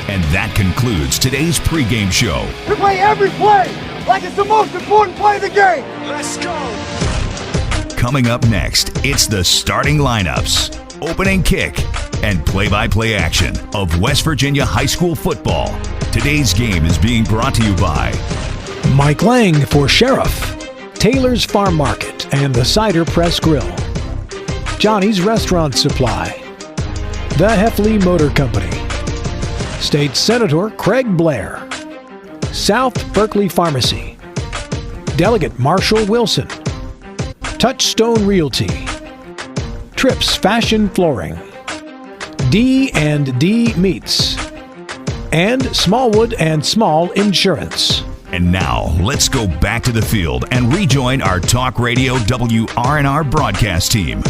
And that concludes today's pregame show. We play every play like it's the most important play of the game. Let's go. Coming up next, it's the starting lineups, opening kick, and play-by-play action of West Virginia high school football. Today's game is being brought to you by Mike Lang for Sheriff, Taylor's Farm Market and the Cider Press Grill, Johnny's Restaurant Supply, the Heffley Motor Company, State Senator Craig Blair, South Berkeley Pharmacy, Delegate Marshall Wilson, Touchstone Realty, Trips Fashion Flooring, D&D Meats, and Smallwood and Small Insurance. And now, let's go back to the field and rejoin our Talk Radio WRNR broadcast team.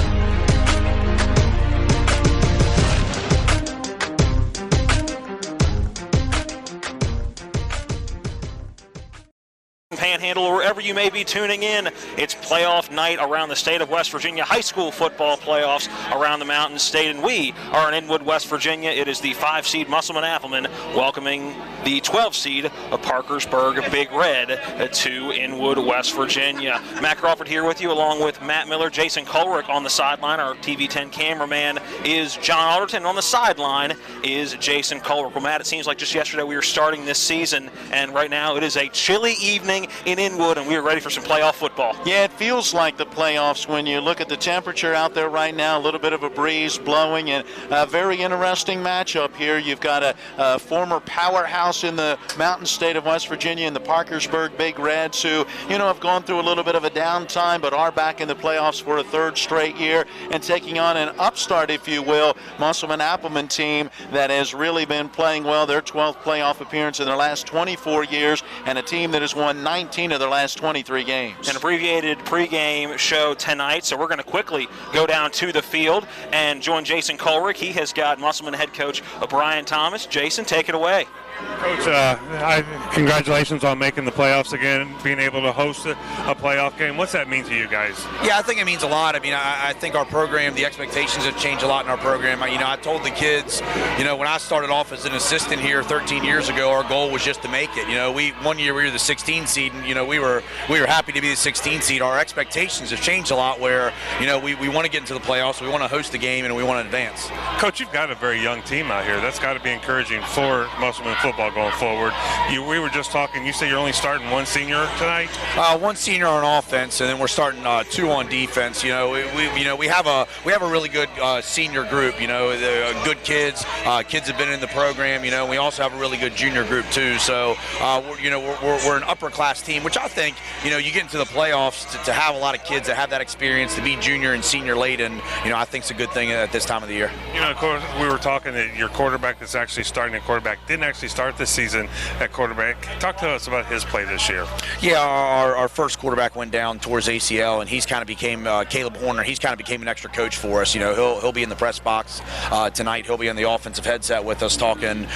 Panhandle, or wherever you may be tuning in, it's playoff night around the state of West Virginia, high school football playoffs around the Mountain State, and we are in Inwood, West Virginia. It is the 5-seed Musselman Appleman welcoming the 12-seed of Parkersburg Big Red to Inwood, West Virginia. Matt Crawford here with you, along with Matt Miller, Jason Colrick on the sideline. Our TV10 cameraman is John Alderton. On the sideline is Jason Colrick. Well, Matt, it seems like just yesterday we were starting this season, and right now it is a chilly evening in Inwood, and we are ready for some playoff football. Yeah, it feels like the playoffs when you look at the temperature out there right now. A little bit of a breeze blowing, and a very interesting matchup here. You've got a former powerhouse in the Mountain State of West Virginia in the Parkersburg Big Reds, who, have gone through a little bit of a downtime, but are back in the playoffs for a third straight year, and taking on an upstart, if you will, Musselman Appleman team that has really been playing well. Their 12th playoff appearance in their last 24 years, and a team that has won 19 of their last 23 games. An abbreviated pregame show tonight, so we're going to quickly go down to the field and join Jason Colrick. He has got Musselman head coach Brian Thomas. Jason, take it away. Coach, congratulations on making the playoffs again, being able to host a playoff game. What's that mean to you guys? Yeah, I think it means a lot. I mean, I think our program, the expectations have changed a lot in our program. I told the kids, when I started off as an assistant here 13 years ago, our goal was just to make it. One year we were the 16 seed, and we were happy to be the 16 seed. Our expectations have changed a lot where, we want to get into the playoffs, we want to host the game, and we want to advance. Coach, you've got a very young team out here. That's got to be encouraging for Musselman football going forward. We were just talking, you say you're only starting one senior tonight? One senior on offense, and then we're starting two on defense. We have a really good senior group. Good kids. Kids have been in the program. We also have a really good junior group too. So we're an upper class team, which I think you get into the playoffs to have a lot of kids that have that experience, to be junior and senior laden. I think it's a good thing at this time of the year. Of course, we were talking that your quarterback that's actually starting at quarterback didn't actually start this season at quarterback. Talk to us about his play this year. Yeah, our first quarterback went down towards ACL, and he's kind of became Caleb Horner. He's kind of became an extra coach for us. He'll be in the press box tonight. He'll be in the offensive headset with us talking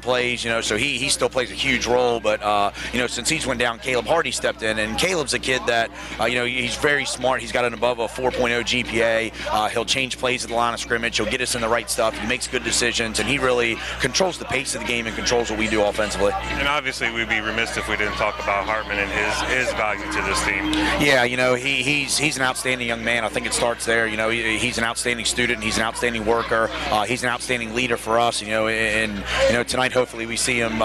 plays. So he still plays a huge role. But since he's went down, Caleb Hardy stepped in, and Caleb's a kid that he's very smart. He's got an above a 4.0 GPA. He'll change plays at the line of scrimmage. He'll get us in the right stuff. He makes good decisions, and he really controls the pace of the game and controls what we do offensively. And obviously we'd be remiss if we didn't talk about Hartman and his value to this team. Yeah, he's an outstanding young man. I think it starts there. He's an outstanding student. He's an outstanding worker. He's an outstanding leader for us. And tonight hopefully we see him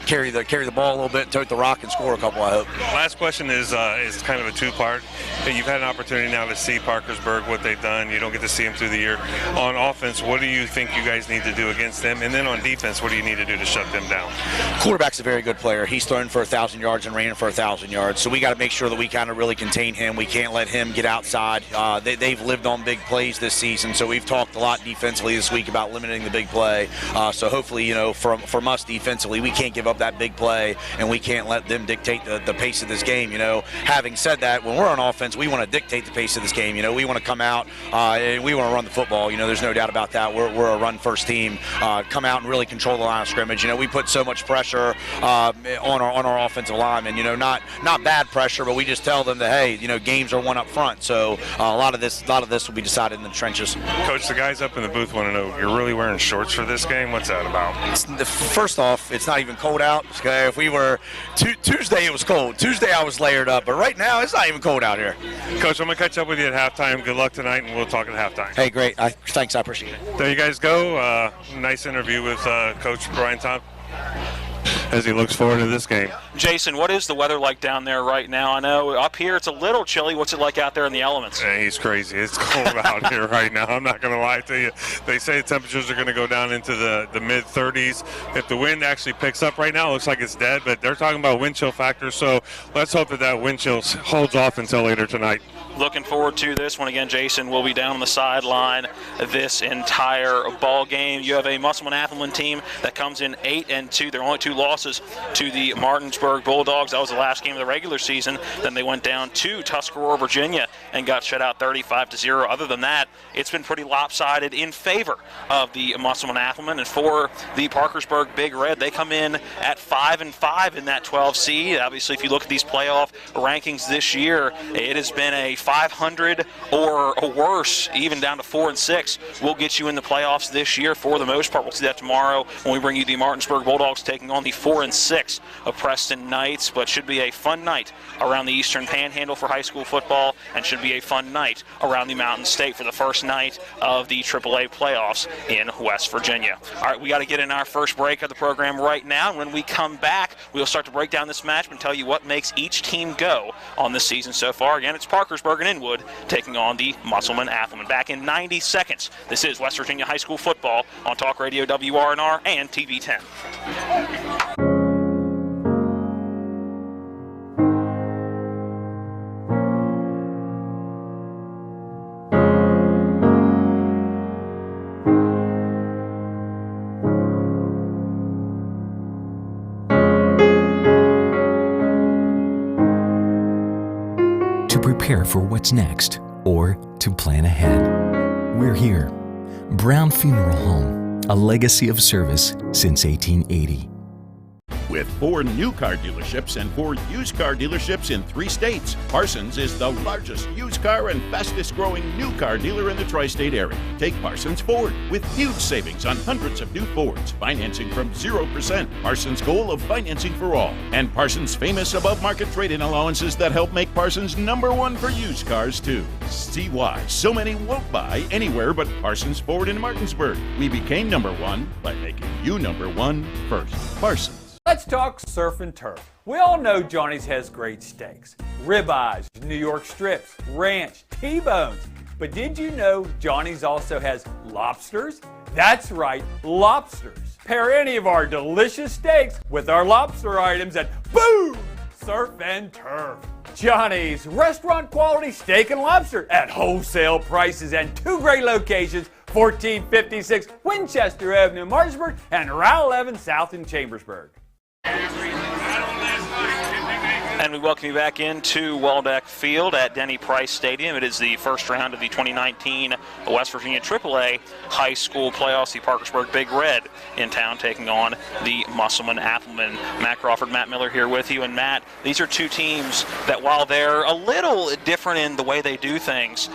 carry the ball a little bit, tote the rock, and score a couple. I hope. Last question is kind of a two-part. You've had an opportunity now to see Parkersburg, what they've done. You don't get to see them through the year. On offense, what do you think you guys need to do against them? And then on defense, what do you need to do to shut them down? Quarterback's a very good player. He's thrown for 1,000 yards and ran for 1,000 yards. So we got to make sure that we kind of really contain him. We can't let him get outside. They've lived on big plays this season. So we've talked a lot defensively this week about limiting the big play. So hopefully, from us defensively, we can't give up that big play, and we can't let them dictate the pace of this game. Having said that, when we're on offense, we want to dictate the pace of this game. We want to come out and we want to run the football. There's no doubt about that. We're a run-first team. Come out and really control the line of scrimmage. we put so much pressure on our offensive linemen. Not bad pressure, but we just tell them that, hey, games are won up front. So a lot of this will be decided in the trenches. Coach, the guys up in the booth want to know, you're really wearing shorts for this game? What's that about? First off, it's not even cold out. Okay, if we were Tuesday, it was cold. Tuesday I was layered up, but right now it's not even cold out here. Coach, I'm gonna catch up with you at halftime. Good luck tonight, and we'll talk at halftime. Hey, great. Thanks. I appreciate it. There you guys go. Nice interview with Coach Brian Thompson as he looks forward to this game. Jason, what is the weather like down there right now? I know up here it's a little chilly. What's it like out there in the elements? He's crazy. It's cold out here right now. I'm not going to lie to you. They say the temperatures are going to go down into the mid-30s. If the wind actually picks up right now, it looks like it's dead, but they're talking about wind chill factor, so let's hope that wind chill holds off until later tonight. Looking forward to this one. Again, Jason will be down on the sideline this entire ball game. You have a Musselman team that comes in 8-2. There are only 2 losses to the Martinsburg Bulldogs. That was the last game of the regular season. Then they went down to Tuscarora, Virginia, and got shut out 35-0. Other than that, it's been pretty lopsided in favor of the Musselman. And for the Parkersburg Big Red, they come in at 5-5 in that 12 seed. Obviously, if you look at these playoff rankings this year, it has been a 500 or worse, even down to 4-6, will get you in the playoffs this year for the most part. We'll see that tomorrow when we bring you the Martinsburg Bulldogs taking on the 4-6 of Preston Knights. But should be a fun night around the Eastern Panhandle for high school football, and should be a fun night around the Mountain State for the first night of the AAA playoffs in West Virginia. All right, we got to get in our first break of the program right now. And when we come back, we'll start to break down this match and tell you what makes each team go on this season so far. Again, it's Parkersburg and Inwood taking on the Musselman. Back in 90 seconds. This is West Virginia High School football on Talk Radio WRNR and TV 10. Prepare for what's next, or to plan ahead. We're here. Brown Funeral Home, a legacy of service since 1880. With 4 new car dealerships and 4 used car dealerships in 3 states, Parsons is the largest used car and fastest growing new car dealer in the tri-state area. Take Parsons Ford with huge savings on hundreds of new Fords, financing from 0%. Parsons' goal of financing for all, and Parsons' famous above-market trade-in allowances that help make Parsons #1 for used cars too. See why so many won't buy anywhere but Parsons Ford in Martinsburg. We became #1 by making you #1 first. Parsons. Let's talk surf and turf. We all know Johnny's has great steaks, ribeyes, New York strips, ranch, T-bones. But did you know Johnny's also has lobsters? That's right, lobsters. Pair any of our delicious steaks with our lobster items and boom, surf and turf. Johnny's restaurant quality steak and lobster at wholesale prices and 2 great locations, 1456 Winchester Avenue, Martinsburg, and Route 11 South in Chambersburg. And we welcome you back into Waldeck Field at Denny Price Stadium. It is the first round of the 2019 West Virginia AAA High School Playoffs. The Parkersburg Big Red in town taking on the Musselman Appleman. Matt Crawford, Matt Miller here with you. And Matt, these are 2 teams that while they're a little different in the way they do things,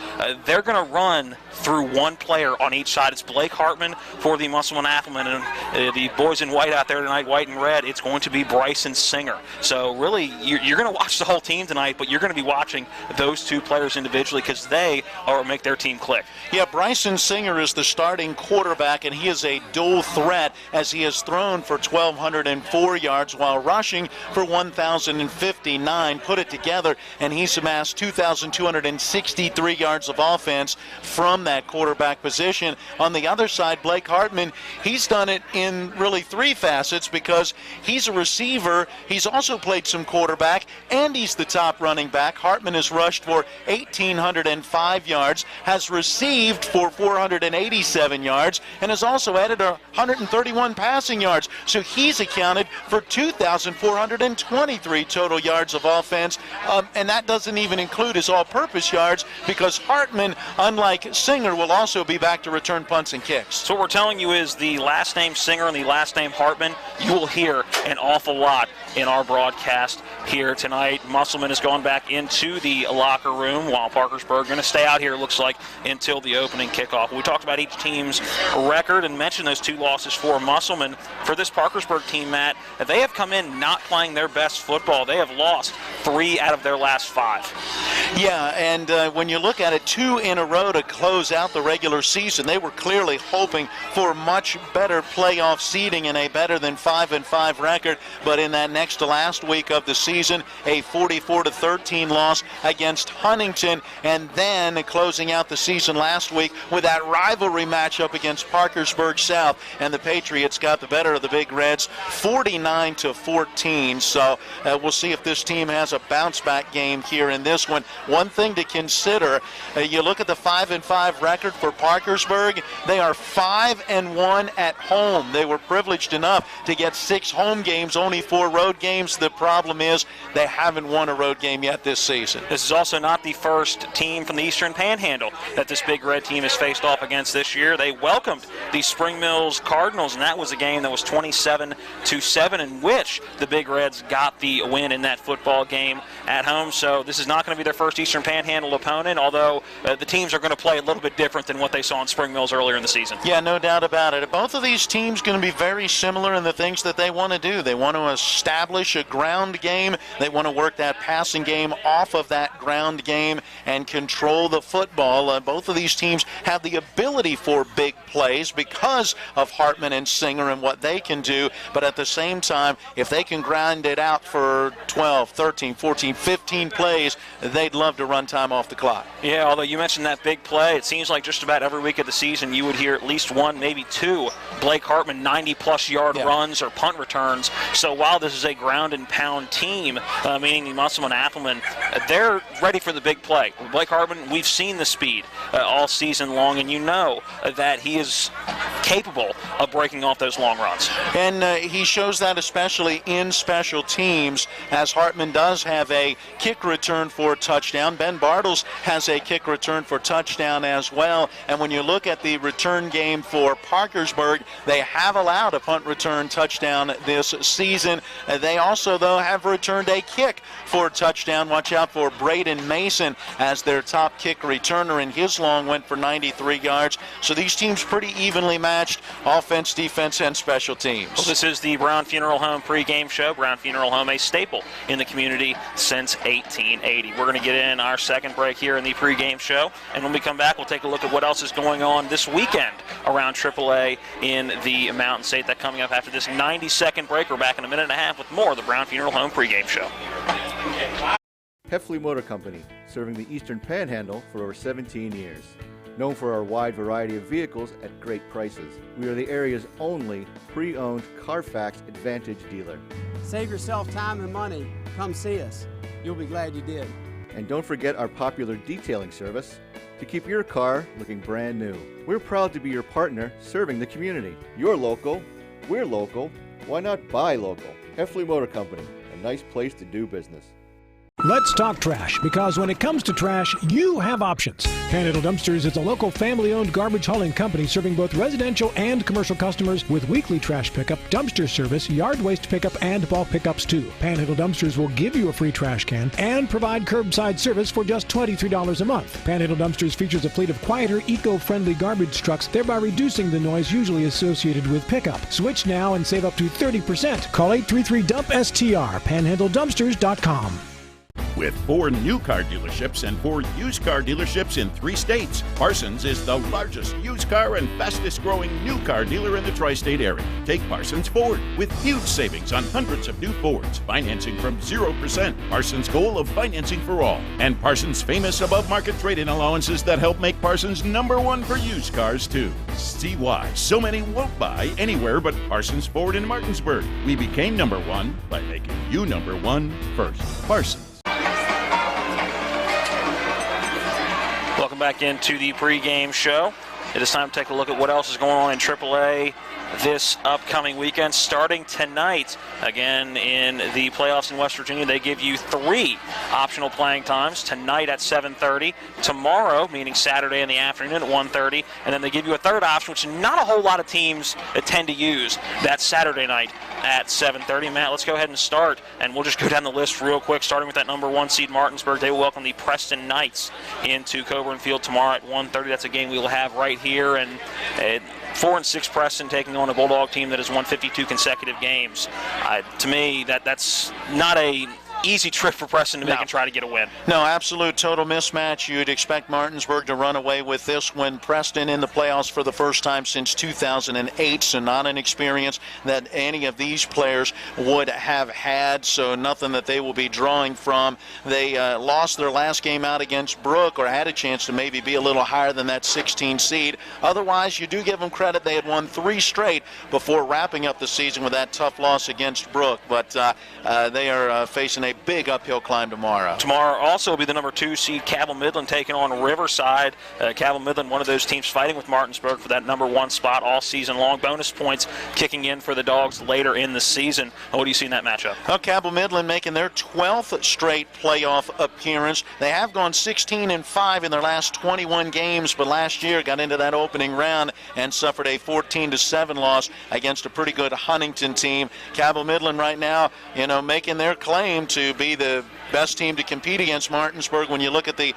they're going to run through 1 player on each side. It's Blake Hartman for the Musselman Appleman, and the boys in white out there tonight, white and red, it's going to be Bryson Singer. So really, you're going to watch the whole team tonight, but you're going to be watching those 2 players individually because they are make their team click. Yeah, Bryson Singer is the starting quarterback, and he is a dual threat as he has thrown for 1,204 yards while rushing for 1,059. Put it together, and he's amassed 2,263 yards of offense from that quarterback position. On the other side, Blake Hartman, he's done it in really 3 facets because he's a receiver. He's also played some quarterback, and he's the top running back. Hartman has rushed for 1,805 yards, has received for 487 yards, and has also added 131 passing yards. So he's accounted for 2,423 total yards of offense, and that doesn't even include his all-purpose yards, because Hartman, unlike Singer, will also be back to return punts and kicks. So what we're telling you is the last name Singer and the last name Hartman, you will hear an awful lot in our broadcast here tonight. Musselman has gone back into the locker room, while Parkersburg going to stay out here, it looks like, until the opening kickoff. We talked about each team's record and mentioned those 2 losses for Musselman. For this Parkersburg team, Matt, they have come in not playing their best football. They have lost 3 out of their last 5. Yeah, and when you look at it, 2 in a row to close out the regular season, they were clearly hoping for much better playoff seeding and a better than 5-5 record. But in that next to last week of the season, a 44-13 loss against Huntington, and then closing out the season last week with that rivalry matchup against Parkersburg South, and the Patriots got the better of the Big Reds 49-14. So we'll see if this team has a bounce back game here in this one. One thing to consider, you look at the 5-5 record for Parkersburg, they are 5-1 at home. They were privileged enough to get 6 home games, only 4 road games. The problem is they haven't won a road game yet this season. This is also not the first team from the Eastern Panhandle that this Big Red team has faced off against this year. They welcomed the Spring Mills Cardinals, and that was a game that was 27-7, in which the Big Reds got the win in that football game at home. So this is not going to be their first Eastern Panhandle opponent, although the teams are going to play a little bit different than what they saw in Spring Mills earlier in the season. Yeah, no doubt about it. Both of these teams going to be very similar in the things that they want to do. They want to establish a ground game. They want to work that passing game off of that ground game and control the football. Both of these teams have the ability for big plays because of Hartman and Singer and what they can do, but at the same time, if they can grind it out for 12, 13, 14, 15 plays, they'd love to run time off the clock. Yeah, although you mentioned that big play, it seems like just about every week of the season you would hear at least 1, maybe 2 Blake Hartman 90-plus yard runs or punt returns. So while this is a ground and pound team, meaning the Musselman Appleman, they're ready for the big play. Blake Hartman, we've seen the speed all season long, and you know that he is capable of breaking off those long runs. And he shows that especially in special teams, as Hartman does have a kick return for touchdown. Ben Bartles has a kick return for touchdown as well. And when you look at the return game for Parkersburg, they have allowed a punt return touchdown this season. They also, though, have returned a kick for touchdown. Watch out for Braden Mason as their top kick returner, and his long went for 93 yards. So these teams pretty evenly matched, offense, defense, and special teams. Well, this is the Brown Funeral Home pregame show. Brown Funeral Home, a staple in the community since 1880. We're going to get in our second break here in the pregame show, and when we come back, we'll take a look at what else is going on this weekend around AAA in the Mountain State. That coming up after this 90-second break. We're back in a minute and a half with more of the Brown Funeral Home pregame show. Heffley Motor Company, serving the Eastern Panhandle for over 17 years. Known for our wide variety of vehicles at great prices, we are the area's only pre-owned Carfax Advantage dealer. Save yourself time and money. Come see us. You'll be glad you did. And don't forget our popular detailing service to keep your car looking brand new. We're proud to be your partner serving the community. You're local, we're local, why not buy local? Heffley Motor Company, a nice place to do business. Let's talk trash, because when it comes to trash, you have options. Panhandle Dumpsters is a local family-owned garbage hauling company serving both residential and commercial customers with weekly trash pickup, dumpster service, yard waste pickup, and bulk pickups too. Panhandle Dumpsters will give you a free trash can and provide curbside service for just $23 a month. Panhandle Dumpsters features a fleet of quieter, eco-friendly garbage trucks, thereby reducing the noise usually associated with pickup. Switch now and save up to 30%. Call 833-DUMP-STR, panhandledumpsters.com. With 4 new car dealerships and 4 used car dealerships in 3 states, Parsons is the largest used car and fastest growing new car dealer in the tri-state area. Take Parsons Ford with huge savings on hundreds of new Fords, financing from 0%. Parsons' goal of financing for all. And Parsons' famous above-market trade-in allowances that help make Parsons #1 for used cars, too. See why so many won't buy anywhere but Parsons Ford in Martinsburg. We became #1 by making you #1 first. Parsons. Welcome back into the pregame show. It is time to take a look at what else is going on in AAA this upcoming weekend. Starting tonight, again in the playoffs in West Virginia, they give you 3 optional playing times. Tonight at 7:30, tomorrow, meaning Saturday in the afternoon at 1:30, and then they give you a third option, which not a whole lot of teams tend to use. That's Saturday night at 7:30. Matt, let's go ahead and start, and we'll just go down the list real quick, starting with that #1 seed Martinsburg. They will welcome the Preston Knights into Coburn Field tomorrow at 1:30. That's a game we will have right here, and 4-6 Preston taking on a Bulldog team that has won 52 consecutive games. To me, that's not a easy trip for Preston to make and try to get a win. No, absolute total mismatch. You'd expect Martinsburg to run away with this one. Preston in the playoffs for the first time since 2008, so not an experience that any of these players would have had, so nothing that they will be drawing from. They lost their last game out against Brook, or had a chance to maybe be a little higher than that 16 seed. Otherwise, you do give them credit. They had won 3 straight before wrapping up the season with that tough loss against Brook, but they are facing a big uphill climb tomorrow. Tomorrow also will be the #2 seed Cabell Midland taking on Riverside. Cabell Midland, one of those teams fighting with Martinsburg for that #1 spot all season long. Bonus points kicking in for the Dogs later in the season. What do you see in that matchup? Well, Cabell Midland making their 12th straight playoff appearance. They have gone 16-5 in their last 21 games, but last year got into that opening round and suffered a 14-7 loss against a pretty good Huntington team. Cabell Midland right now, making their claim to be the best team to compete against Martinsburg when you look at the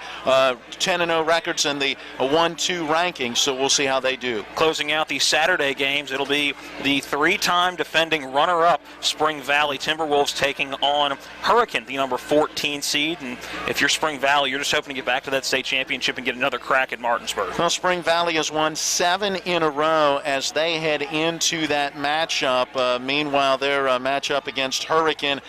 10-0 records and the 1-2 rankings, so we'll see how they do. Closing out the Saturday games, it'll be the 3-time defending runner-up Spring Valley Timberwolves taking on Hurricane, the #14 seed, and if you're Spring Valley, you're just hoping to get back to that state championship and get another crack at Martinsburg. Well, Spring Valley has won 7 in a row as they head into that matchup. Meanwhile, their matchup against Hurricane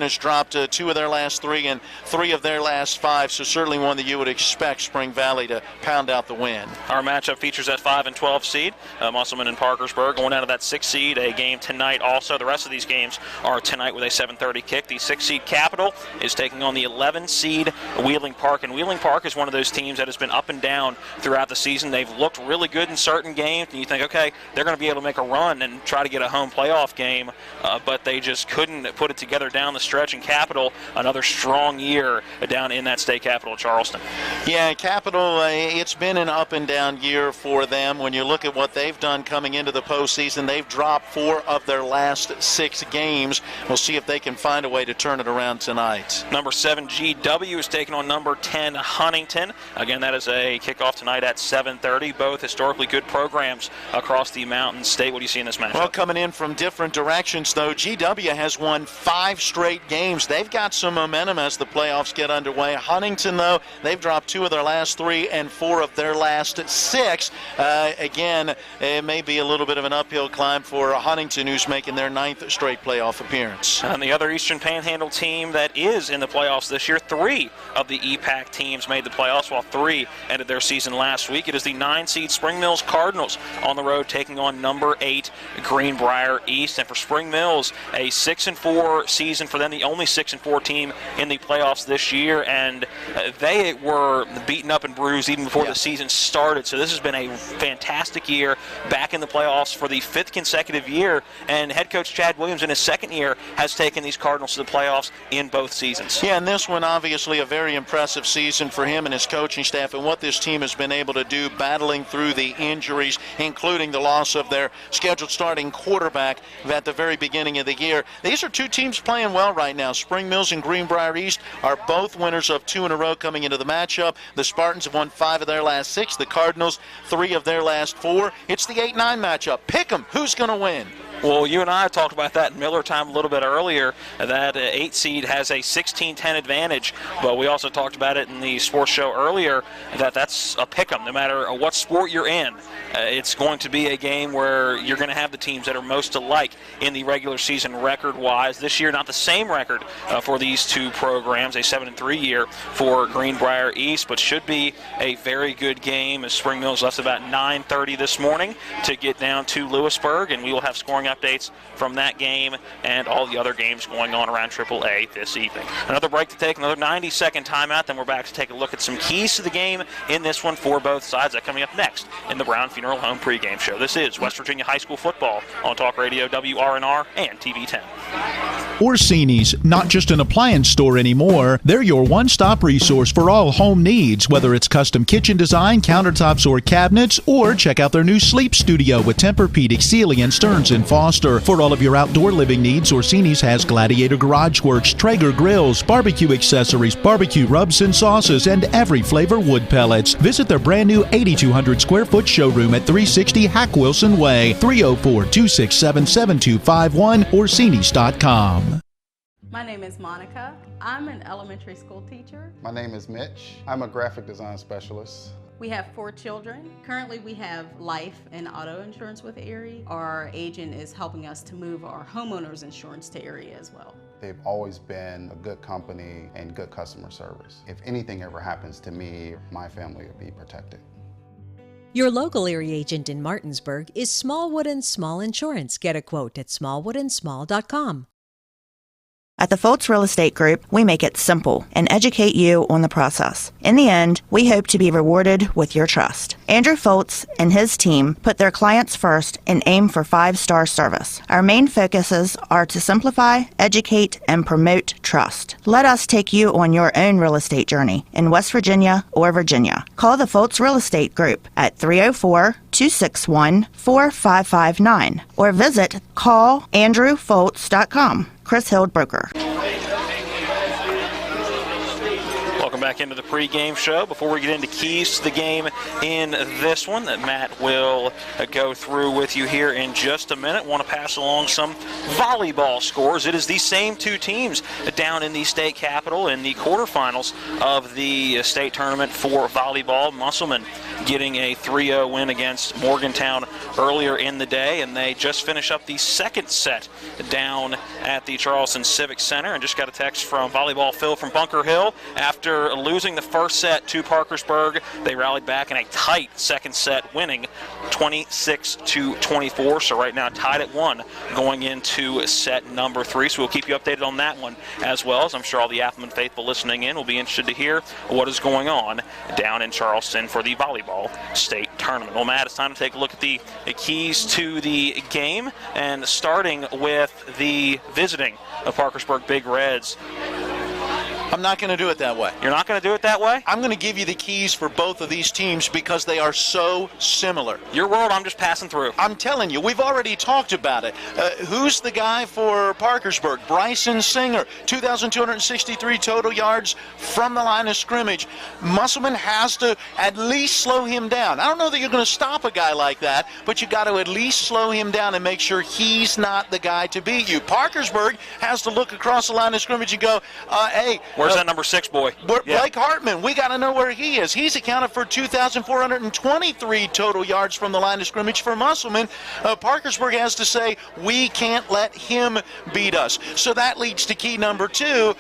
has dropped 2 of their last 3 and 3 of their last 5, so certainly one that you would expect Spring Valley to pound out the win. Our matchup features that 5 and 12 seed, Musselman and Parkersburg, going down to that 6 seed, a game tonight also. The rest of these games are tonight with a 7:30 kick. The 6 seed Capital is taking on the 11 seed Wheeling Park, and Wheeling Park is one of those teams that has been up and down throughout the season. They've looked really good in certain games, and you think, okay, they're going to be able to make a run and try to get a home playoff game, but they just couldn't put it together down the stretch. And Capital, another strong year down in that state capital, Charleston. Yeah, Capital, it's been an up and down year for them. When you look at what they've done coming into the postseason, they've dropped 4 of their last 6 games. We'll see if they can find a way to turn it around tonight. #7 GW is taking on #10 Huntington. Again, that is a kickoff tonight at 7:30. Both historically good programs across the Mountain State. What do you see in this matchup? Well, coming in from different directions, though, GW has won 5 straight games. They've got some momentum as the playoffs get underway. Huntington, though, they've dropped 2 of their last 3 and 4 of their last 6. Again, it may be a little bit of an uphill climb for Huntington, who's making their 9th straight playoff appearance. And the other Eastern Panhandle team that is in the playoffs this year, 3 of the EPAC teams made the playoffs, while 3 ended their season last week. It is the 9 seed Spring Mills Cardinals on the road taking on #8 Greenbrier East. And for Spring Mills, a 6-4 season for them, the only 6-4 team in the playoffs this year, and they were beaten up and bruised even before the season started. So this has been a fantastic year, back in the playoffs for the 5th consecutive year, and head coach Chad Williams in his 2nd year has taken these Cardinals to the playoffs in both seasons. Yeah, and this one obviously a very impressive season for him and his coaching staff, and what this team has been able to do battling through the injuries, including the loss of their scheduled starting quarterback at the very beginning of the year. These are 2 teams playing well right now. Spring Mills and Greenbrier East are both winners of 2 in a row coming into the matchup. The Spartans have won 5 of their last 6. The Cardinals, 3 of their last 4. It's the 8-9 matchup. Pick 'em. Who's going to win? Well, you and I talked about that in Miller time a little bit earlier. That 8 seed has a 16-10 advantage, but we also talked about it in the sports show earlier that that's a pick-em. No matter what sport you're in, it's going to be a game where you're going to have the teams that are most alike in the regular season record-wise. This year, not the same record for these two programs, a 7-3 year for Greenbrier East, but should be a very good game as Spring Mills left about 9:30 this morning to get down to Lewisburg, and we will have scoring updates from that game and all the other games going on around AAA this evening. Another break to take, another 90-second timeout, then we're back to take a look at some keys to the game in this one for both sides. That coming up next in the Brown Funeral Home pregame show. This is West Virginia High School football on Talk Radio WRNR and TV 10. Orsini's, not just an appliance store anymore. They're your one-stop resource for all home needs, whether it's custom kitchen design, countertops, or cabinets, or check out their new sleep studio with Tempur-Pedic, Sealy, and Stearns & Foster. For all of your outdoor living needs, Orsini's has Gladiator Garage Works, Traeger grills, barbecue accessories, barbecue rubs and sauces, and every flavor wood pellets. Visit their brand new 8,200 square foot showroom at 360 Hack Wilson Way, 304-267-7251, Orsinis.com. My name is Monica. I'm an elementary school teacher. My name is Mitch. I'm a graphic design specialist. We have 4 children. Currently we have life and auto insurance with Erie. Our agent is helping us to move our homeowners insurance to Erie as well. They've always been a good company and good customer service. If anything ever happens to me, my family will be protected. Your local Erie agent in Martinsburg is Smallwood & Small Insurance. Get a quote at smallwoodandSmall.com. At the Foltz Real Estate Group, we make it simple and educate you on the process. In the end, we hope to be rewarded with your trust. Andrew Foltz and his team put their clients first and aim for 5-star service. Our main focuses are to simplify, educate, and promote trust. Let us take you on your own real estate journey in West Virginia or Virginia. Call the Foltz Real Estate Group at 304-261-4559 or visit callandrewfoltz.com. Chris Hild, broker. Welcome back into the pregame show. Before we get into keys to the game in this one that Matt will go through with you here in just a minute, want to pass along some volleyball scores. It is the same 2 teams down in the state capitol in the quarterfinals of the state tournament for volleyball. Musselman getting a 3-0 win against Morgantown earlier in the day, and they just finished up the second set down at the Charleston Civic Center. And just got a text from volleyball Phil from Bunker Hill. After losing the first set to Parkersburg, they rallied back in a tight second set, winning 26-24. So right now tied at 1 going into set number 3. So we'll keep you updated on that one as well, as I'm sure all the Athelman faithful listening in will be interested to hear what is going on down in Charleston for the volleyball state tournament. Well, Matt, it's time to take a look at the keys to the game, and starting with the visiting of Parkersburg Big Reds. I'm not going to do it that way. You're not going to do it that way? I'm going to give you the keys for both of these teams because they are so similar. Your world, I'm just passing through. I'm telling you, we've already talked about it. Who's the guy for Parkersburg? Bryson Singer, 2,263 total yards from the line of scrimmage. Musselman has to at least slow him down. I don't know that you're going to stop a guy like that, but you got to at least slow him down and make sure he's not the guy to beat you. Parkersburg has to look across the line of scrimmage and go, hey, where's that number 6 boy? Blake Hartman, we got to know where he is. He's accounted for 2,423 total yards from the line of scrimmage for Musselman. Parkersburg has to say, we can't let him beat us. So that leads to key number 2.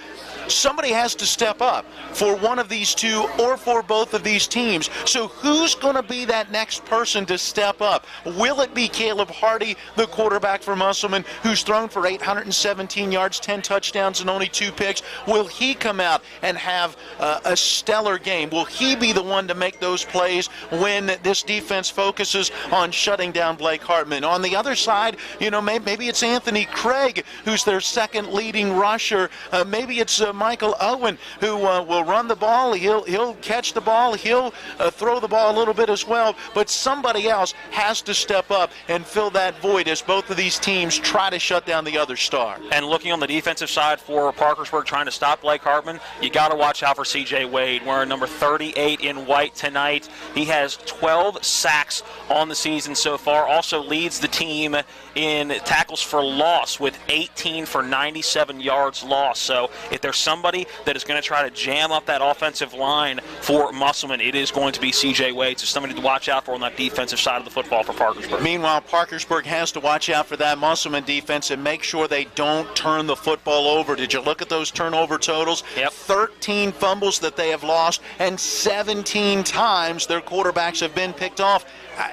Somebody has to step up for one of these two or for both of these teams. So who's going to be that next person to step up? Will it be Caleb Hardy, the quarterback for Musselman, who's thrown for 817 yards, 10 touchdowns, and only 2 picks? Will he come out and have a stellar game? Will he be the one to make those plays when this defense focuses on shutting down Blake Hartman? On the other side, maybe it's Anthony Craig, who's their second leading rusher. Maybe it's Michael Owen, who will run the ball. He'll catch the ball. He'll throw the ball a little bit as well. But somebody else has to step up and fill that void as both of these teams try to shut down the other star. And looking on the defensive side for Parkersburg trying to stop Blake Hartman, you got to watch out for C.J. Wade, wearing number 38 in white tonight. He has 12 sacks on the season so far. Also leads the team in tackles for loss with 18 for 97 yards lost. So if there's somebody that is going to try to jam up that offensive line for Musselman, it is going to be C.J. Wade. So somebody to watch out for on that defensive side of the football for Parkersburg. Meanwhile, Parkersburg has to watch out for that Musselman defense and make sure they don't turn the football over. Did you look at those turnover totals? Yep. 13 fumbles that they have lost, and 17 times their quarterbacks have been picked off.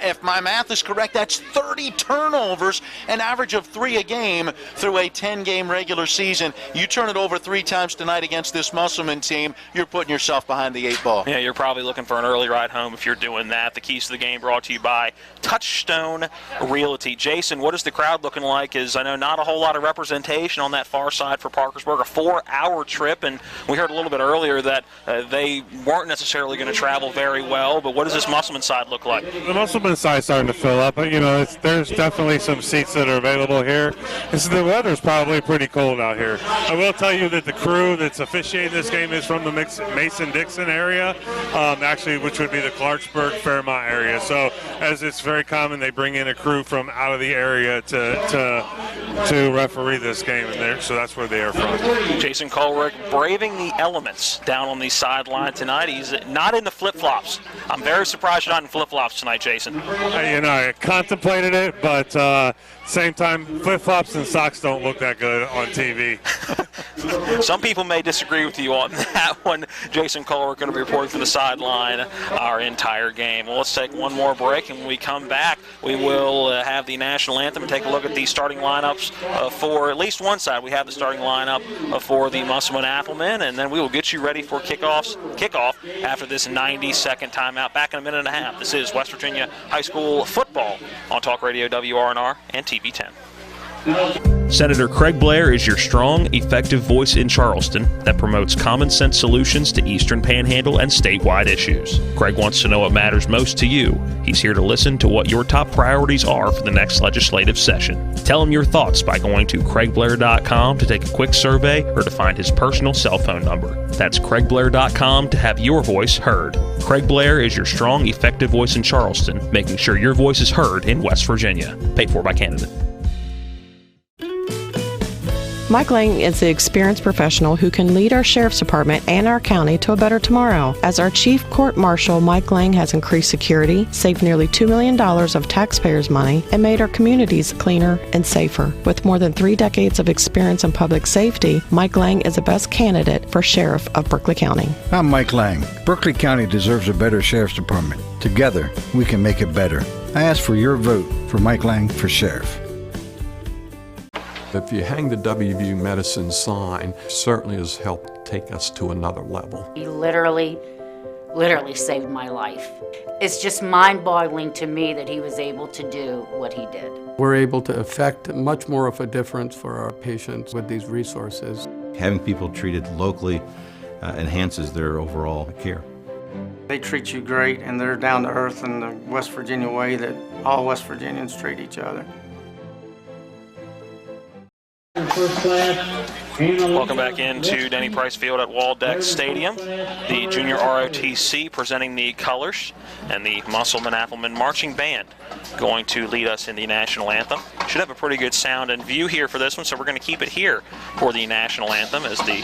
If my math is correct, that's 30 turnovers, an average of 3 a game through a 10-game regular season. You turn it over 3 times tonight against this Musselman team, you're putting yourself behind the 8 ball. Yeah, you're probably looking for an early ride home if you're doing that. The keys to the game brought to you by Touchstone Realty. Jason, what is the crowd looking like? Is I know not a whole lot of representation on that far side for Parkersburg, a 4-hour trip, and we heard a little bit earlier that they weren't necessarily going to travel very well, but what does this Musselman side look like? The Musselman side starting to fill up, but there's definitely some seats that are available here. The weather's probably pretty cold out here. I will tell you that the crew that's officiating this game is from the Mason-Dixon area, actually, which would be the Clarksburg, Fairmont area. So, as it's very common, they bring in a crew from out of the area to referee this game, so that's where they are from. Jason Colrick braving the elements down on the sideline tonight. He's not in the flip-flops. I'm very surprised you're not in flip-flops tonight, Jason. I contemplated it, but same time, flip-flops and socks don't look that good on TV. Some people may disagree with you on that one. Jason Colrick going to be reporting from the sideline our entire game. Well, let's take one more break, and when we come back, we will have the national anthem and take a look at the starting lineups for at least one side. We have the starting lineup for the Musselman Applemen, and then we will get you ready for kickoff after this 90-second timeout. Back in a minute and a half. This is West Virginia High School football on Talk Radio WRNR and TV 10. Senator Craig Blair is your strong, effective voice in Charleston that promotes common sense solutions to Eastern Panhandle and statewide issues. Craig wants to know what matters most to you. He's here to listen to what your top priorities are for the next legislative session. Tell him your thoughts by going to craigblair.com to take a quick survey or to find his personal cell phone number. That's craigblair.com to have your voice heard. Craig Blair is your strong, effective voice in Charleston, making sure your voice is heard in West Virginia. Paid for by Canada. Mike Lang is the experienced professional who can lead our Sheriff's Department and our county to a better tomorrow. As our Chief Court Marshal, Mike Lang has increased security, saved nearly $2 million of taxpayers' money, and made our communities cleaner and safer. With more than 3 decades of experience in public safety, Mike Lang is the best candidate for Sheriff of Berkeley County. I'm Mike Lang. Berkeley County deserves a better Sheriff's Department. Together, we can make it better. I ask for your vote for Mike Lang for Sheriff. If you hang the WVU Medicine sign, certainly has helped take us to another level. He literally saved my life. It's just mind-boggling to me that he was able to do what he did. We're able to affect much more of a difference for our patients with these resources. Having people treated locally enhances their overall care. They treat you great, and they're down to earth in the West Virginia way that all West Virginians treat each other. Welcome back into Denny Price Field at Waldeck Stadium. The Junior ROTC presenting the colors, and the Musselman Applemen Marching Band going to lead us in the national anthem. Should have a pretty good sound and view here for this one, so we're going to keep it here for the national anthem as the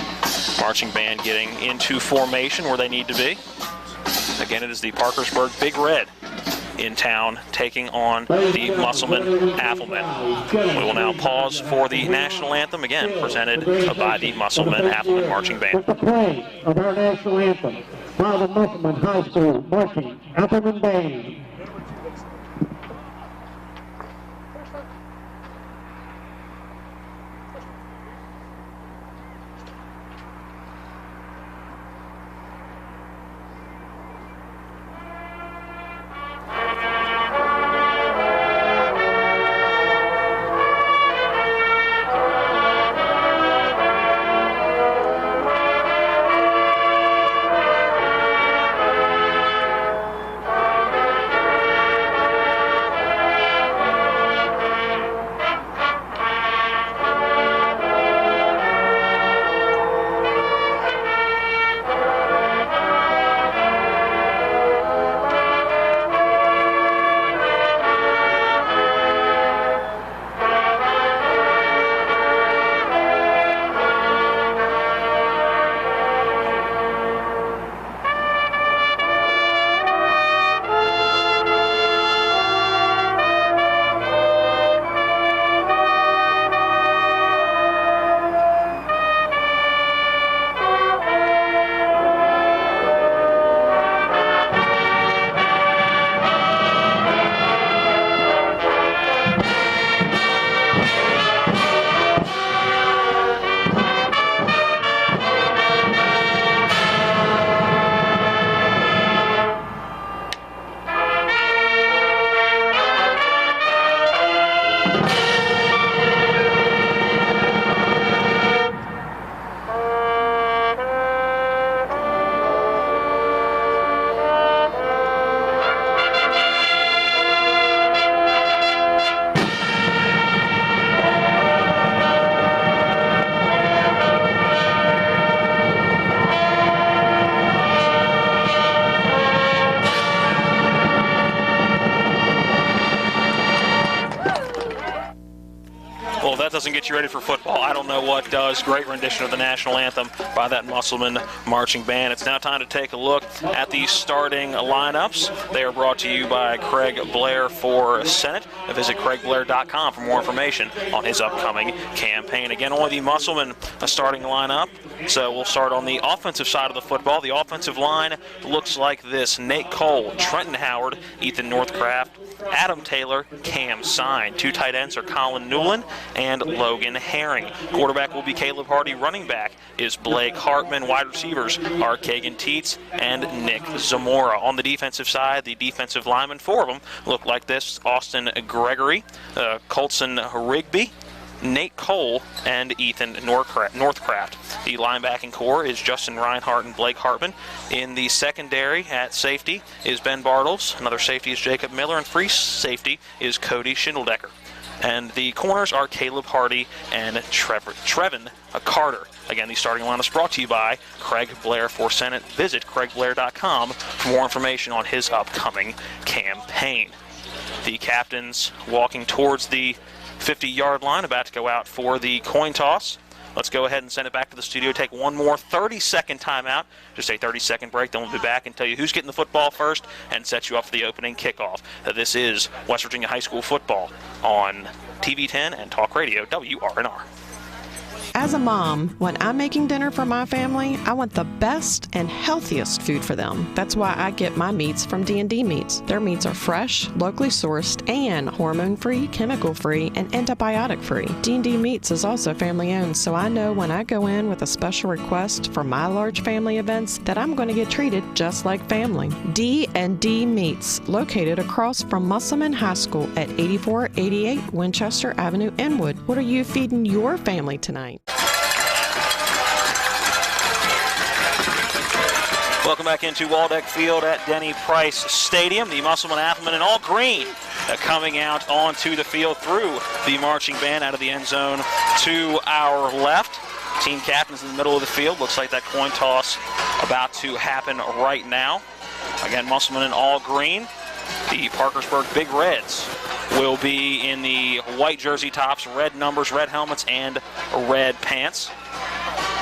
marching band getting into formation where they need to be. Again, it is the Parkersburg Big Red in town taking on the Musselman Applemen. We will now pause for the national anthem, again presented by the Musselman Applemen Marching Band. With the play of our national anthem by the Musselman High School Marching Applemen Band. Well, if that doesn't get you ready for football, I don't know what does. Great rendition of the national anthem by that Musselman marching band. It's now time to take a look at the starting lineups. They are brought to you by Craig Blair for Senate. Visit craigblair.com for more information on his upcoming campaign. Again, only the Musselman starting lineup. So we'll start on the offensive side of the football. The offensive line looks like this: Nate Cole, Trenton Howard, Ethan Northcraft, Adam Taylor, Cam Sine. Two tight ends are Colin Newland and Logan Herring. Quarterback will be Caleb Hardy. Running back is Blake Hartman. Wide receivers are Kagan Teets and Nick Zamora. On the defensive side, the defensive linemen, four of them, look like this: Austin Gregory, Colson Rigby, Nate Cole, and Ethan Northcraft. The linebacking core is Justin Reinhardt and Blake Hartman. In the secondary at safety is Ben Bartles. Another safety is Jacob Miller, and free safety is Cody Schindeldecker. And the corners are Caleb Hardy and Trevin Carter. Again, the starting line is brought to you by Craig Blair for Senate. Visit craigblair.com for more information on his upcoming campaign. The captains walking towards the 50-yard line, about to go out for the coin toss. Let's go ahead and send it back to the studio. Take one more 30-second timeout. Just a 30-second break. Then we'll be back and tell you who's getting the football first and set you up for the opening kickoff. This is West Virginia High School football on TV 10 and Talk Radio WRNR. As a mom, when I'm making dinner for my family, I want the best and healthiest food for them. That's why I get my meats from D&D Meats. Their meats are fresh, locally sourced, and hormone-free, chemical-free, and antibiotic-free. D&D Meats is also family-owned, so I know when I go in with a special request for my large family events that I'm going to get treated just like family. D&D Meats, located across from Musselman High School at 8488 Winchester Avenue, Inwood. What are you feeding your family tonight? Welcome back into Waldeck Field at Denny Price Stadium. The Musselman Applemen in all green coming out onto the field through the marching band out of the end zone to our left. Team captains in the middle of the field. Looks like that coin toss about to happen right now. Again, Musselman in all green. The Parkersburg Big Reds will be in the white jersey tops, red numbers, red helmets, and red pants.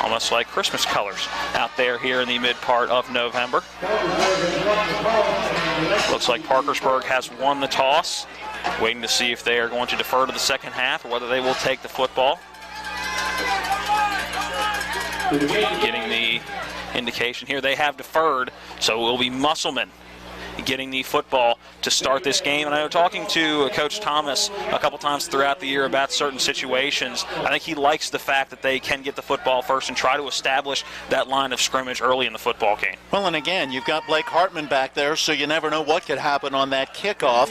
Almost like Christmas colors out there here in the mid part of November. Looks like Parkersburg has won the toss. Waiting to see if they are going to defer to the second half or whether they will take the football. Getting the indication here, they have deferred, so it will be Musselman getting the football to start this game. And I know talking to Coach Thomas a couple times throughout the year about certain situations, I think he likes the fact that they can get the football first and try to establish that line of scrimmage early in the football game. Well, and again, you've got Blake Hartman back there, so you never know what could happen on that kickoff.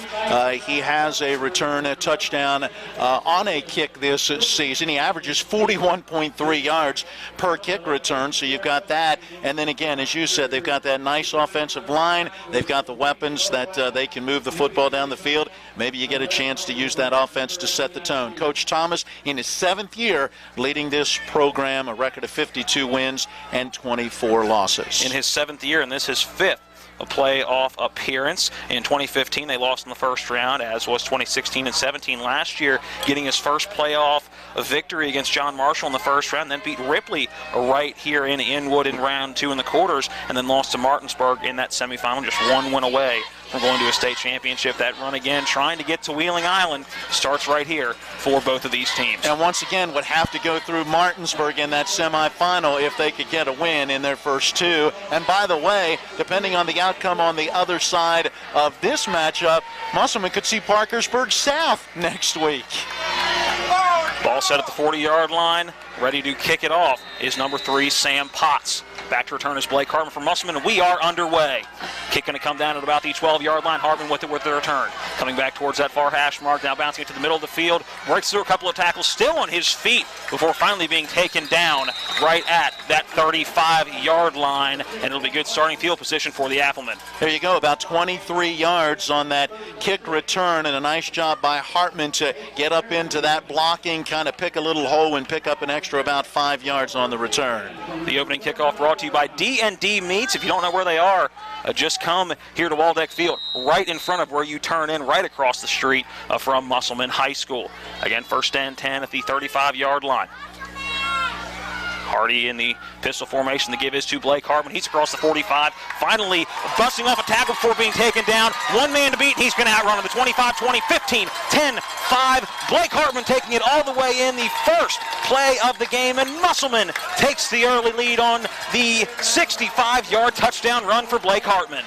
He has a return, a touchdown on a kick this season. He averages 41.3 yards per kick return, so you've got that. And then again, as you said, they've got that nice offensive line. They've got the weapons that they can move the football down the field. Maybe you get a chance to use that offense to set the tone. Coach Thomas, in his 7th year, leading this program, a record of 52 wins and 24 losses. In his 7th year, and this is 5th. A playoff appearance. In 2015, they lost in the first round, as was 2016 and 17 last year, getting his first playoff victory against John Marshall in the first round, then beat Ripley right here in Inwood in round 2 in the quarters, and then lost to Martinsburg in that semifinal, just one win away from going to a state championship. That run again, trying to get to Wheeling Island, starts right here for both of these teams. And once again, would have to go through Martinsburg in that semifinal if they could get a win in their first 2. And by the way, depending on the outcome on the other side of this matchup, Musselman could see Parkersburg South next week. Ball set at the 40-yard line, ready to kick it off is number 3, Sam Potts. Back to return is Blake Hartman from Musselman, and we are underway. Kick going to come down at about the 12-yard line. Hartman with it with the return. Coming back towards that far hash mark, now bouncing it to the middle of the field. Breaks through a couple of tackles, still on his feet before finally being taken down right at that 35-yard line, and it'll be good starting field position for the Applemen. There you go, about 23 yards on that kick return, and a nice job by Hartman to get up into that blocking, kind of pick a little hole and pick up an extra about 5 yards on the return. The opening kickoff brought to you by D&D Meats. If you don't know where they are, just come here to Waldeck Field, right in front of where you turn in, right across the street from Musselman High School. Again, 1st and 10 at the 35-yard line. Hardy in the pistol formation. The give is to Blake Hartman. He's across the 45. Finally busting off a tackle before being taken down. One man to beat. He's going to outrun him. The 25, 20, 15, 10, 5. Blake Hartman taking it all the way in, the first play of the game, and Musselman takes the early lead on the 65-yard touchdown run for Blake Hartman.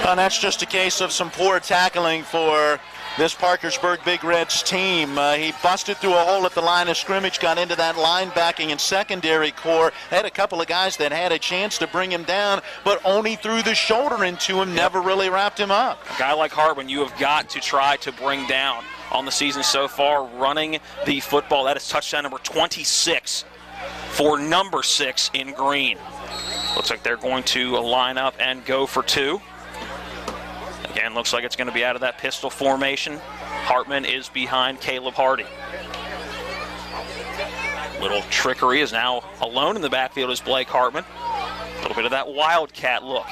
And that's just a case of some poor tackling for this Parkersburg Big Reds team. He busted through a hole at the line of scrimmage, got into that linebacking and secondary core. Had a couple of guys that had a chance to bring him down, but only threw the shoulder into him, never really wrapped him up. A guy like Hartman, you have got to try to bring down on the season so far, running the football. That is touchdown number 26 for number 6 in green. Looks like they're going to line up and go for 2. Again, looks like it's going to be out of that pistol formation. Hartman is behind Caleb Hardy. Little trickery, is now alone in the backfield is Blake Hartman. A little bit of that wildcat look.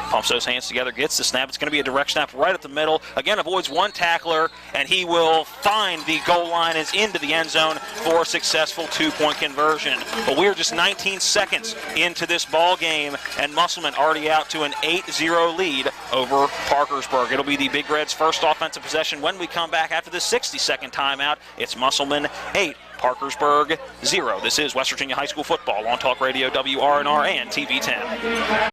Pumps those hands together, gets the snap. It's going to be a direct snap right at the middle. Again, avoids one tackler, and he will find the goal line is into the end zone for a successful 2-point conversion. But we are just 19 seconds into this ball game, and Musselman already out to an 8-0 lead over Parkersburg. It'll be the Big Reds' first offensive possession when we come back after the 60-second timeout. It's Musselman 8, Parkersburg 0. This is West Virginia High School football on Talk Radio WRNR and TV 10.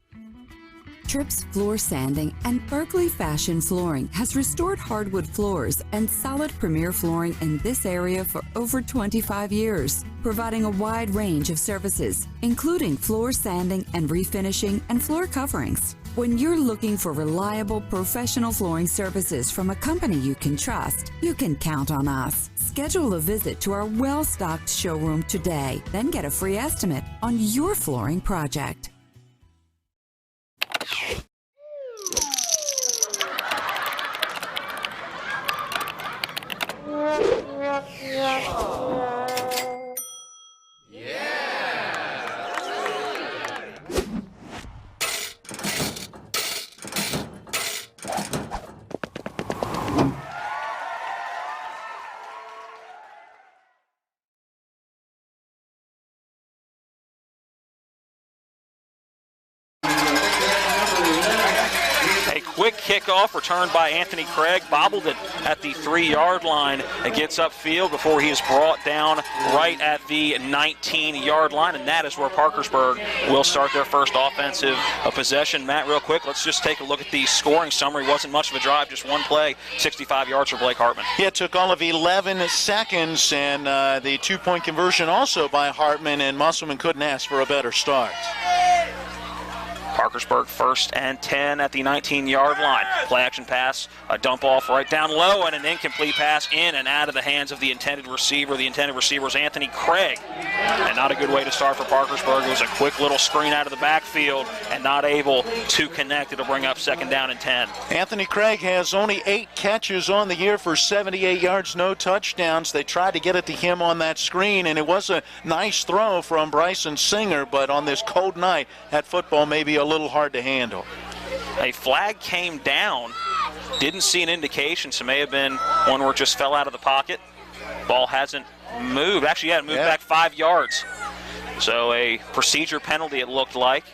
Trips Floor Sanding and Berkeley Fashion Flooring has restored hardwood floors and solid premier flooring in this area for over 25 years, providing a wide range of services, including floor sanding and refinishing and floor coverings. When you're looking for reliable professional flooring services from a company you can trust, you can count on us. Schedule a visit to our well-stocked showroom today, then get a free estimate on your flooring project. Quick kickoff returned by Anthony Craig, bobbled it at the 3-yard line and gets upfield before he is brought down right at the 19-yard line, and that is where Parkersburg will start their first offensive possession. Matt, real quick, let's just take a look at the scoring summary. Wasn't much of a drive, just one play, 65 yards for Blake Hartman. Yeah, it took all of 11 seconds, and the 2-point conversion also by Hartman, and Musselman couldn't ask for a better start. Parkersburg 1st and 10 at the 19-yard line. Play action pass, a dump off right down low, and an incomplete pass in and out of the hands of the intended receiver. The intended receiver is Anthony Craig. And not a good way to start for Parkersburg. It was a quick little screen out of the backfield and not able to connect. It'll bring up 2nd down and 10. Anthony Craig has only 8 catches on the year for 78 yards, no touchdowns. They tried to get it to him on that screen, and it was a nice throw from Bryson Singer, but on this cold night, that football may be a little hard to handle. A flag came down. Didn't see an indication, so may have been one where it just fell out of the pocket. Ball hasn't moved. Actually, yeah, it moved back 5 yards. So a procedure penalty, it looked like.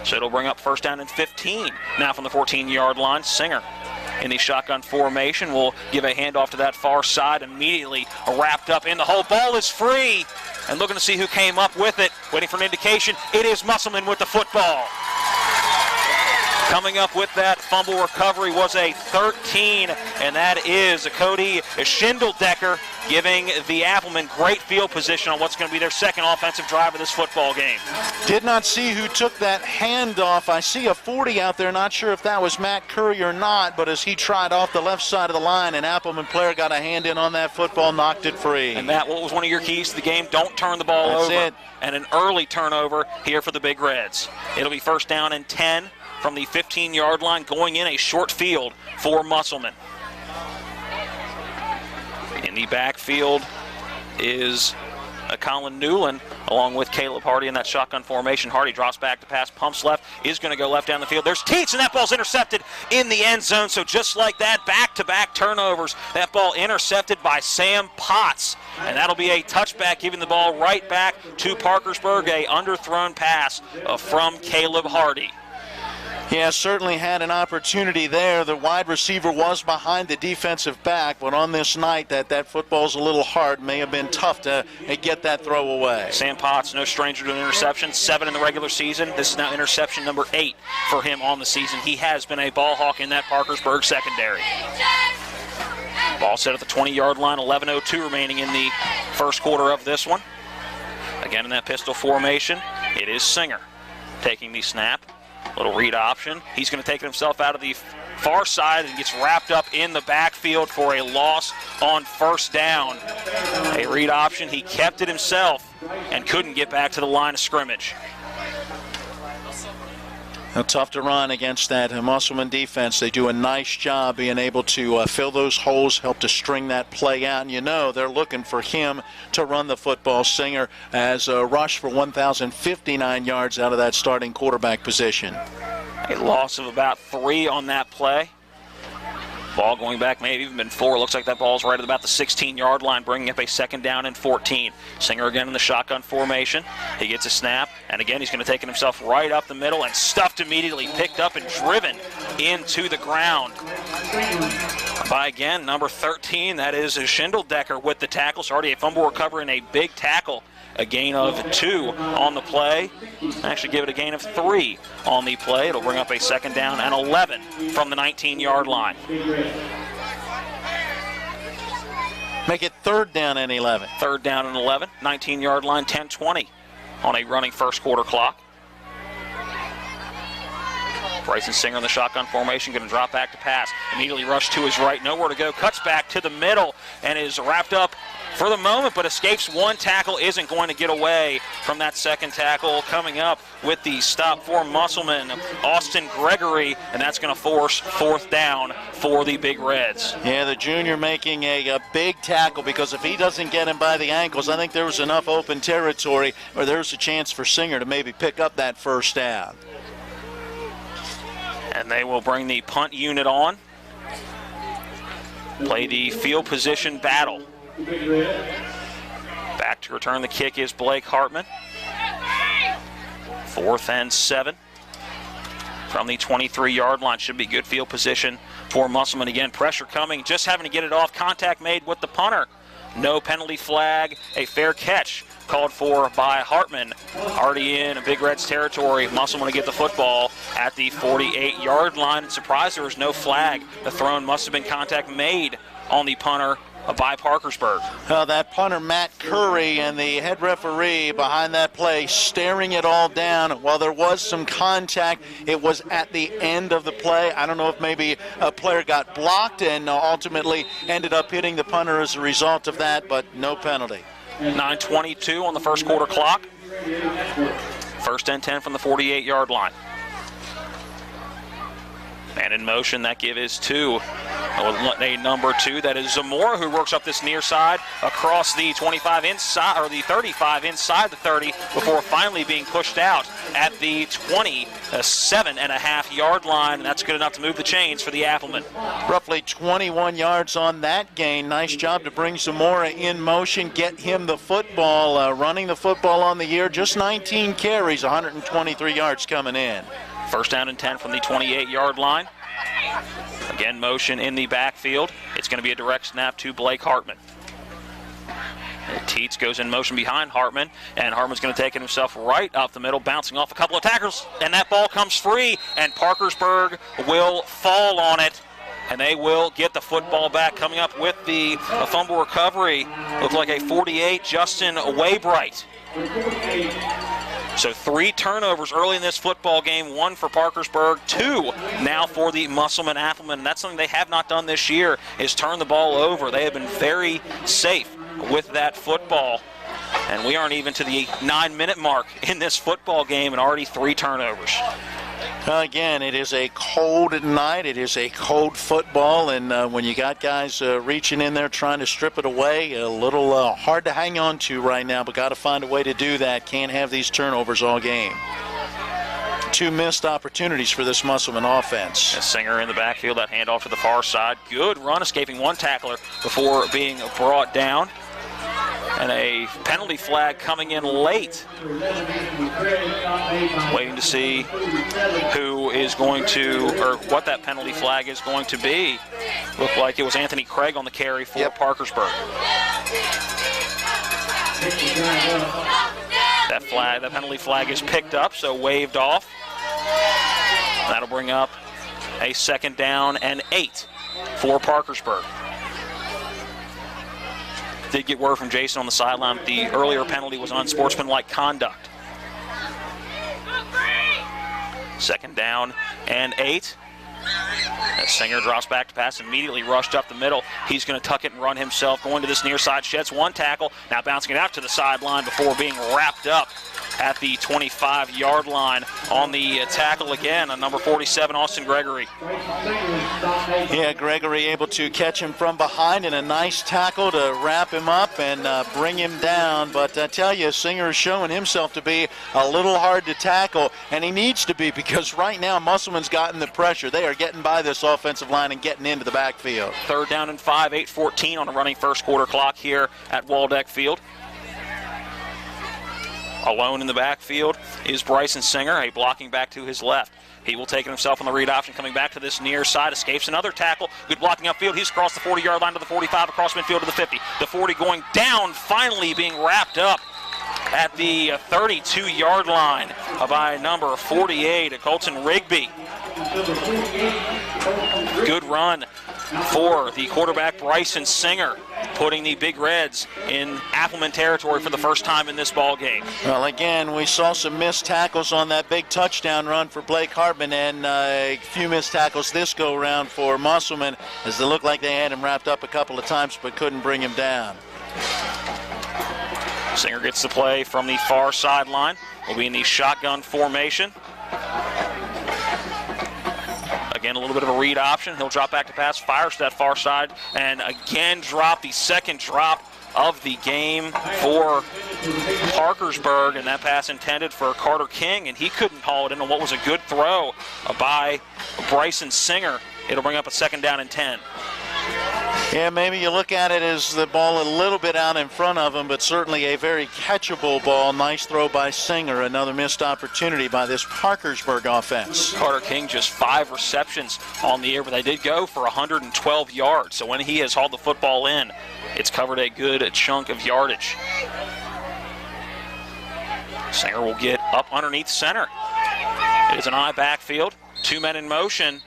So it'll bring up 1st down and 15. Now from the 14-yard line, Singer in the shotgun formation will give a handoff to that far side, immediately wrapped up in the hole. Ball is free, and looking to see who came up with it. Waiting for an indication. It is Musselman with the football. Coming up with that fumble recovery was a 13, and that is Cody Schindeldecker, giving the Applemen great field position on what's going to be their second offensive drive of this football game. Did not see who took that handoff. I see a 40 out there. Not sure if that was Matt Curry or not, but as he tried off the left side of the line, an Appleman player got a hand in on that football, knocked it free. And Matt, what was one of your keys to the game? Don't turn the ball over. That's it. And an early turnover here for the Big Reds. It'll be 1st down and 10 from the 15-yard line, going in a short field for Musselman. In the backfield is Colin Newland, along with Caleb Hardy in that shotgun formation. Hardy drops back to pass, pumps left, is going to go left down the field. There's Teets, and that ball's intercepted in the end zone. So just like that, back-to-back turnovers. That ball intercepted by Sam Potts, and that'll be a touchback, giving the ball right back to Parkersburg, a underthrown pass from Caleb Hardy. Yeah, certainly had an opportunity there. The wide receiver was behind the defensive back, but on this night, that football's a little hard. May have been tough to get that throw away. Sam Potts, no stranger to an interception, 7 in the regular season. This is now interception number 8 for him on the season. He has been a ball hawk in that Parkersburg secondary. Ball set at the 20-yard line, 11:02 remaining in the first quarter of this one. Again in that pistol formation, it is Singer taking the snap. Little read option. He's going to take it himself out of the far side and gets wrapped up in the backfield for a loss on first down. A read option. He kept it himself and couldn't get back to the line of scrimmage. Tough to run against that Musselman defense. They do a nice job being able to fill those holes, help to string that play out. And you know they're looking for him to run the football. Singer has rushed for 1,059 yards out of that starting quarterback position. A loss of about 3 on that play. Ball going back, maybe even been 4. Looks like that ball's right at about the 16-yard line, bringing up a 2nd down and 14. Singer again in the shotgun formation. He gets a snap, and again he's going to take it himself right up the middle and stuffed immediately, picked up and driven into the ground by, again, number 13. That is Schindeldecker with the tackle. So already a fumble recovery and a big tackle. A gain of 2 on the play. Actually give it a gain of 3 on the play. It'll bring up a 2nd down and 11 from the 19-yard line. Make it 3rd down and 11. 3rd down and 11. 19-yard line, 10-20 on a running first quarter clock. Bryson Singer in the shotgun formation, going to drop back to pass. Immediately rush to his right, nowhere to go. Cuts back to the middle and is wrapped up for the moment, but escapes one tackle. Isn't going to get away from that second tackle. Coming up with the stop for Musselman, Austin Gregory, and that's going to force 4th down for the Big Reds. Yeah, the junior making a big tackle, because if he doesn't get him by the ankles, I think there was enough open territory where there's a chance for Singer to maybe pick up that 1st down. And they will bring the punt unit on. Play the field position battle. Back to return the kick is Blake Hartman. 4th and 7 from the 23-yard line. Should be good field position for Musselman. Again, pressure coming, just having to get it off. Contact made with the punter. No penalty flag, a fair catch called for by Hartman. Already in Big Reds territory. Musselman to get the football at the 48-yard line. And surprised there was no flag. The thrown must have been contact made on the punter by Parkersburg. That punter, Matt Curry, and the head referee behind that play staring it all down. While there was some contact, it was at the end of the play. I don't know if maybe a player got blocked and ultimately ended up hitting the punter as a result of that, but no penalty. 9:22 on the first quarter clock. 1st and 10 from the 48-yard line. Man in motion, that give is 2. A number 2, that is Zamora, who works up this near side across the 25 inside, or the 35 inside the 30, before finally being pushed out at the 27.5-yard line, and that's good enough to move the chains for the Applemen. Roughly 21 yards on that gain. Nice job to bring Zamora in motion, get him the football, running the football on the year. Just 19 carries, 123 yards coming in. 1st down and 10 from the 28-yard line. Again, motion in the backfield. It's going to be a direct snap to Blake Hartman. Teets goes in motion behind Hartman, and Hartman's going to take it himself right up the middle, bouncing off a couple of tackles, and that ball comes free, and Parkersburg will fall on it, and they will get the football back. Coming up with the fumble recovery, looked like a 48, Justin Waybright. So 3 turnovers early in this football game, 1 for Parkersburg, 2 now for the Musselman Applemen. And that's something they have not done this year, is turn the ball over. They have been very safe with that football. And we aren't even to the 9-minute mark in this football game, and already 3 turnovers. Again, it is a cold night. It is a cold football, and when you got guys reaching in there trying to strip it away, a little hard to hang on to right now, but got to find a way to do that. Can't have these turnovers all game. 2 missed opportunities for this Musselman offense. A Singer in the backfield, that handoff to the far side. Good run, escaping one tackler before being brought down. And a penalty flag coming in late. Waiting to see who is going to, or what that penalty flag is going to be. Looked like it was Anthony Craig on the carry for Parkersburg. That penalty flag is picked up, so waved off. That'll bring up a 2nd down and 8 for Parkersburg. Did get word from Jason on the sideline that the earlier penalty was unsportsmanlike conduct. 2nd down and 8. As Singer drops back to pass, immediately rushed up the middle. He's going to tuck it and run himself, going to this near side, sheds one tackle, now bouncing it out to the sideline before being wrapped up at the 25-yard line on the tackle again on number 47, Austin Gregory. Yeah, Gregory able to catch him from behind, and a nice tackle to wrap him up and bring him down. But I tell you, Singer is showing himself to be a little hard to tackle, and he needs to be, because right now Musselman's gotten the pressure. They are getting by this offensive line and getting into the backfield. 3rd down and 5, 8:14 on a running first quarter clock here at Waldeck Field. Alone in the backfield is Bryson Singer, a blocking back to his left. He will take it himself on the read option, coming back to this near side, escapes another tackle. Good blocking upfield. He's across the 40-yard line to the 45, across midfield to the 50. The 40 going down, finally being wrapped up at the 32-yard line by number 48, Colton Rigby. Good run for the quarterback, Bryson Singer, putting the Big Reds in Appleman territory for the first time in this ball game. Well, again, we saw some missed tackles on that big touchdown run for Blake Hartman, and a few missed tackles this go-around for Musselman, as they looked like they had him wrapped up a couple of times but couldn't bring him down. Singer gets the play from the far sideline. Will be in the shotgun formation. Again, a little bit of a read option. He'll drop back to pass, fires to that far side, and again drop the 2nd drop of the game for Parkersburg, and that pass intended for Carter King, and he couldn't haul it in on what was a good throw by Bryson Singer. It'll bring up a 2nd down and 10. Yeah, maybe you look at it as the ball a little bit out in front of him, but certainly a very catchable ball. Nice throw by Singer. Another missed opportunity by this Parkersburg offense. Carter King just 5 receptions on the air, but they did go for 112 yards. So when he has hauled the football in, it's covered a good chunk of yardage. Singer will get up underneath center. It is an eye backfield. 2 men in motion.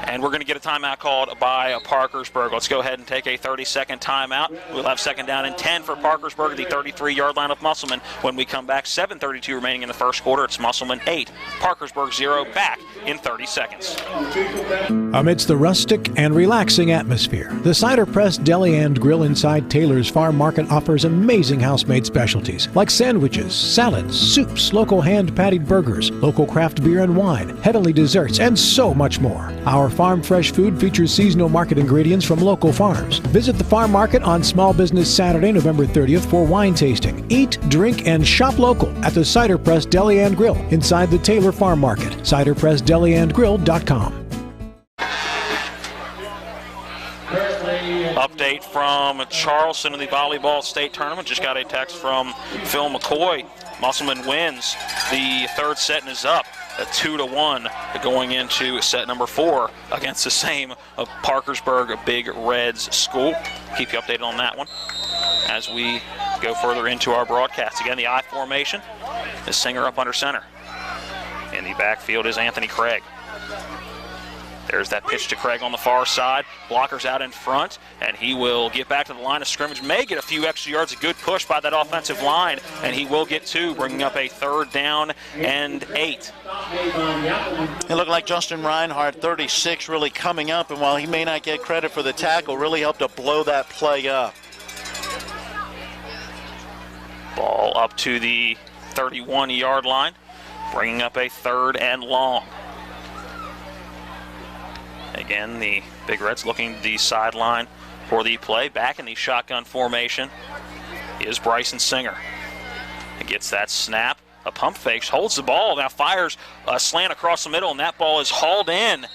And we're going to get a timeout called by Parkersburg. Let's go ahead and take a 30-second timeout. We'll have 2nd down and 10 for Parkersburg at the 33-yard line of Musselman. When we come back, 7:32 remaining in the first quarter. It's Musselman 8, Parkersburg 0, back in 30 seconds. Amidst the rustic and relaxing atmosphere, the Cider Press Deli and Grill inside Taylor's Farm Market offers amazing house-made specialties like sandwiches, salads, soups, local hand-patted burgers, local craft beer and wine, heavenly desserts, and so much more. Our farm fresh food features seasonal market ingredients from local farms. Visit the farm market on Small Business Saturday, November 30th for wine tasting. Eat, drink, and shop local at the Cider Press Deli and Grill inside the Taylor Farm Market. CiderPressDeliandGrill.com. Update from Charleston in the volleyball state tournament. Just got a text from Phil McCoy. Musselman wins the 3rd set and is up at 2-1 going into set number 4 against the same Parkersburg Big Reds school. Keep you updated on that one as we go further into our broadcast. Again, the I formation is Singer up under center. In the backfield is Anthony Craig. There's that pitch to Craig on the far side. Blockers out in front, and he will get back to the line of scrimmage. May get a few extra yards. A good push by that offensive line, and he will get 2, bringing up a 3rd down and 8. It looked like Justin Reinhardt, 36, really coming up, and while he may not get credit for the tackle, really helped to blow that play up. Ball up to the 31-yard line. bringing up a 3rd and long. Again, the Big Reds looking to the sideline for the play. Back in the shotgun formation is Bryson Singer. He gets that snap, a pump fake, holds the ball, now fires a slant across the middle, and that ball is hauled in.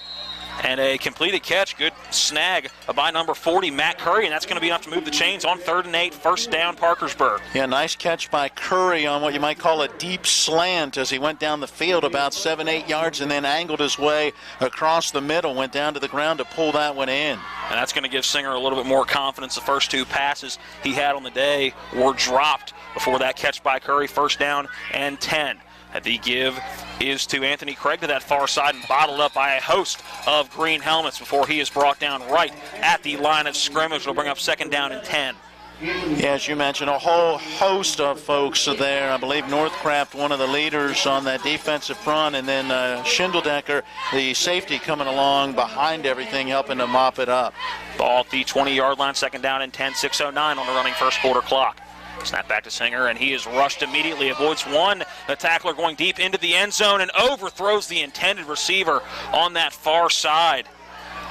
And a completed catch, good snag by number 40, Matt Curry, and that's going to be enough to move the chains on 3rd and 8, first down, Parkersburg. Yeah, nice catch by Curry on what you might call a deep slant as he went down the field about 7-8 yards and then angled his way across the middle, went down to the ground to pull that one in. And that's going to give Singer a little bit more confidence. The first 2 passes he had on the day were dropped before that catch by Curry, first down and 10. The give is to Anthony Craig to that far side and bottled up by a host of green helmets before he is brought down right at the line of scrimmage. It'll bring up 2nd down and 10. Yeah, as you mentioned, a whole host of folks are there. I believe Northcraft, one of the leaders on that defensive front, and then Schindeldecker, the safety, coming along behind everything, helping to mop it up. Ball at the 20-yard line, 2nd down and 10, 6:09 on the running first quarter clock. Snap back to Singer, and he is rushed immediately. Avoids one. The tackler going deep into the end zone and overthrows the intended receiver on that far side.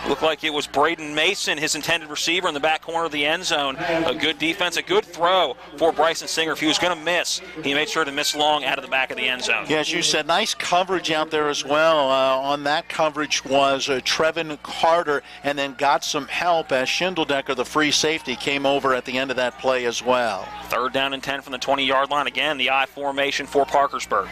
Looked like it was Braden Mason, his intended receiver, in the back corner of the end zone. A good defense, a good throw for Bryson Singer. If he was going to miss, he made sure to miss long out of the back of the end zone. Yeah, as you said, nice coverage out there as well. On that coverage was Trevin Carter, and then got some help as Schindeldecker, the free safety, came over at the end of that play as well. 3rd down and 10 from the 20-yard line. Again, the I formation for Parkersburg.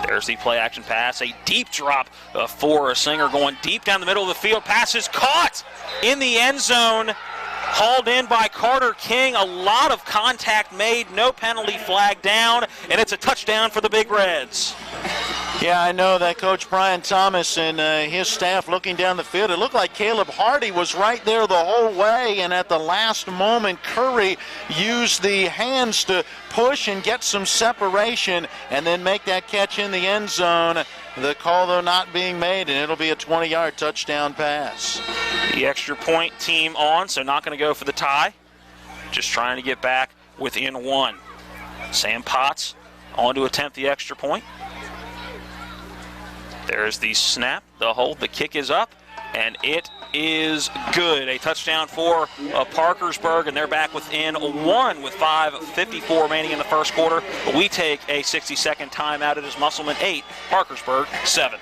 There's the play-action pass, a deep drop for Singer going deep down the middle of the field. Pass is caught in the end zone, hauled in by Carter King. A lot of contact made, no penalty flag down, and it's a touchdown for the Big Reds. Yeah, I know that Coach Brian Thomas and his staff looking down the field, it looked like Caleb Hardy was right there the whole way, and at the last moment, Curry used the hands to push and get some separation and then make that catch in the end zone. The call, though, not being made, and it'll be a 20-yard touchdown pass. The extra point team on, so not going to go for the tie. Just trying to get back within 1. Sam Potts on to attempt the extra point. There's the snap, the hold, the kick is up, and it is good. A touchdown for Parkersburg, and they're back within 1 with 5:54 remaining in the first quarter. We take a 60-second timeout. It is Musselman 8, Parkersburg 7.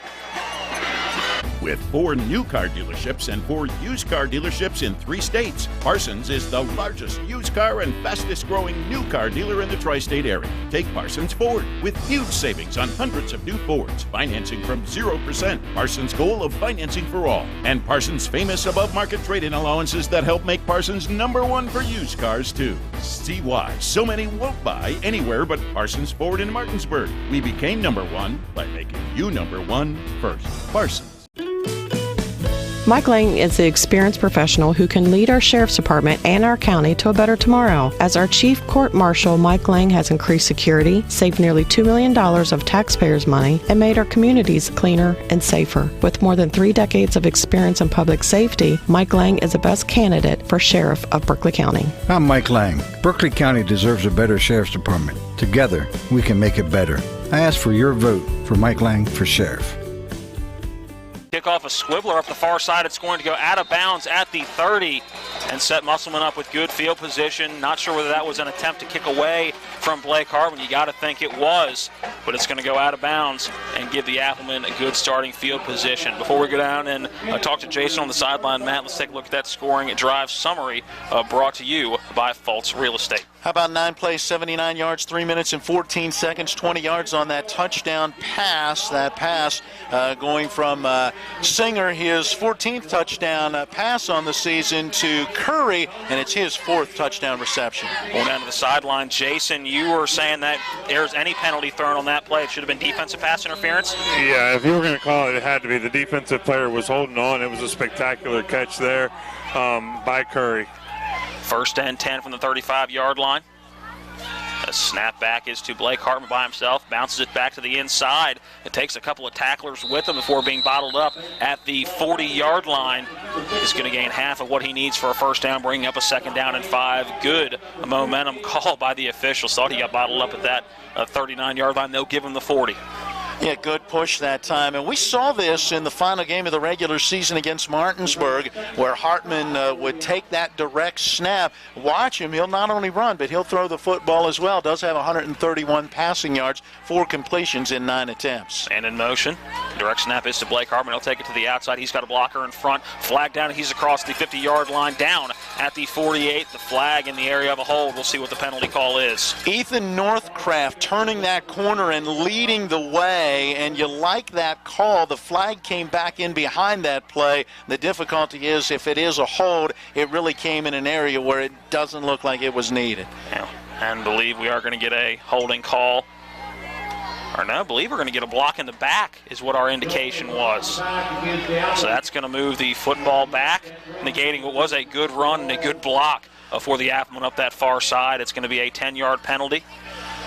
With 4 new car dealerships and 4 used car dealerships in 3 states, Parsons is the largest used car and fastest growing new car dealer in the tri-state area. Take Parsons Ford with huge savings on hundreds of new Fords, financing from 0%, Parsons' goal of financing for all, and Parsons' famous above-market trade-in allowances that help make Parsons #1 for used cars too. See why so many won't buy anywhere but Parsons Ford in Martinsburg. We became #1 by making you #1 first. Parsons. Mike Lang is the experienced professional who can lead our Sheriff's Department and our county to a better tomorrow. As our Chief Court Marshal, Mike Lang has increased security, saved nearly $2 million of taxpayers' money, and made our communities cleaner and safer. With more than 3 decades of experience in public safety, Mike Lang is the best candidate for Sheriff of Berkeley County. I'm Mike Lang. Berkeley County deserves a better Sheriff's Department. Together, we can make it better. I ask for your vote for Mike Lang for Sheriff. Kick off a squibbler up the far side. It's going to go out of bounds at the 30 and set Musselman up with good field position. Not sure whether that was an attempt to kick away from Blake Hartman. You got to think it was, but it's going to go out of bounds and give the Applemen a good starting field position. Before we go down and talk to Jason on the sideline, Matt, let's take a look at that scoring drive summary brought to you by Fultz Real Estate. How about 9 plays, 79 yards, 3 minutes and 14 seconds, 20 yards on that touchdown pass. That pass going from Singer, his 14th touchdown pass on the season, to Curry, and it's his 4th touchdown reception. Going down to the sideline, Jason, you were saying that there's any penalty thrown on that play. It should have been defensive pass interference? Yeah, if you were going to call it, it had to be. The defensive player was holding on. It was a spectacular catch there by Curry. 1st and 10 from the 35-yard line. snap back is to Blake Hartman by himself, bounces it back to the inside. It takes a couple of tacklers with him before being bottled up at the 40-yard line. He's going to gain half of what he needs for a first down, bringing up a 2nd down and 5. Good momentum call by the officials. Thought he got bottled up at that 39-yard line. They'll give him the 40. Yeah, good push that time. And we saw this in the final game of the regular season against Martinsburg, where Hartman would take that direct snap. Watch him. He'll not only run, but he'll throw the football as well. Does have 131 passing yards, 4 completions in 9 attempts. And in motion, direct snap is to Blake Hartman. He'll take it to the outside. He's got a blocker in front. Flag down. He's across the 50-yard line, down at the 48. The flag in the area of a hold. We'll see what the penalty call is. Ethan Northcraft turning that corner and leading the way. And you like that call. The flag came back in behind that play. The difficulty is if it is a hold, it really came in an area where it doesn't look like it was needed. Yeah, and believe we are going to get a holding call. Or no, I believe we're going to get a block in the back is what our indication was. So that's going to move the football back, negating what was a good run and a good block for the Appleman up that far side. It's going to be a 10-yard penalty,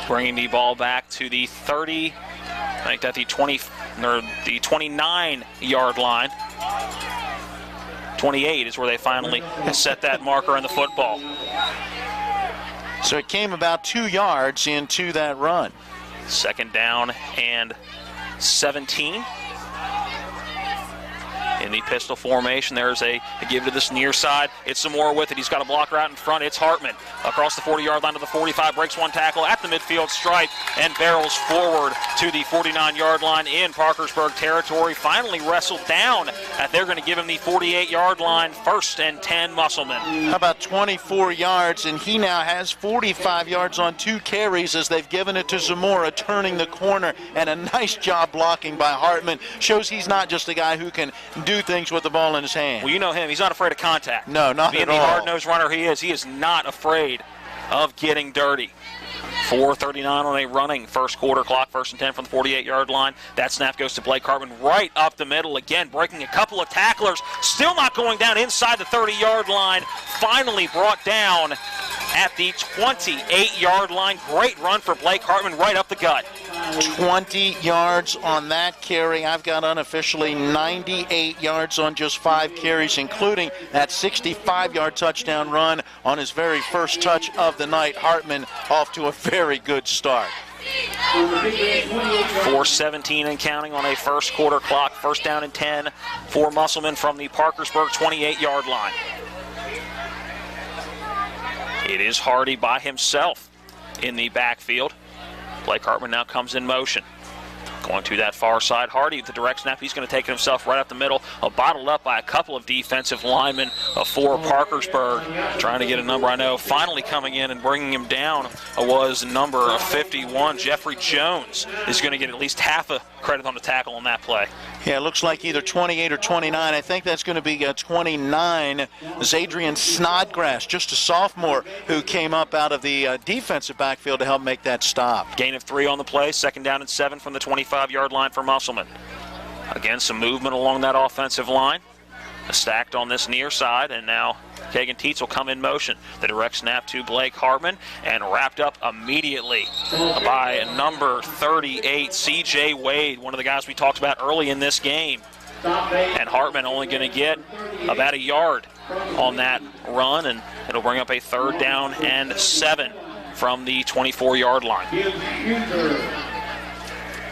bringing the ball back to the 30. I think that the 29-yard line. 28 is where they finally set that marker in the football. So it came about 2 yards into that run. 2nd down and 17. In the pistol formation, there's a give to this near side. It's some more with it. He's got a blocker out in front. It's Hartman across the 40-yard line to the 45, breaks one tackle at the midfield stripe and barrels forward to the 49-yard line in Parkersburg territory. Finally wrestled down, and they're going to give him the 48-yard line. 1st and 10, Musselman. How about 24 yards, and he now has 45 yards on 2 carries as they've given it to Zamora, turning the corner, and a nice job blocking by Hartman. Shows he's not just a guy who can do things with the ball in his hand. Well, you know him. He's not afraid of contact. No, not Being at all. the hard-nosed runner he is not afraid of getting dirty. 4:39 on a running first quarter clock, 1st and 10 from the 48-yard line. That snap goes to Blake Hartman right up the middle again, breaking a couple of tacklers. Still not going down inside the 30-yard line. Finally brought down at the 28-yard line. Great run for Blake Hartman right up the gut. 20 yards on that carry. I've got unofficially 98 yards on just 5 carries, including that 65-yard touchdown run on his very first touch of the night. Hartman off to a very good start. 4:17 and counting on a first quarter clock. 1st down and 10 for Musselman from the Parkersburg 28-yard line. It is Hardy by himself in the backfield. Blake Hartman now comes in motion. Going to that far side, Hardy with the direct snap. He's going to take it himself right up the middle. Bottled up by a couple of defensive linemen for Parkersburg. Trying to get a number, I know. Finally coming in and bringing him down was number 51. Jeffrey Jones is going to get at least half a credit on the tackle on that play. Yeah, it looks like either 28 or 29. I think that's going to be 29. Zadrian Snodgrass, just a sophomore who came up out of the defensive backfield to help make that stop. Gain of 3 on the play. 2nd down and 7 from the 25-yard line for Musselman. Again, some movement along that offensive line. Stacked on this near side, and now Kagan Teets will come in motion. The direct snap to Blake Hartman, and wrapped up immediately by number 38, C.J. Wade, one of the guys we talked about early in this game. And Hartman only going to get about a yard on that run, and it'll bring up a 3rd down and 7 from the 24-yard line.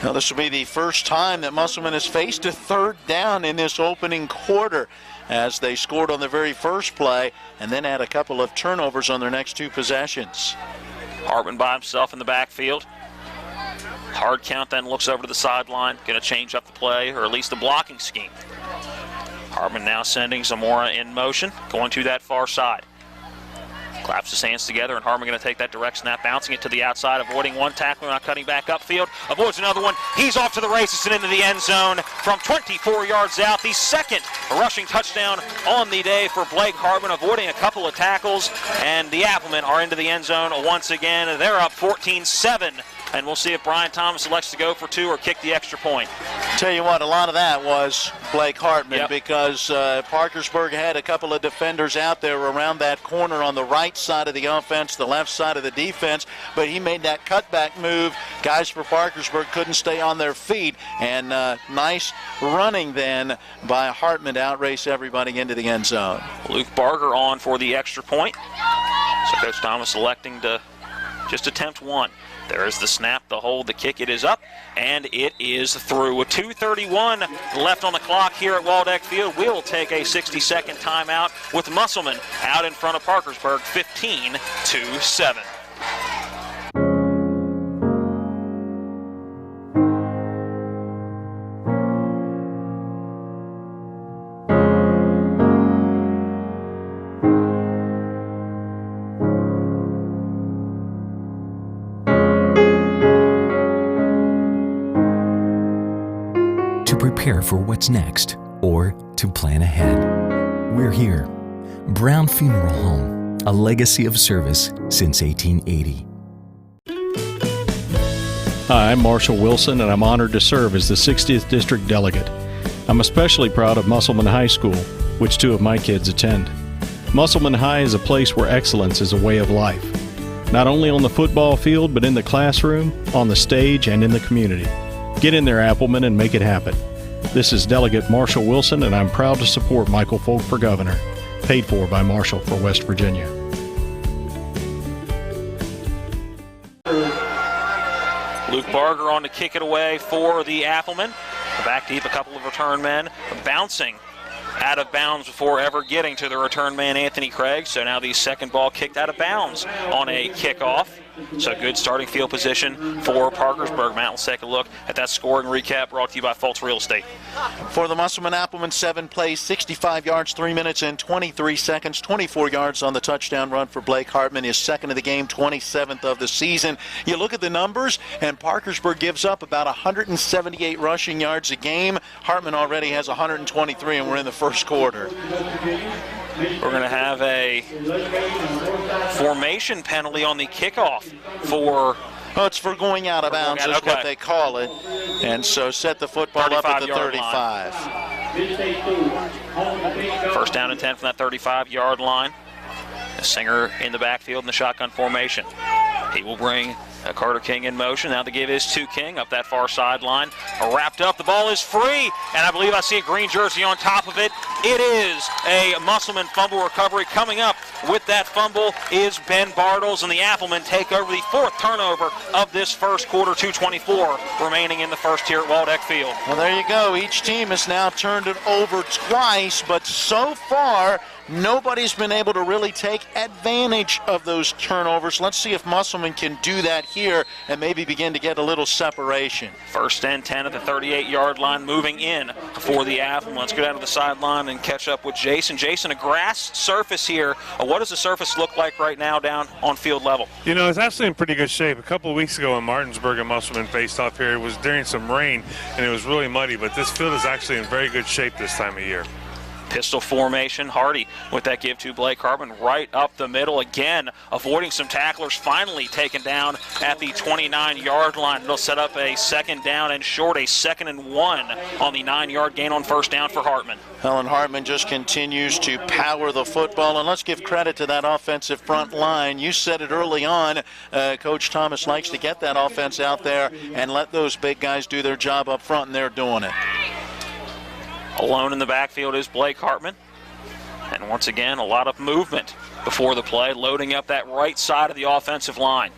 Now, this will be the first time that Musselman has faced a 3rd down in this opening quarter, as they scored on the very first play and then had a couple of turnovers on their next 2 possessions. Hartman by himself in the backfield. Hard count, then looks over to the sideline. Going to change up the play, or at least the blocking scheme. Hartman now sending Zamora in motion, going to that far side. Claps his hands together, and Hartman going to take that direct snap, bouncing it to the outside, avoiding one tackler, not cutting back upfield. Avoids another one. He's off to the races and into the end zone from 24 yards out. The 2nd rushing touchdown on the day for Blake Hartman, avoiding a couple of tackles. And the Applemen are into the end zone once again. They're up 14-7 and we'll see if Brian Thomas elects to go for 2 or kick the extra point. Tell you what, a lot of that was Blake Hartman because Parkersburg had a couple of defenders out there around that corner on the right side of the offense, the left side of the defense, but he made that cutback move. Guys for Parkersburg couldn't stay on their feet, and nice running then by Hartman to outrace everybody into the end zone. Luke Barger on for the extra point. So Coach Thomas electing to just attempt 1. There is the snap, the hold, the kick. It is up, and it is through. With 2:31 left on the clock here at Waldeck Field, we'll take a 60-second timeout with Musselman out in front of Parkersburg, 15-7. Prepare for what's next or to plan ahead. We're here. Brown Funeral Home, a legacy of service since 1880. Hi, I'm Marshall Wilson, and I'm honored to serve as the 60th District Delegate. I'm especially proud of Musselman High School, which 2 of my kids attend. Musselman High is a place where excellence is a way of life, not only on the football field, but in the classroom, on the stage, and in the community. Get in there, Appleman, and make it happen. This is Delegate Marshall Wilson, and I'm proud to support Michael Folk for governor. Paid for by Marshall for West Virginia. Luke Barger on to kick it away for the Applemen. Back deep, a couple of return men bouncing out of bounds before ever getting to the return man, Anthony Craig. So now the second ball kicked out of bounds on a kickoff. So good starting field position for Parkersburg. Matt, let's take a look at that scoring recap brought to you by Fultz Real Estate. For the Musselman Applemen, 7 plays, 65 yards, 3 minutes and 23 seconds, 24 yards on the touchdown run for Blake Hartman, his second of the game, 27th of the season. You look at the numbers, and Parkersburg gives up about 178 rushing yards a game. Hartman already has 123, and we're in the first quarter. We're going to have a formation penalty on the kickoff for... Oh, it's for going out of bounds is what they call it. And so set the football up at the 35. First down and 10 from that 35-yard line. A Singer in the backfield in the shotgun formation. He will bring Carter King in motion. Now the give is to King up that far sideline. Wrapped up. The ball is free, and I believe I see a green jersey on top of it. It is a Musselman fumble recovery. Coming up with that fumble is Ben Bartles, and the Applemen take over the 4th turnover of this first quarter. 2:24 remaining in the first here at Waldeck Field. Well, there you go. Each team has now turned it over twice, but so far nobody's been able to really take advantage of those turnovers. Let's see if Musselman can do that here and maybe begin to get a little separation. First and 10 at the 38-yard line, moving in for the Applemen. Let's go down to the sideline and catch up with Jason. Jason, a grass surface here. What does the surface look like right now down on field level? You know, it's actually in pretty good shape. A couple of weeks ago when Martinsburg and Musselman faced off here, it was during some rain and it was really muddy, but this field is actually in very good shape this time of year. Pistol formation. Hardy with that give to Blake Hartman right up the middle again, avoiding some tacklers, finally taken down at the 29-yard line. It'll set up a second down and short, a 2nd and 1 on the 9-yard gain on first down for Hartman. Helen Hartman just continues to power the football, and let's give credit to that offensive front line. You said it early on, Coach Thomas likes to get that offense out there and let those big guys do their job up front, and they're doing it. Alone in the backfield is Blake Hartman. And once again, a lot of movement before the play, loading up that right side of the offensive line.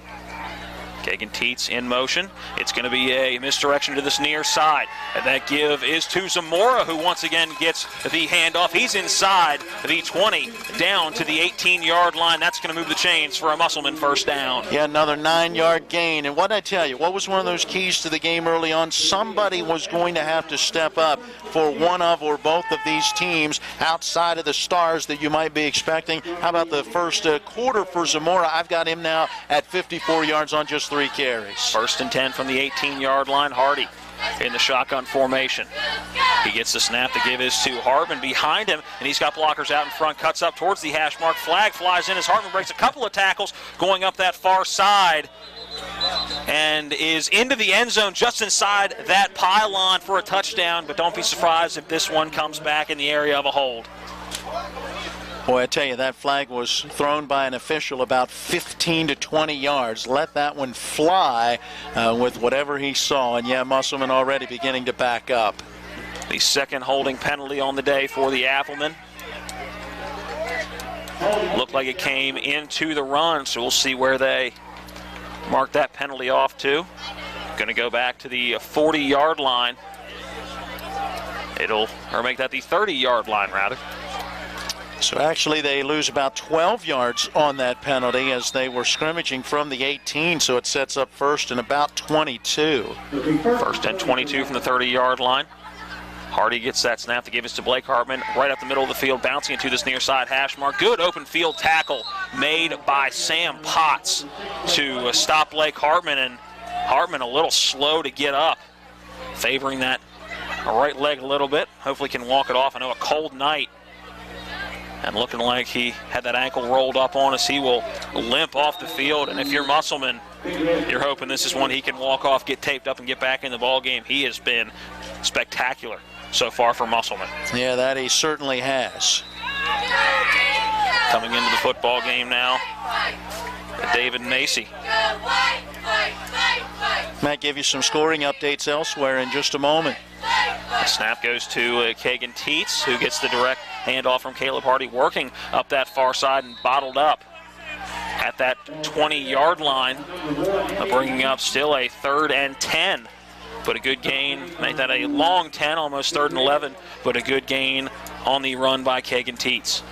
Kagan Teets in motion. It's going to be a misdirection to this near side. And that give is to Zamora, who once again gets the handoff. He's inside the 20, down to the 18-yard line. That's going to move the chains for a Musselman first down. Yeah, another 9-yard gain. And what I tell you, what was one of those keys to the game early on? Somebody was going to have to step up for one of or both of these teams outside of the stars that you might be expecting. How about the first quarter for Zamora? I've got him now at 54 yards on just 3 carries. First and 10 from the 18-yard line. Hardy in the shotgun formation. He gets the snap. The give is to Hartman behind him, and he's got blockers out in front. Cuts up towards the hash mark. Flag flies in as Hartman breaks a couple of tackles going up that far side. and is into the end zone just inside that pylon for a touchdown, but don't be surprised if this one comes back in the area of a hold. Boy, I tell you, that flag was thrown by an official about 15 to 20 yards. Let that one fly with whatever he saw, and yeah, Musselman already beginning to back up. The second holding penalty on the day for the Applemen. Looked like it came into the run, so we'll see where they mark that penalty off to. Going to go back to the 40-yard line. Or make that the 30-yard line, rather. So actually they lose about 12 yards on that penalty as they were scrimmaging from the 18, so it sets up first and about 22. First and 22 from the 30-yard line. Hardy gets that snap to give us to Blake Hartman right up the middle of the field, bouncing into this near side hash mark. Good open field tackle made by Sam Potts to stop Blake Hartman, and Hartman a little slow to get up, favoring that right leg a little bit. Hopefully can walk it off. I know a cold night, and looking like he had that ankle rolled up on us. He will limp off the field, and if you're Musselman, you're hoping this is one he can walk off, get taped up, and get back in the ball game. He has been spectacular so far for Musselman. Yeah, that he certainly has. Coming into the football game now, David Macy. Might give you some scoring updates elsewhere in just a moment. The snap goes to Kagan Teets, who gets the direct handoff from Caleb Hardy, working up that far side and bottled up at that 20-yard line, bringing up still a 3rd and 10. But a good gain, make that a long 10, almost 3rd and 11, but a good gain on the run by Kagan Teets.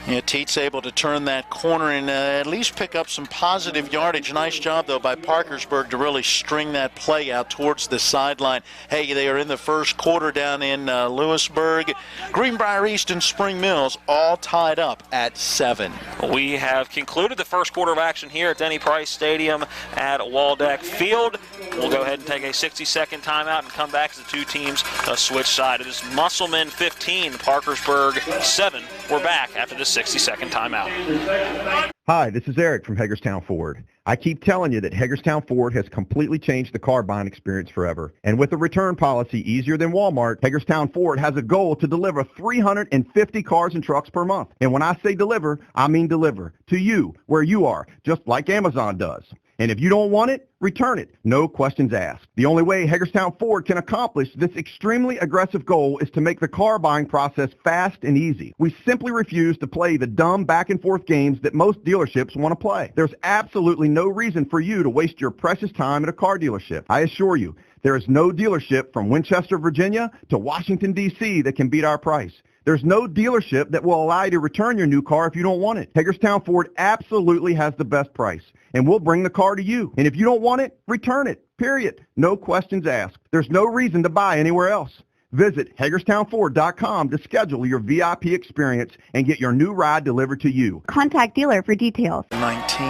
Yeah, Teets able to turn that corner and at least pick up some positive yardage. Nice job, though, by Parkersburg to really string that play out towards the sideline. Hey, they are in the first quarter down in Lewisburg. Greenbrier East and Spring Mills all tied up at 7. We have concluded the first quarter of action here at Denny Price Stadium at Waldeck Field. We'll go ahead and take a 60-second timeout and come back as the two teams switch side. It is Musselman 15, Parkersburg 7. We're back after this 60-second timeout. Hi, this is Eric from Hagerstown Ford. I keep telling you that Hagerstown Ford has completely changed the car buying experience forever. And with a return policy easier than Walmart, Hagerstown Ford has a goal to deliver 350 cars and trucks per month. And when I say deliver, I mean deliver to you, where you are, just like Amazon does. And if you don't want it, return it. No questions asked. The only way Hagerstown Ford can accomplish this extremely aggressive goal is to make the car buying process fast and easy. We simply refuse to play the dumb back and forth games that most dealerships want to play. There's absolutely no reason for you to waste your precious time at a car dealership. I assure you, there is no dealership from Winchester, Virginia to Washington, D.C. that can beat our price. There's no dealership that will allow you to return your new car if you don't want it. Hagerstown Ford absolutely has the best price, and we'll bring the car to you. And if you don't want it, return it, period. No questions asked. There's no reason to buy anywhere else. Visit HagerstownFord.com to schedule your VIP experience and get your new ride delivered to you. Contact dealer for details. 19.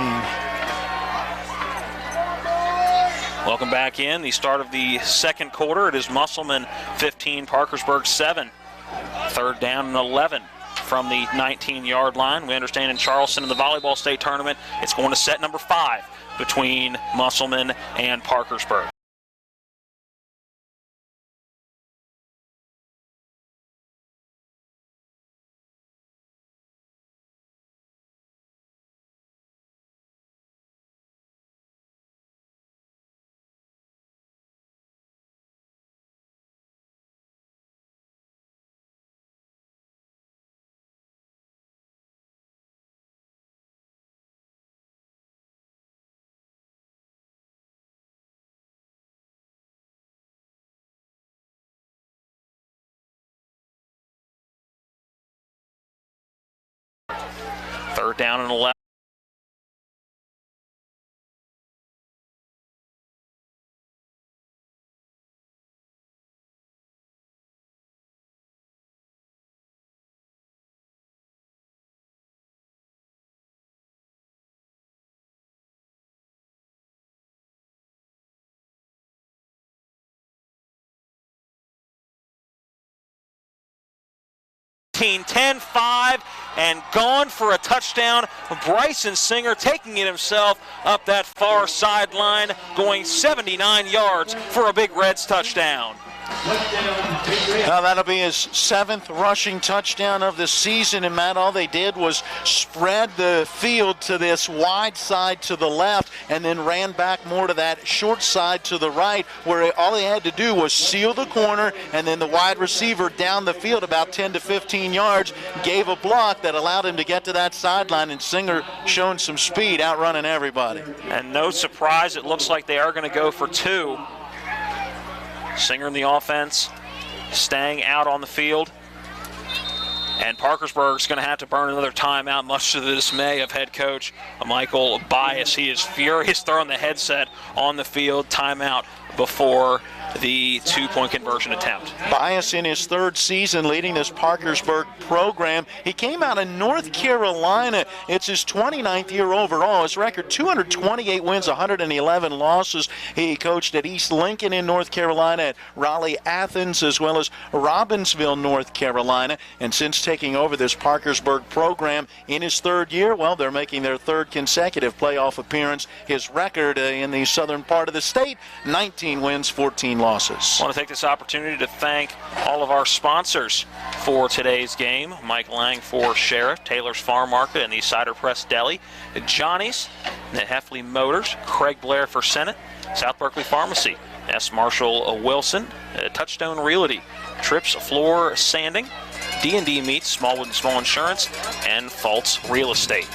Welcome back in. The start of the second quarter. It is Musselman 15, Parkersburg 7. 3rd down and 11 from the 19-yard line. We understand in Charleston in the volleyball state tournament, it's going to set number 5 between Musselman and Parkersburg. Third down and 11. 15, 10, 5, and gone for a touchdown. Bryson Singer taking it himself up that far sideline, going 79 yards for a big Reds touchdown. Now that'll be his 7th rushing touchdown of the season, and Matt, all they did was spread the field to this wide side to the left and then ran back more to that short side to the right, where all they had to do was seal the corner, and then the wide receiver down the field about 10 to 15 yards gave a block that allowed him to get to that sideline, and Singer showing some speed, outrunning everybody. And no surprise, it looks like they are going to go for 2. Singer in the offense, staying out on the field. And Parkersburg's going to have to burn another timeout, much to the dismay of head coach Michael Bias. He is furious, throwing the headset on the field. Timeout before the 2-point conversion attempt. Bias in his 3rd season leading this Parkersburg program. He came out of North Carolina. It's his 29th year overall. His record, 228 wins, 111 losses. He coached at East Lincoln in North Carolina, at Raleigh Athens, as well as Robbinsville, North Carolina. And since taking over this Parkersburg program in his 3rd year, well, they're making their 3rd consecutive playoff appearance. His record in the southern part of the state, 19 wins, 14 losses. I want to take this opportunity to thank all of our sponsors for today's game. Mike Lang for Sheriff, Taylor's Farm Market, and the Cider Press Deli. Johnny's, the Heffley Motors, Craig Blair for Senate, South Berkeley Pharmacy, S. Marshall Wilson, Touchstone Realty, Trips Floor Sanding, D&D Meats, Smallwood and Small Insurance, and Fultz Real Estate.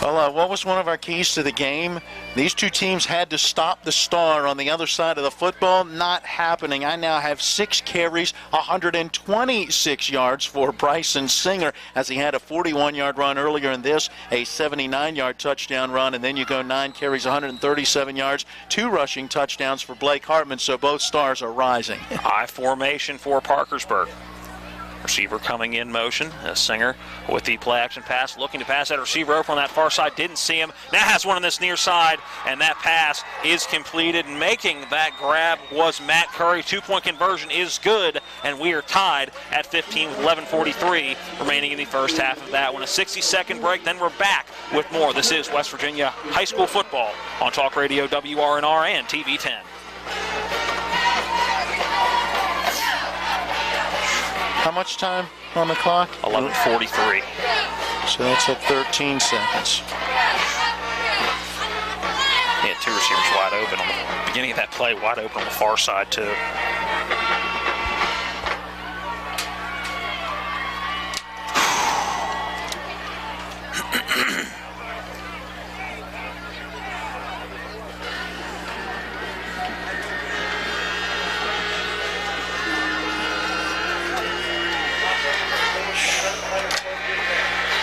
Well, what was one of our keys to the game? These two teams had to stop the star on the other side of the football. Not happening. I now have 6 carries, 126 yards for Bryson Singer, as he had a 41-yard run earlier in this, a 79-yard touchdown run, and then you go 9 carries, 137 yards, 2 rushing touchdowns for Blake Hartman, so both stars are rising. I formation for Parkersburg. Receiver coming in motion. Singer with the play action pass, looking to pass that receiver over on that far side. Didn't see him. Now has one on this near side, and that pass is completed. Making that grab was Matt Curry. 2-point conversion is good, and we are tied at 15 with 11:43 remaining in the first half of that one. A 60-second break, then we're back with more. This is West Virginia High School football on Talk Radio WRNR and TV 10. How much time on the clock? 11:43. So that's at 13 seconds. He had 2 receivers wide open on the beginning of that play, wide open on the far side too.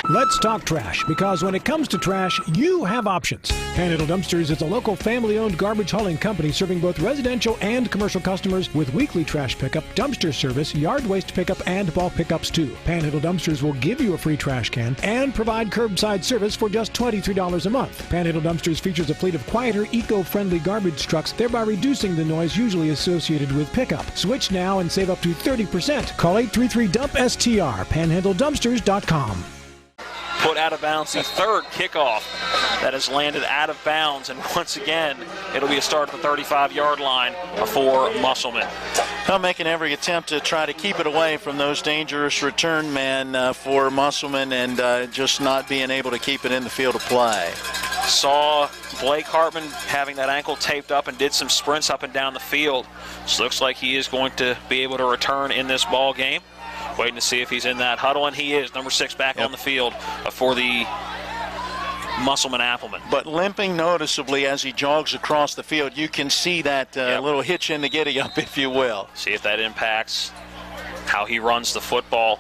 Let's talk trash, because when it comes to trash, you have options. Panhandle Dumpsters is a local family-owned garbage hauling company serving both residential and commercial customers with weekly trash pickup, dumpster service, yard waste pickup, and ball pickups too. Panhandle Dumpsters will give you a free trash can and provide curbside service for just $23 a month. Panhandle Dumpsters features a fleet of quieter, eco-friendly garbage trucks, thereby reducing the noise usually associated with pickup. Switch now and save up to 30%. Call 833-DUMP-STR, panhandledumpsters.com. Put out of bounds, the 3rd kickoff that has landed out of bounds, and once again it'll be a start at the 35-yard line for Musselman. Well, making every attempt to try to keep it away from those dangerous return men for Musselman, and just not being able to keep it in the field of play. Saw Blake Hartman having that ankle taped up and did some sprints up and down the field. So looks like he is going to be able to return in this ball game. Waiting to see if he's in that huddle, and he is. Number 6 back on the field for the Musselman Appleman. But limping noticeably as he jogs across the field. You can see that little hitch in the giddy-up, if you will. See if that impacts how he runs the football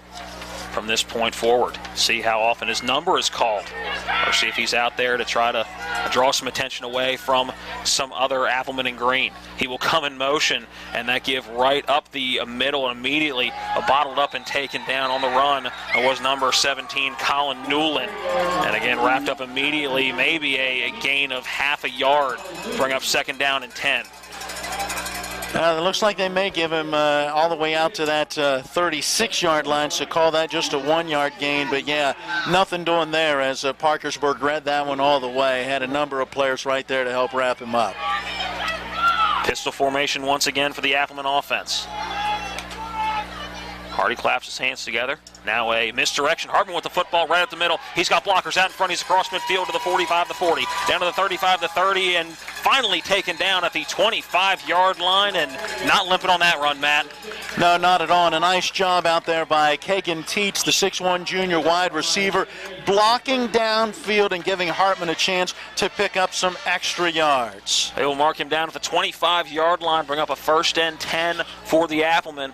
from this point forward. See how often his number is called, or see if he's out there to try to draw some attention away from some other Appleman in green. He will come in motion, and that give right up the middle, and immediately bottled up and taken down on the run was number 17, Colin Newland. And again, wrapped up immediately, maybe a gain of half a yard, bring up 2nd down and 10. It looks like they may give him all the way out to that 36-yard line, so call that just a 1-yard gain. But, yeah, nothing doing there as Parkersburg read that one all the way. Had a number of players right there to help wrap him up. Pistol formation once again for the Appleman offense. Hardy claps his hands together. Now a misdirection. Hartman with the football right up the middle. He's got blockers out in front. He's across midfield to the 45, the 40, down to the 35, the 30, and finally taken down at the 25-yard line, and not limping on that run, Matt. No, not at all. And a nice job out there by Kagan Teets, the 6'1 junior wide receiver, blocking downfield and giving Hartman a chance to pick up some extra yards. They will mark him down at the 25-yard line, bring up a 1st and 10 for the Applemen.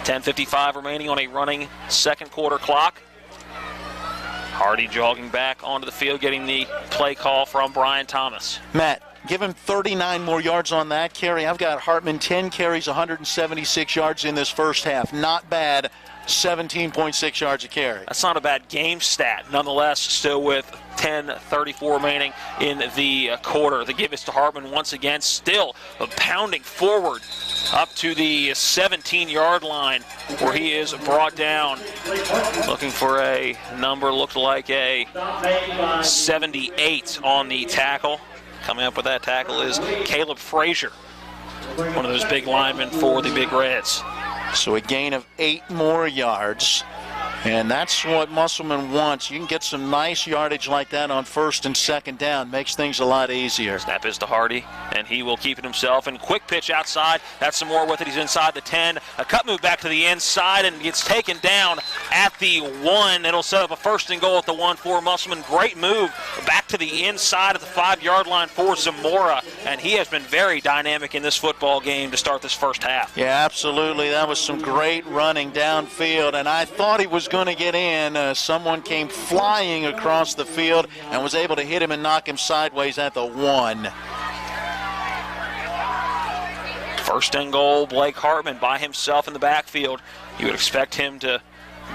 10:55 remaining on a running second quarter clock. Hardy jogging back onto the field, getting the play call from Brian Thomas. Matt, give him 39 more yards on that carry. I've got Hartman 10 carries, 176 yards in this first half. Not bad. 17.6 yards a carry. That's not a bad game stat. Nonetheless, still with 10:34 remaining in the quarter. The give is to Hartman once again, still pounding forward up to the 17-yard line where he is brought down. Looking for a number, looked like a 78 on the tackle. Coming up with that tackle is Caleb Frazier, one of those big linemen for the Big Reds. So a gain of 8 more yards. And that's what Musselman wants. You can get some nice yardage like that on 1st and 2nd down. Makes things a lot easier. Snap is to Hardy, and he will keep it himself. And quick pitch outside. That's some more with it. He's inside the 10. A cut move back to the inside and gets taken down at the 1. It'll set up a 1st and goal at the 1 for Musselman. Great move back to the inside of the 5-yard line for Zamora. And he has been very dynamic in this football game to start this first half. Yeah, absolutely. That was some great running downfield. And I thought he was going to get in. Someone came flying across the field and was able to hit him and knock him sideways at the 1. 1st and goal, Blake Hartman by himself in the backfield. You would expect him to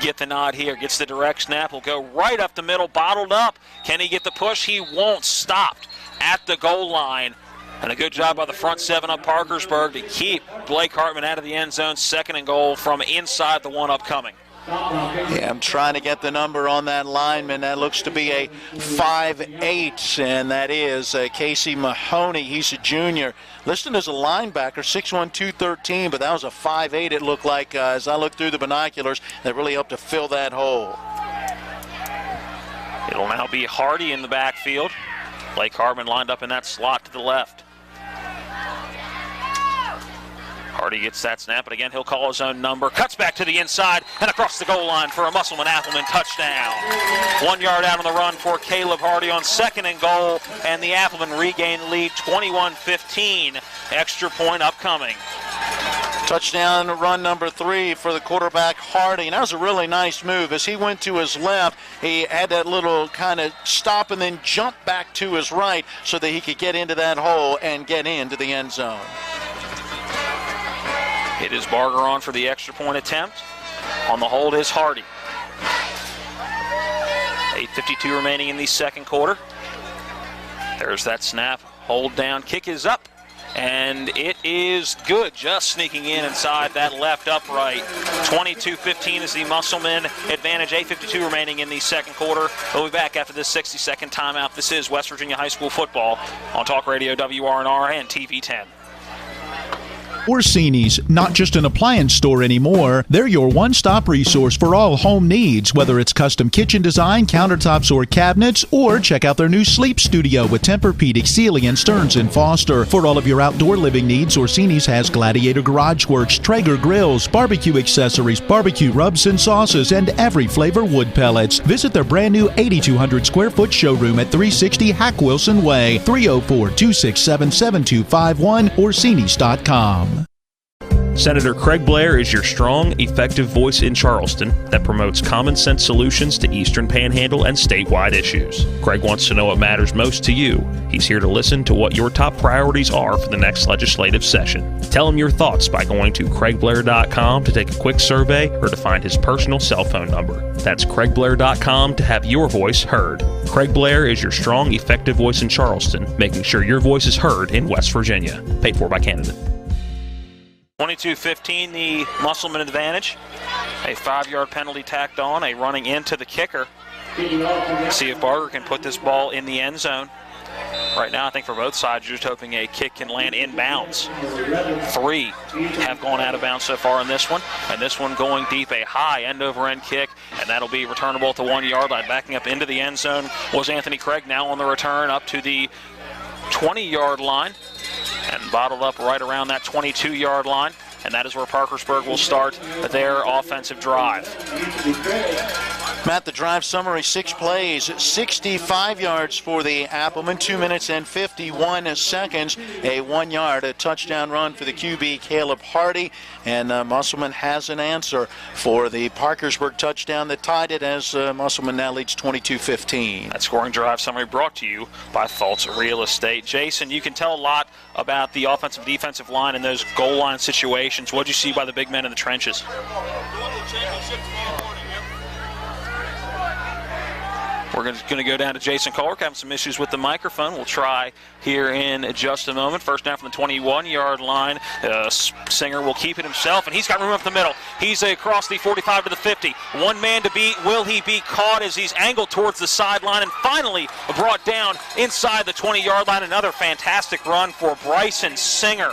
get the nod here. Gets the direct snap. Will go right up the middle, bottled up. Can he get the push? He won't. Stopped at the goal line. And a good job by the front 7 of Parkersburg to keep Blake Hartman out of the end zone. 2nd and goal from inside the 1 upcoming. Yeah, I'm trying to get the number on that lineman. That looks to be a 5'8", and that is Casey Mahoney. He's a junior. Listed as a linebacker, 6'1", 213, but that was a 5'8", it looked like, as I looked through the binoculars, that really helped to fill that hole. It'll now be Hardy in the backfield. Blake Hartman lined up in that slot to the left. Hardy gets that snap, but again, he'll call his own number. Cuts back to the inside and across the goal line for a Musselman Appleman touchdown. 1 yard out on the run for Caleb Hardy on 2nd and goal, and the Appleman regain lead 21-15. Extra point upcoming. Touchdown run number 3 for the quarterback Hardy. And that was a really nice move. As he went to his left, he had that little kind of stop and then jump back to his right so that he could get into that hole and get into the end zone. It is Barger on for the extra point attempt. On the hold is Hardy. 8:52 remaining in the second quarter. There's that snap. Hold down. Kick is up. And it is good. Just sneaking in inside that left upright. 22-15 is the Musselman advantage. 8:52 remaining in the second quarter. We'll be back after this 60-second timeout. This is West Virginia High School football on Talk Radio WRNR and TV 10. Orsini's, not just an appliance store anymore. They're your one-stop resource for all home needs, whether it's custom kitchen design, countertops, or cabinets, or check out their new sleep studio with Tempur-Pedic, Sealy, and Stearns & Foster. For all of your outdoor living needs, Orsini's has Gladiator Garage Works, Traeger grills, barbecue accessories, barbecue rubs and sauces, and every flavor wood pellets. Visit their brand new 8,200 square foot showroom at 360 Hack Wilson Way, 304-267-7251, Orsinis.com. Senator Craig Blair is your strong, effective voice in Charleston that promotes common sense solutions to Eastern Panhandle and statewide issues. Craig wants to know what matters most to you. He's here to listen to what your top priorities are for the next legislative session. Tell him your thoughts by going to craigblair.com to take a quick survey or to find his personal cell phone number. That's craigblair.com to have your voice heard. Craig Blair is your strong, effective voice in Charleston, making sure your voice is heard in West Virginia. Paid for by Canada. 22-15, the Musselman advantage. A 5-yard penalty tacked on, a running into the kicker. See if Barger can put this ball in the end zone. Right now, I think for both sides, you're just hoping a kick can land in bounds. 3 have gone out of bounds so far in this one, and this one going deep, a high end-over-end kick, and that'll be returnable at the 1-yard line. Backing up into the end zone was Anthony Craig, now on the return up to the 20-yard line, and bottled up right around that 22-yard line, and that is where Parkersburg will start their offensive drive. Matt, the drive summary, 6 plays, 65 yards for the Applemen, 2 minutes and 51 seconds, a 1-yard touchdown run for the QB Caleb Hardy, and Musselman has an answer for the Parkersburg touchdown that tied it, as Musselman now leads 22-15. That scoring drive summary brought to you by Fultz Real Estate. Jason, you can tell a lot about the offensive defensive line in those goal line situations. What did you see by the big men in the trenches? We're going to go down to Jason Colrick, having some issues with the microphone. We'll try here in just a moment. First down from the 21-yard line. Singer will keep it himself, and he's got room up the middle. He's across the 45 to the 50. One man to beat. Will he be caught as he's angled towards the sideline and finally brought down inside the 20-yard line? Another fantastic run for Bryson Singer.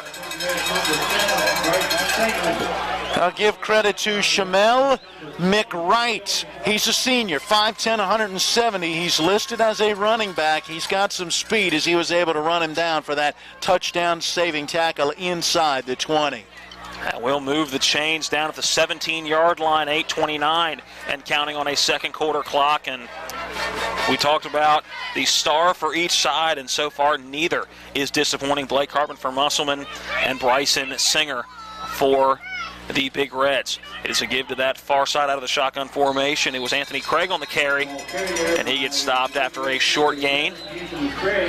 I'll give credit to Shamel McWright. He's a senior, 5'10", 170. He's listed as a running back. He's got some speed as he was able to run him down for that touchdown-saving tackle inside the 20. And we'll move the chains down at the 17-yard line, 8:29, and counting on a second quarter clock. And we talked about the star for each side, and so far neither is disappointing. Blake Hartman for Musselman and Bryson Singer for the Big Reds. It is a give to that far side out of the shotgun formation. It was Anthony Craig on the carry, and he gets stopped after a short gain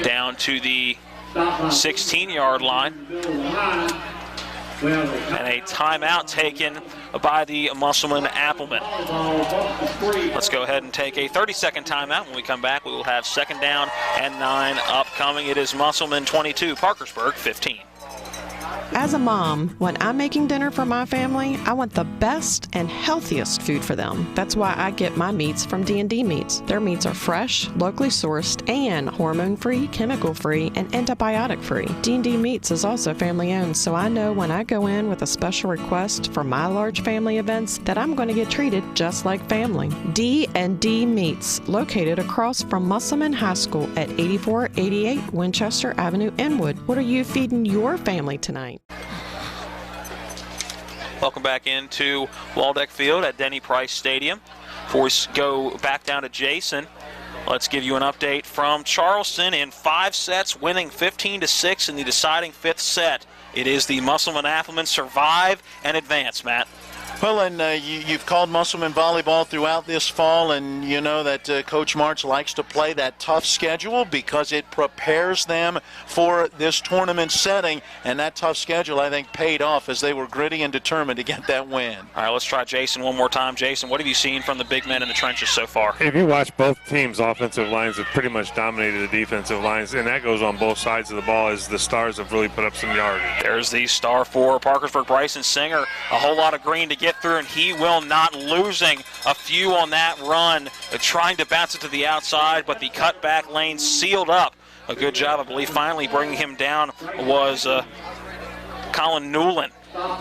down to the 16-yard line. And a timeout taken by the Musselman Applemen. Let's go ahead and take a 30-second timeout. When we come back, we will have second down and 9 upcoming. It is Musselman 22, Parkersburg 15. As a mom, when I'm making dinner for my family, I want the best and healthiest food for them. That's why I get my meats from D&D Meats. Their meats are fresh, locally sourced, and hormone-free, chemical-free, and antibiotic-free. D&D Meats is also family-owned, so I know when I go in with a special request for my large family events that I'm going to get treated just like family. D&D Meats, located across from Musselman High School at 8488 Winchester Avenue, Inwood. What are you feeding your family tonight? Welcome back into Waldeck Field at Denny Price Stadium. Before we go back down to Jason, let's give you an update from Charleston in 5 sets, winning 15-6 in the deciding 5th set. It is the Musselman Applemen survive and advance, Matt. Well, and you've called Musselman volleyball throughout this fall, and you know that Coach March likes to play that tough schedule because it prepares them for this tournament setting, and that tough schedule, I think, paid off as they were gritty and determined to get that win. All right, let's try Jason one more time. Jason, what have you seen from the big men in the trenches so far? If you watch, both teams' offensive lines have pretty much dominated the defensive lines, and that goes on both sides of the ball as the Stars have really put up some yardage. There's the star for Parkersburg, Bryson Singer. A whole lot of green to get through, and he will not, losing a few on that run, trying to bounce it to the outside, but the cutback lane sealed up. A good job, I believe, finally bringing him down was Colin Newland. Yeah,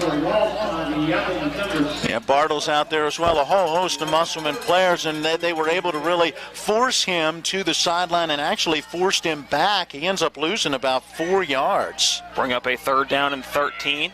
Bartles out there as well, a whole host of Musselman players, and they were able to really force him to the sideline and actually forced him back. He ends up losing about 4 yards. Bring up a 3rd down and 13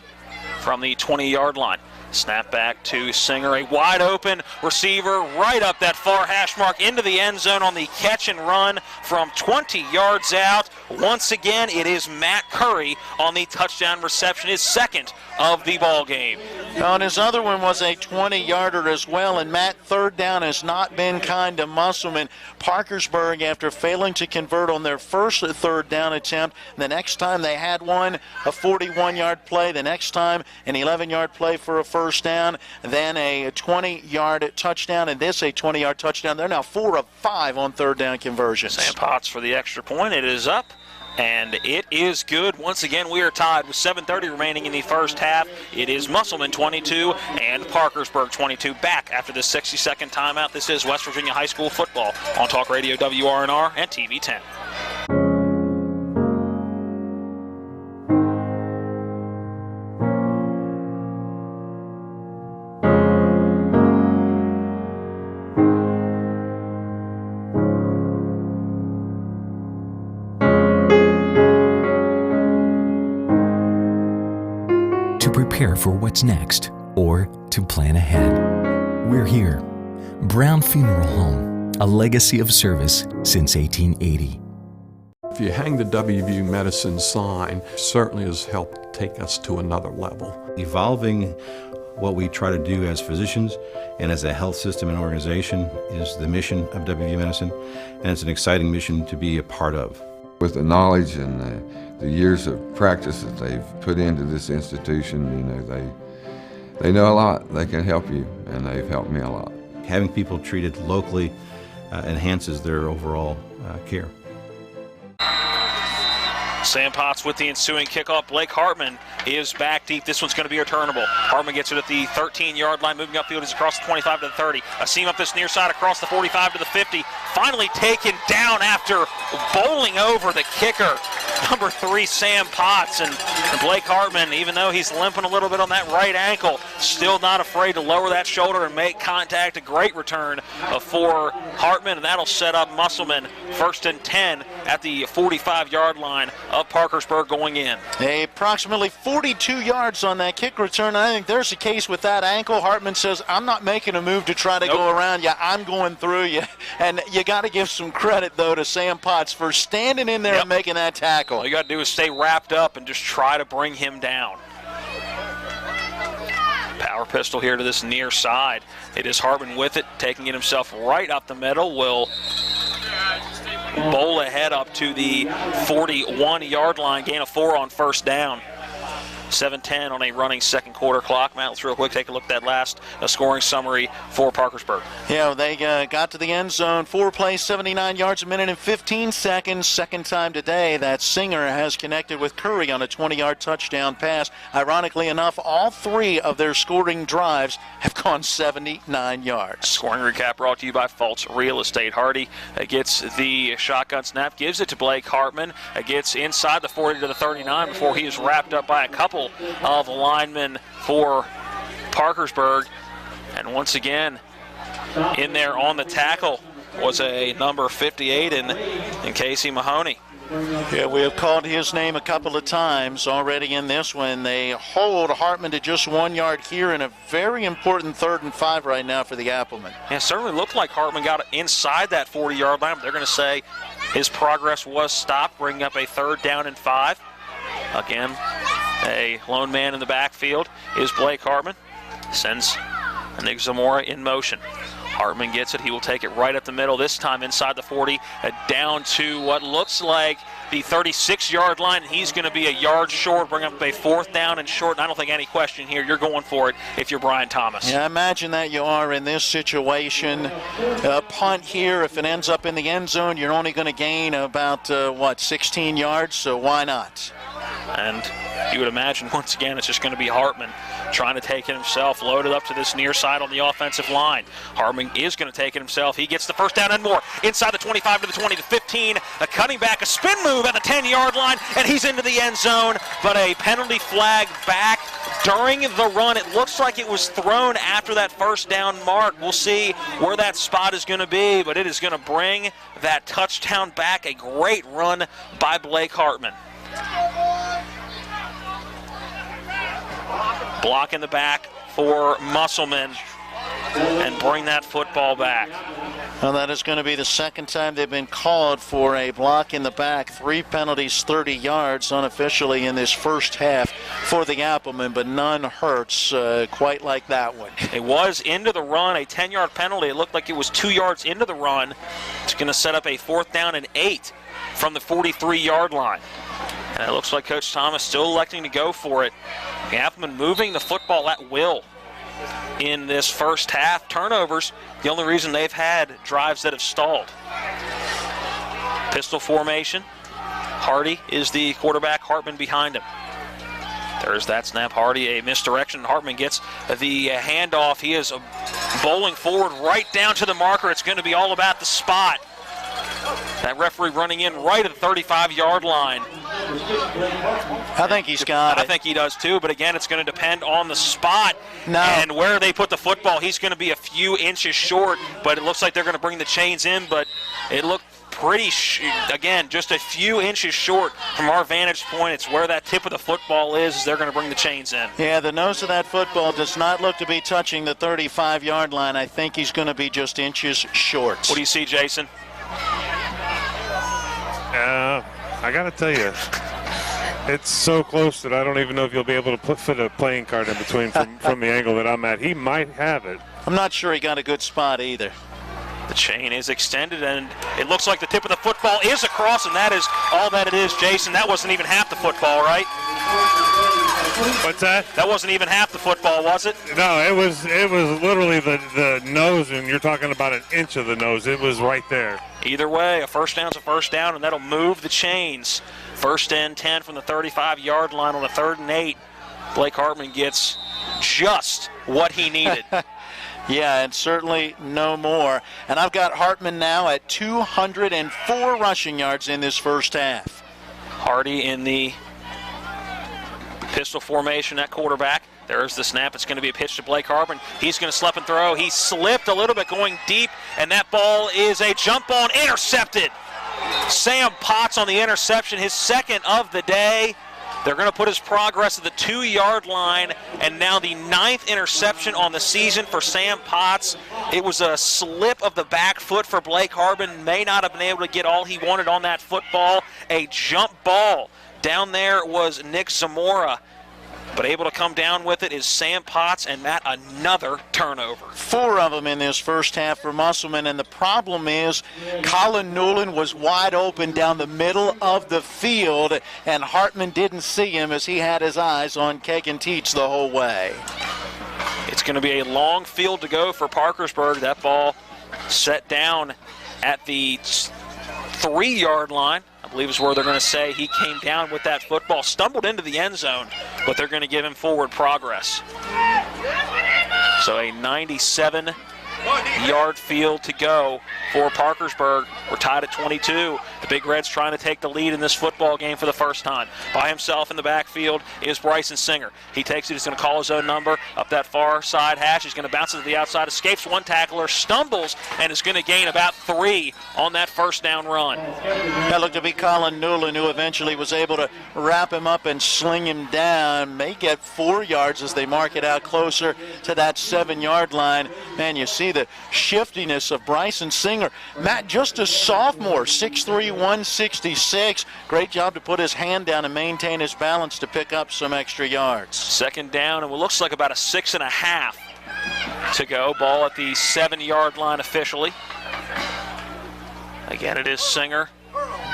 from the 20-yard line. Snap back to Singer, a wide open receiver right up that far hash mark into the end zone on the catch and run from 20 yards out. Once again, it is Matt Curry on the touchdown reception, his 2nd of the ball game. And his other one was a 20-yarder as well, and Matt, 3rd down has not been kind to Musselman. Parkersburg, after failing to convert on their first 3rd down attempt, the next time they had one, a 41-yard play, the next time an 11-yard play for a 1st down, then a 20-yard touchdown, and this a 20-yard touchdown. They're now 4 of 5 on 3rd down conversions. Sam Potts for the extra point. It is up And it is good. Once again, we are tied with 7:30 remaining in the first half. It is Musselman 22 and Parkersburg 22. Back after this 60-second timeout. This is West Virginia High School football on Talk Radio WRNR and TV 10. Prepare for what's next or to plan ahead. We're here. Brown Funeral Home, a legacy of service since 1880. If you hang the WVU Medicine sign, certainly has helped take us to another level. Evolving what we try to do as physicians and as a health system and organization is the mission of WVU Medicine, and it's an exciting mission to be a part of. With the knowledge and the years of practice that they've put into this institution, they know a lot. They can help you, and they've helped me a lot. Having people treated locally enhances their overall care. Sam Potts with the ensuing kickoff. Blake Hartman is back deep. This one's going to be returnable. Hartman gets it at the 13-yard line. Moving upfield is across the 25 to the 30. A seam up this near side across the 45 to the 50. Finally taken down after bowling over the kicker, number 3, Sam Potts. And Blake Hartman, even though he's limping a little bit on that right ankle, still not afraid to lower that shoulder and make contact. A great return for Hartman, and that'll set up Musselman 1st and 10 at the 45-yard line of Parkersburg going in. Approximately 42 yards on that kick return. I think there's a case with that ankle. Hartman says, I'm not making a move to try to go around you. I'm going through you. And you got to give some credit, though, to Sam Potts for standing in there and making that tackle. All you got to do is stay wrapped up and just try to bring him down. Power pistol here to this near side. It is Hartman with it, taking it himself right up the middle. Will bowl ahead up to the 41-yard line, gain of 4 on 1st down. 7:10 on a running second quarter clock. Matt, let's real quick take a look at that last scoring summary for Parkersburg. Yeah, they got to the end zone. 4 plays, 79 yards, a minute and 15 seconds. Second time today that Singer has connected with Curry on a 20-yard touchdown pass. Ironically enough, all 3 of their scoring drives have gone 79 yards. Scoring recap brought to you by Fultz Real Estate. Hardy gets the shotgun snap, gives it to Blake Hartman. Gets inside the 40 to the 39 before he is wrapped up by a couple of linemen for Parkersburg. And once again, in there on the tackle was a number 58 in Casey Mahoney. Yeah, we have called his name a couple of times already in this one. They hold Hartman to just 1 yard here in a very important 3rd and 5 right now for the Applemen. Yeah, it certainly looked like Hartman got inside that 40-yard line, but they're going to say his progress was stopped, bringing up a 3rd down and 5. Again, a lone man in the backfield is Blake Hartman. Sends Nick Zamora in motion. Hartman gets it. He will take it right up the middle, this time inside the 40, down to what looks like the 36-yard line. He's going to be a yard short, bring up a 4th down and short. And I don't think any question here. You're going for it if you're Brian Thomas. Yeah, I imagine that you are in this situation. Punt here, if it ends up in the end zone, you're only going to gain about, 16 yards, so why not? And you would imagine, once again, it's just going to be Hartman trying to take it himself, loaded up to this near side on the offensive line. Hartman is going to take it himself. He gets the 1st down and more. Inside the 25 to the 20 to 15. A cutting back, a spin move at the 10-yard line, and he's into the end zone. But a penalty flag back during the run. It looks like it was thrown after that 1st down mark. We'll see where that spot is going to be, but it is going to bring that touchdown back. A great run by Blake Hartman. Block in the back for Musselman and bring that football back. Well, that is going to be the 2nd time they've been called for a block in the back. 3 penalties, 30 yards unofficially in this first half for the Applemen, but none hurts quite like that one. It was into the run, a 10-yard penalty. It looked like it was 2 yards into the run. It's going to set up a 4th down and 8 from the 43-yard line. And it looks like Coach Thomas still electing to go for it. The Applemen moving the football at will in this first half. Turnovers, the only reason they've had drives that have stalled. Pistol formation. Hardy is the quarterback, Hartman behind him. There's that snap. Hardy, a misdirection. Hartman gets the handoff. He is bowling forward right down to the marker. It's going to be all about the spot. That referee running in right at the 35-yard line. I think he's got it. I think he does too, but again, it's going to depend on the spot and where they put the football. He's going to be a few inches short, but it looks like they're going to bring the chains in, but it looked pretty, again, just a few inches short from our vantage point. It's where that tip of the football is. They're going to bring the chains in. Yeah, the nose of that football does not look to be touching the 35-yard line. I think he's going to be just inches short. What do you see, Jason? I got to tell you, it's so close that I don't even know if you'll be able to fit a playing card in between from the angle that I'm at. He might have it. I'm not sure he got a good spot either. The chain is extended, and it looks like the tip of the football is across, and that is all that it is, Jason. That wasn't even half the football, right? What's that? That wasn't even half the football, was it? No, it was literally the nose, and you're talking about an inch of the nose. It was right there. Either way, a first down's a first down, and that'll move the chains. 1st and 10 from the 35-yard line on a 3rd and 8. Blake Hartman gets just what he needed. Yeah, and certainly no more. And I've got Hartman now at 204 rushing yards in this first half. Hardy in the pistol formation at quarterback. There's the snap. It's going to be a pitch to Blake Hartman. He's going to slip and throw. He slipped a little bit going deep, and that ball is a jump ball intercepted. Sam Potts on the interception, his 2nd of the day. They're going to put his progress at the 2-yard line, and now the 9th interception on the season for Sam Potts. It was a slip of the back foot for Blake Hartman. May not have been able to get all he wanted on that football. A jump ball. Down there was Nick Zamora, but able to come down with it is Sam Potts, and that another turnover. 4 of them in this first half for Musselman, and the problem is Colin Newland was wide open down the middle of the field, and Hartman didn't see him as he had his eyes on Kagan Teets the whole way. It's going to be a long field to go for Parkersburg. That ball set down at the 3-yard line. I believe is where they're going to say he came down with that football, stumbled into the end zone, but they're going to give him forward progress. So a 97-yard field to go for Parkersburg. We're tied at 22. The Big Reds trying to take the lead in this football game for the first time. By himself in the backfield is Bryson Singer. He takes it. He's going to call his own number up that far side hash. He's going to bounce it to the outside, escapes one tackler, stumbles, and is going to gain about 3 on that first down run. That looked to be Colin Newland, who eventually was able to wrap him up and sling him down. May get 4 yards as they mark it out closer to that 7-yard line. Man, you see the shiftiness of Bryson Singer. Matt, just a sophomore, 6'3", 166. Great job to put his hand down and maintain his balance to pick up some extra yards. 2nd down, and what looks like about a 6.5 to go. Ball at the 7-yard line officially. Again, it is Singer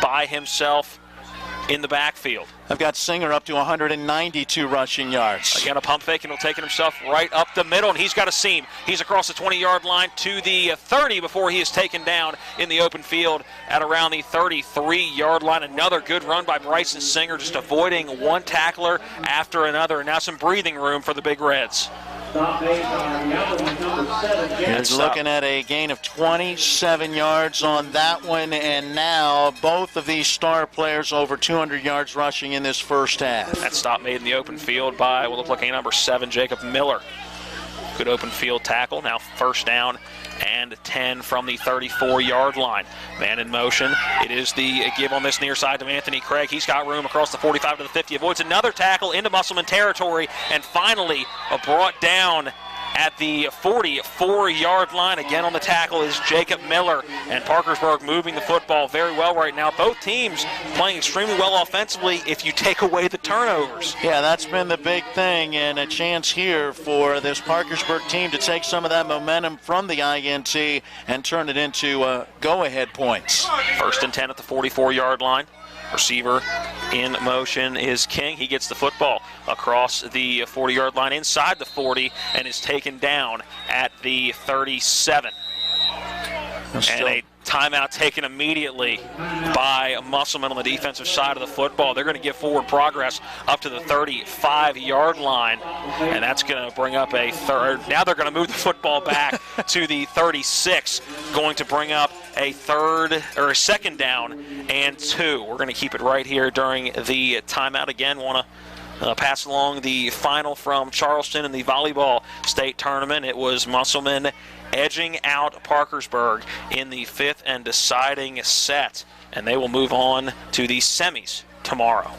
by himself in the backfield. I've got Singer up to 192 rushing yards. Again, a pump fake, and he'll take it himself right up the middle, and he's got a seam. He's across the 20-yard line to the 30 before he is taken down in the open field at around the 33-yard line. Another good run by Bryson Singer, just avoiding one tackler after another, and now some breathing room for the Big Reds. He's looking at a gain of 27 yards on that one, and now both of these star players over 200 yards rushing in this first half. That stop made in the open field by what looked like a number 7, Jacob Miller. Good open field tackle. Now 1st down and 10 from the 34-yard line. Man in motion. It is the give on this near side to Anthony Craig. He's got room across the 45 to the 50. Avoids another tackle into Musselman territory, and finally brought down at the 44-yard line. Again on the tackle is Jacob Miller, and Parkersburg moving the football very well right now. Both teams playing extremely well offensively if you take away the turnovers. Yeah, that's been the big thing, and a chance here for this Parkersburg team to take some of that momentum from the INT and turn it into go-ahead points. 1st and 10 at the 44-yard line. Receiver in motion is King. He gets the football across the 40-yard line inside the 40 and is taken down at the 37. And a timeout taken immediately by Musselman on the defensive side of the football. They're going to give forward progress up to the 35-yard line, and that's going to bring up a third. Now they're going to move the football back to the 36, going to bring up a second down and 2. We're going to keep it right here during the timeout. Again, want to pass along the final from Charleston in the volleyball state tournament. It was Musselman edging out Parkersburg in the 5th and deciding set, and they will move on to the semis tomorrow.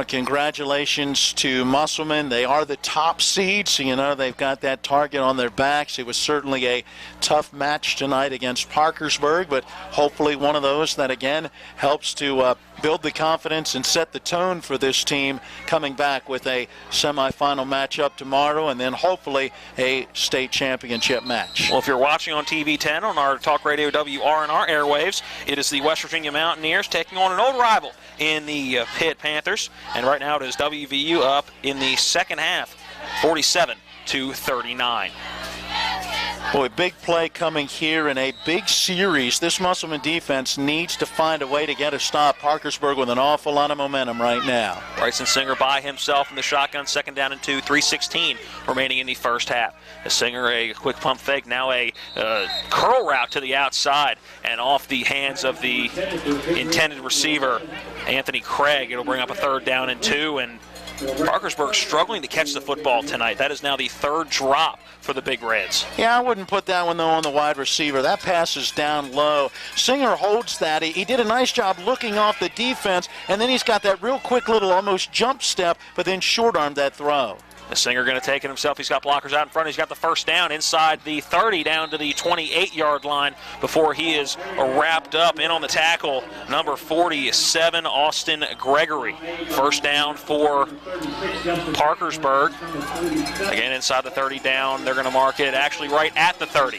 Congratulations to Musselman. They are the top seed, so they've got that target on their backs. It was certainly a tough match tonight against Parkersburg, but hopefully one of those that, again, helps to build the confidence and set the tone for this team coming back with a semifinal matchup tomorrow and then hopefully a state championship match. Well, if you're watching on TV 10 on our Talk Radio WRNR airwaves, it is the West Virginia Mountaineers taking on an old rival in the Pitt Panthers. And right now it is WVU up in the second half, 47-39. Boy, big play coming here in a big series. This Musselman defense needs to find a way to get a stop. Parkersburg with an awful lot of momentum right now. Bryson Singer by himself in the shotgun, second down and 2, 3:16 remaining in the first half. The Singer, a quick pump fake, now a curl route to the outside and off the hands of the intended receiver, Anthony Craig. It'll bring up a third down and 2, and Parkersburg struggling to catch the football tonight. That is now the third drop for the Big Reds. Yeah, I wouldn't put that one, though, on the wide receiver. That pass is down low. Singer holds that. He did a nice job looking off the defense, and then he's got that real quick little almost jump step, but then short-armed that throw. The Singer going to take it himself. He's got blockers out in front. He's got the first down inside the 30 down to the 28-yard line before he is wrapped up in on the tackle. Number 47, Austin Gregory. First down for Parkersburg. Again, inside the 30 down. They're going to mark it actually right at the 30.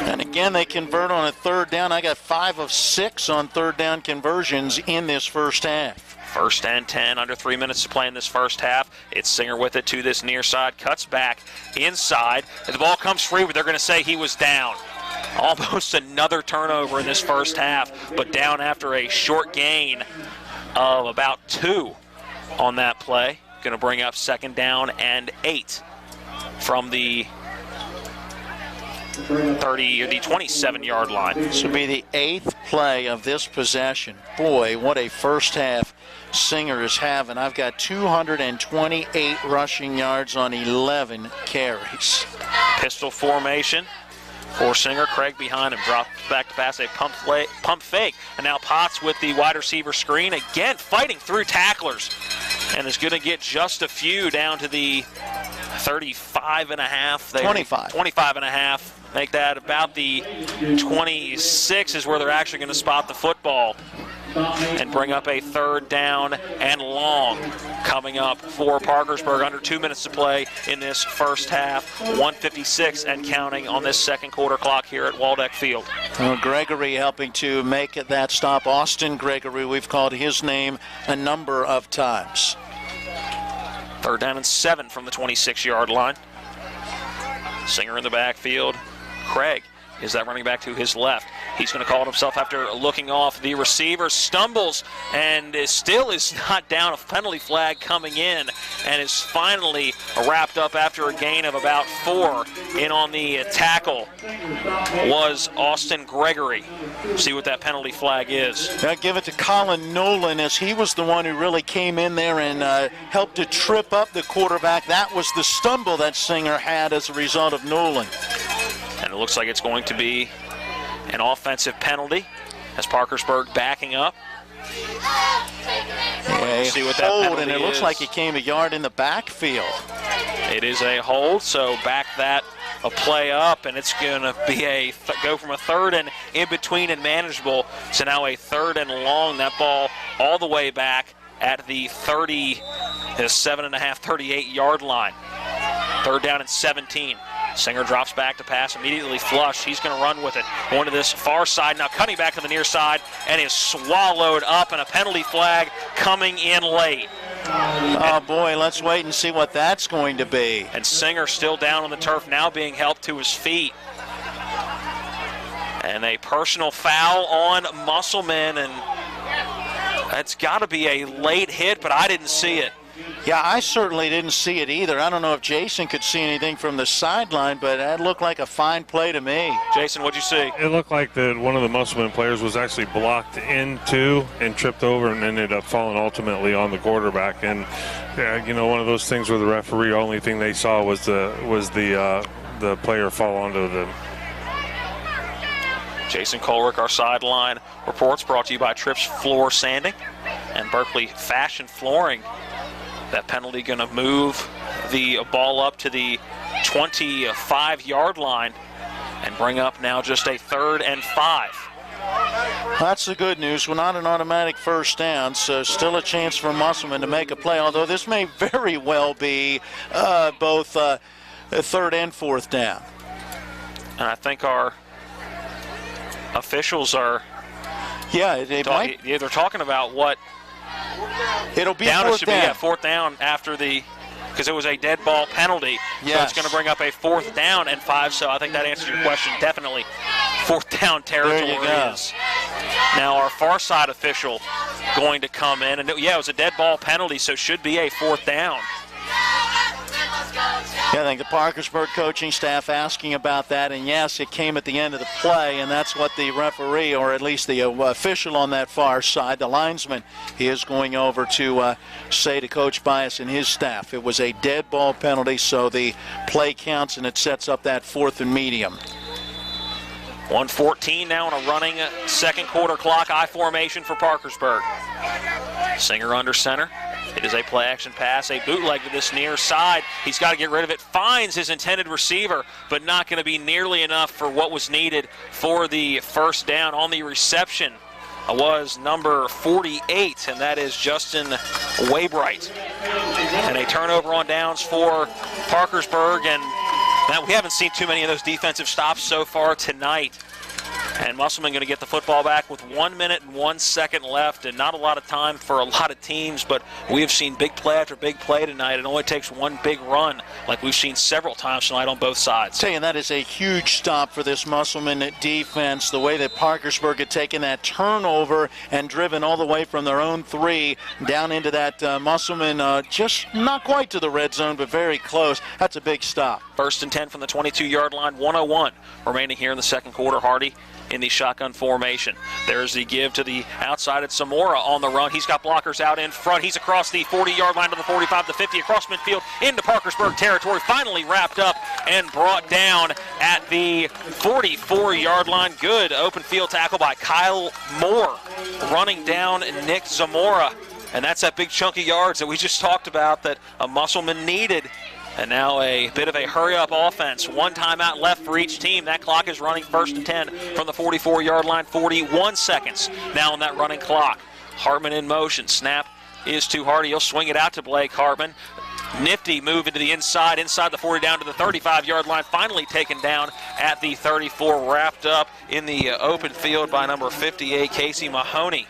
And again, they convert on a third down. I got 5 of 6 on third down conversions in this first half. First and 10, under 3 minutes to play in this first half. It's Singer with it to this near side, cuts back inside. The ball comes free, but they're going to say he was down. Almost another turnover in this first half, but down after a short gain of about 2 on that play. Going to bring up second down and 8 from the 30 or the 27-yard line. This will be the 8th play of this possession. Boy, what a first half Singer is having. I've got 228 rushing yards on 11 carries. Pistol formation for Singer. Craig behind him, drops back to pass a pump fake, and now Potts with the wide receiver screen, again fighting through tacklers, and is going to get just a few down to the 35 and a half. 25 and a half. Make that about the 26 is where they're actually going to spot the football and bring up a third down and long coming up for Parkersburg. Under 2 minutes to play in this first half. 1:56 and counting on this second quarter clock here at Waldeck Field. Well, Gregory helping to make that stop. Austin Gregory, we've called his name a number of times. Third down and 7 from the 26-yard line. Singer in the backfield. Craig is that running back to his left. He's going to call it himself after looking off. The receiver stumbles and still is not down. A penalty flag coming in and is finally wrapped up after a gain of about 4. In on the tackle was Austin Gregory. See what that penalty flag is. I'll give it to Colin Nolan, as he was the one who really came in there and helped to trip up the quarterback. That was the stumble that Singer had as a result of Nolan. And it looks like it's going to be an offensive penalty as Parkersburg backing up. See what that hold, and it looks like he came a yard in the backfield. It is a hold, so back that a play up, and it's going to be go from a third and in between and manageable to now a third and long. That ball all the way back at the 37.5, 38-yard line. Third down and 17. Singer drops back to pass, immediately flush. He's going to run with it. Going to this far side, now cutting back to the near side, and is swallowed up, and a penalty flag coming in late. Oh, boy, let's wait and see what that's going to be. And Singer still down on the turf, now being helped to his feet. And a personal foul on Musselman, and that's got to be a late hit, but I didn't see it. Yeah, I certainly didn't see it either. I don't know if Jason could see anything from the sideline, but that looked like a fine play to me. Jason, what'd you see? It looked like that one of the Musselman players was actually blocked into and tripped over and ended up falling ultimately on the quarterback. And one of those things where the referee, only thing they saw was the player fall onto the. Jason Colrick, our sideline reports, brought to you by Trips Floor Sanding and Berkeley Fashion Flooring. That penalty going to move the ball up to the 25-yard line and bring up now just a 3rd and 5. That's the good news. We're not an automatic first down, so still a chance for Musselman to make a play, although this may very well be both a 3rd and 4th down. And I think our officials are they're talking about what it'll be down. It should down. be 4th down after because it was a dead ball penalty. Yes. So it's going to bring up a 4th down and 5. So I think that answers your question. Definitely 4th down territory is now our far side official going to come in. And it was a dead ball penalty, so it should be a 4th down. Yeah, I think the Parkersburg coaching staff asking about that, and yes, it came at the end of the play, and that's what the referee, or at least the official on that far side, the linesman, is going over to say to Coach Bias and his staff. It was a dead ball penalty, so the play counts, and it sets up that 4th and medium. 1:14 now on a running second quarter clock. I formation for Parkersburg. Singer under center. It is a play-action pass, a bootleg to this near side. He's got to get rid of it. Finds his intended receiver, but not going to be nearly enough for what was needed for the first down. On the reception was number 48, and that is Justin Waybright. And a turnover on downs for Parkersburg. And now we haven't seen too many of those defensive stops so far tonight. And Musselman going to get the football back with 1 minute and 1 second left, and not a lot of time for a lot of teams, but we have seen big play after big play tonight. It only takes one big run, like we've seen several times tonight on both sides. Saying that is a huge stop for this Musselman defense, the way that Parkersburg had taken that turnover and driven all the way from their own 3 down into that Musselman, just not quite to the red zone, but very close. That's a big stop. 1st and 10 from the 22-yard line, 1:01 remaining here in the second quarter. Hardy in the shotgun formation. There's the give to the outside at Zamora on the run. He's got blockers out in front. He's across the 40-yard line to the 45, the 50, across midfield into Parkersburg territory. Finally wrapped up and brought down at the 44-yard line. Good open field tackle by Kyle Moore, running down Nick Zamora. And that's that big chunk of yards that we just talked about that a Musselman needed. And now a bit of a hurry-up offense. 1 timeout left for each team. That clock is running 1st and 10 from the 44-yard line. 41 seconds now on that running clock. Hartman in motion. Snap is to Hardy. He'll swing it out to Blake Hartman. Nifty move into the inside the 40 down to the 35-yard line. Finally taken down at the 34. Wrapped up in the open field by number 58, Casey Mahoney.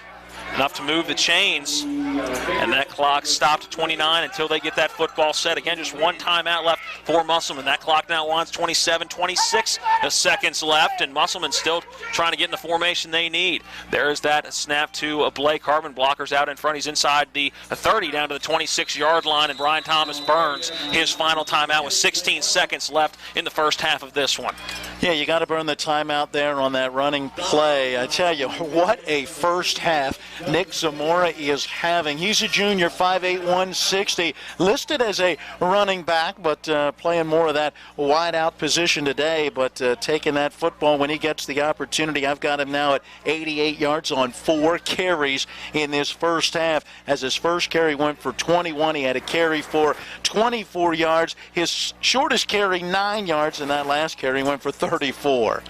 Enough to move the chains, and that clock stopped at 29 until they get that football set. Again, just 1 timeout left for Musselman. That clock now winds 26 seconds left, and Musselman still trying to get in the formation they need. There's that snap to Blake Hartman. Blockers out in front. He's inside the 30 down to the 26-yard line, and Brian Thomas burns his final timeout with 16 seconds left in the first half of this one. Yeah, you got to burn the timeout there on that running play. I tell you, what a first half Nick Zamora is having. He's a junior, 5'8", 160, listed as a running back, but playing more of that wide-out position today, but taking that football when he gets the opportunity. I've got him now at 88 yards on 4 carries in this first half. As his first carry went for 21, he had a carry for 24 yards. His shortest carry, 9 yards, and that last carry went for 34.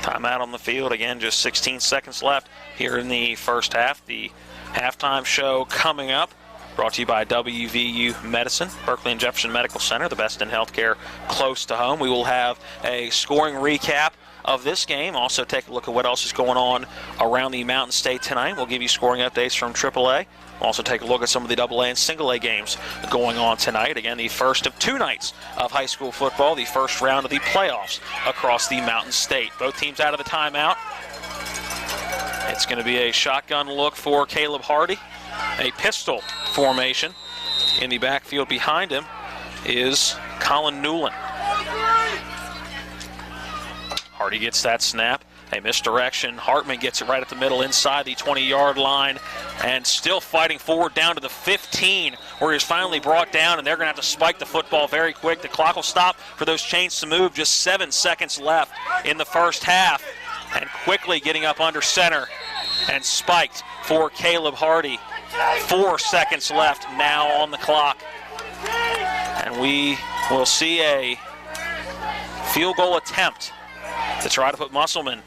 Timeout on the field. Again, just 16 seconds left here in the first half. The halftime show coming up, brought to you by WVU Medicine, Berkeley and Jefferson Medical Center, the best in healthcare close to home. We will have a scoring recap of this game. Also take a look at what else is going on around the Mountain State tonight. We'll give you scoring updates from AAA. We'll also take a look at some of the AA and single A games going on tonight. Again, the first of 2 nights of high school football, the first round of the playoffs across the Mountain State. Both teams out of the timeout. It's going to be a shotgun look for Caleb Hardy, a pistol formation. In the backfield behind him is Colin Newland. Hardy gets that snap. A misdirection. Hartman gets it right at the middle inside the 20-yard line and still fighting forward down to the 15 where he's finally brought down, and they're going to have to spike the football very quick. The clock will stop for those chains to move. Just 7 seconds left in the first half, and quickly getting up under center and spiked for Caleb Hardy. 4 seconds left now on the clock, and we will see a field goal attempt to try to put Musselman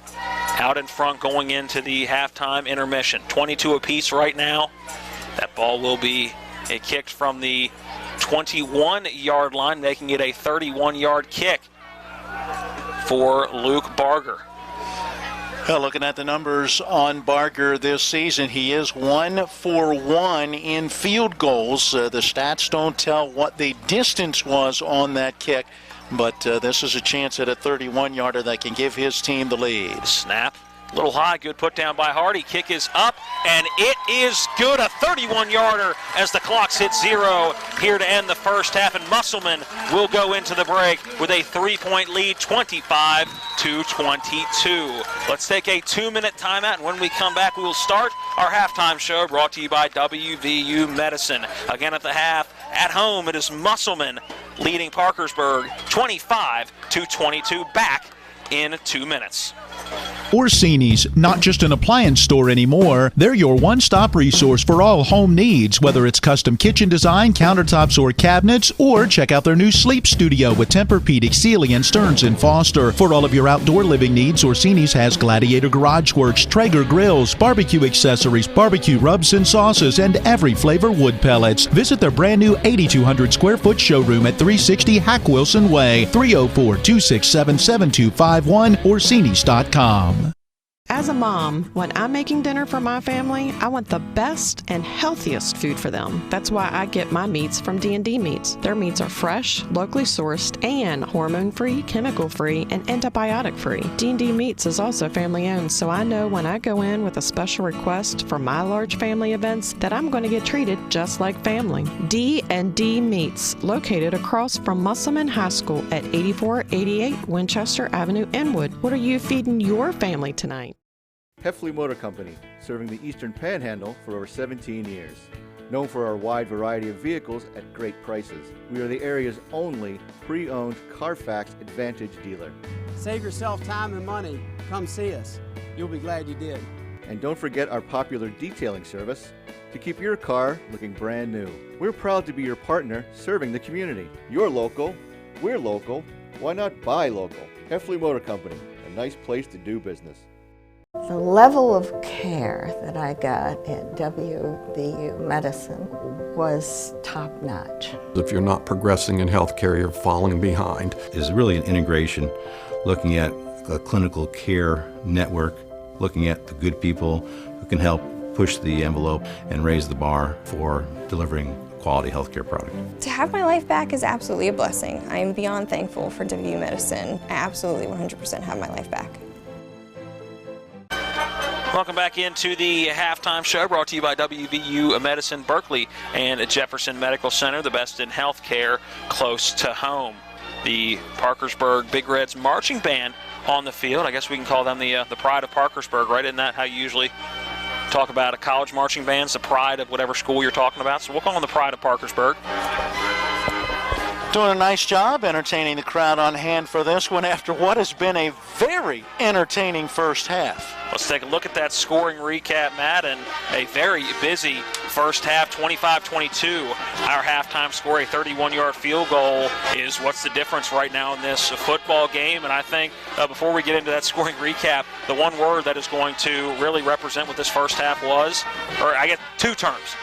out in front going into the halftime intermission. 22 apiece right now. That ball will be kicked from the 21-yard line, making it a 31-yard kick for Luke Barger. Well, looking at the numbers on Barger this season, he is 1 for 1 in field goals. The stats don't tell what the distance was on that kick, but this is a chance at a 31-yarder that can give his team the lead. Snap. A little high, good put down by Hardy. Kick is up, and it is good. A 31-yarder as the clock's hit 0 here to end the first half, and Musselman will go into the break with a 3-point lead, 25-22. Let's take a 2-minute timeout, and when we come back, we will start our halftime show brought to you by WVU Medicine. Again at the half, at home, it is Musselman leading Parkersburg 25-22. Back in 2 minutes. Orsini's, not just an appliance store anymore. They're your one-stop resource for all home needs, whether it's custom kitchen design, countertops, or cabinets, or check out their new sleep studio with Tempur-Pedic, Sealy, and Stearns & Foster. For all of your outdoor living needs, Orsini's has Gladiator Garage Works, Traeger grills, barbecue accessories, barbecue rubs and sauces, and every flavor wood pellets. Visit their brand new 8,200 square foot showroom at 360 Hack Wilson Way, 304-267-7251, Orsinis.com. As a mom, when I'm making dinner for my family, I want the best and healthiest food for them. That's why I get my meats from D&D Meats. Their meats are fresh, locally sourced, and hormone-free, chemical-free, and antibiotic-free. D&D Meats is also family-owned, so I know when I go in with a special request for my large family events that I'm going to get treated just like family. D&D Meats, located across from Musselman High School at 8488 Winchester Avenue, Inwood. What are you feeding your family tonight? Heffley Motor Company, serving the Eastern Panhandle for over 17 years. Known for our wide variety of vehicles at great prices. We are the area's only pre-owned Carfax Advantage dealer. Save yourself time and money. Come see us. You'll be glad you did. And don't forget our popular detailing service to keep your car looking brand new. We're proud to be your partner serving the community. You're local, we're local, why not buy local? Heffley Motor Company, a nice place to do business. The level of care that I got at WVU Medicine was top-notch. If you're not progressing in healthcare, you're falling behind. Is really an integration, looking at a clinical care network, looking at the good people who can help push the envelope and raise the bar for delivering quality healthcare product. To have my life back is absolutely a blessing. I am beyond thankful for WVU Medicine. I absolutely 100% have my life back. Welcome back into the halftime show brought to you by WVU Medicine, Berkeley, and Jefferson Medical Center, the best in healthcare close to home. The Parkersburg Big Reds marching band on the field. I guess we can call them the pride of Parkersburg, right? Isn't that how you usually talk about a college marching band? It's the pride of whatever school you're talking about. So we'll call them the pride of Parkersburg. Doing a nice job entertaining the crowd on hand for this one after what has been a very entertaining first half. Let's take a look at that scoring recap, Matt, and a very busy first half, 25-22. Our halftime score, a 31-yard field goal, is what's the difference right now in this football game. And I think before we get into that scoring recap, the one word that is going to really represent what this first half was, or I get two terms,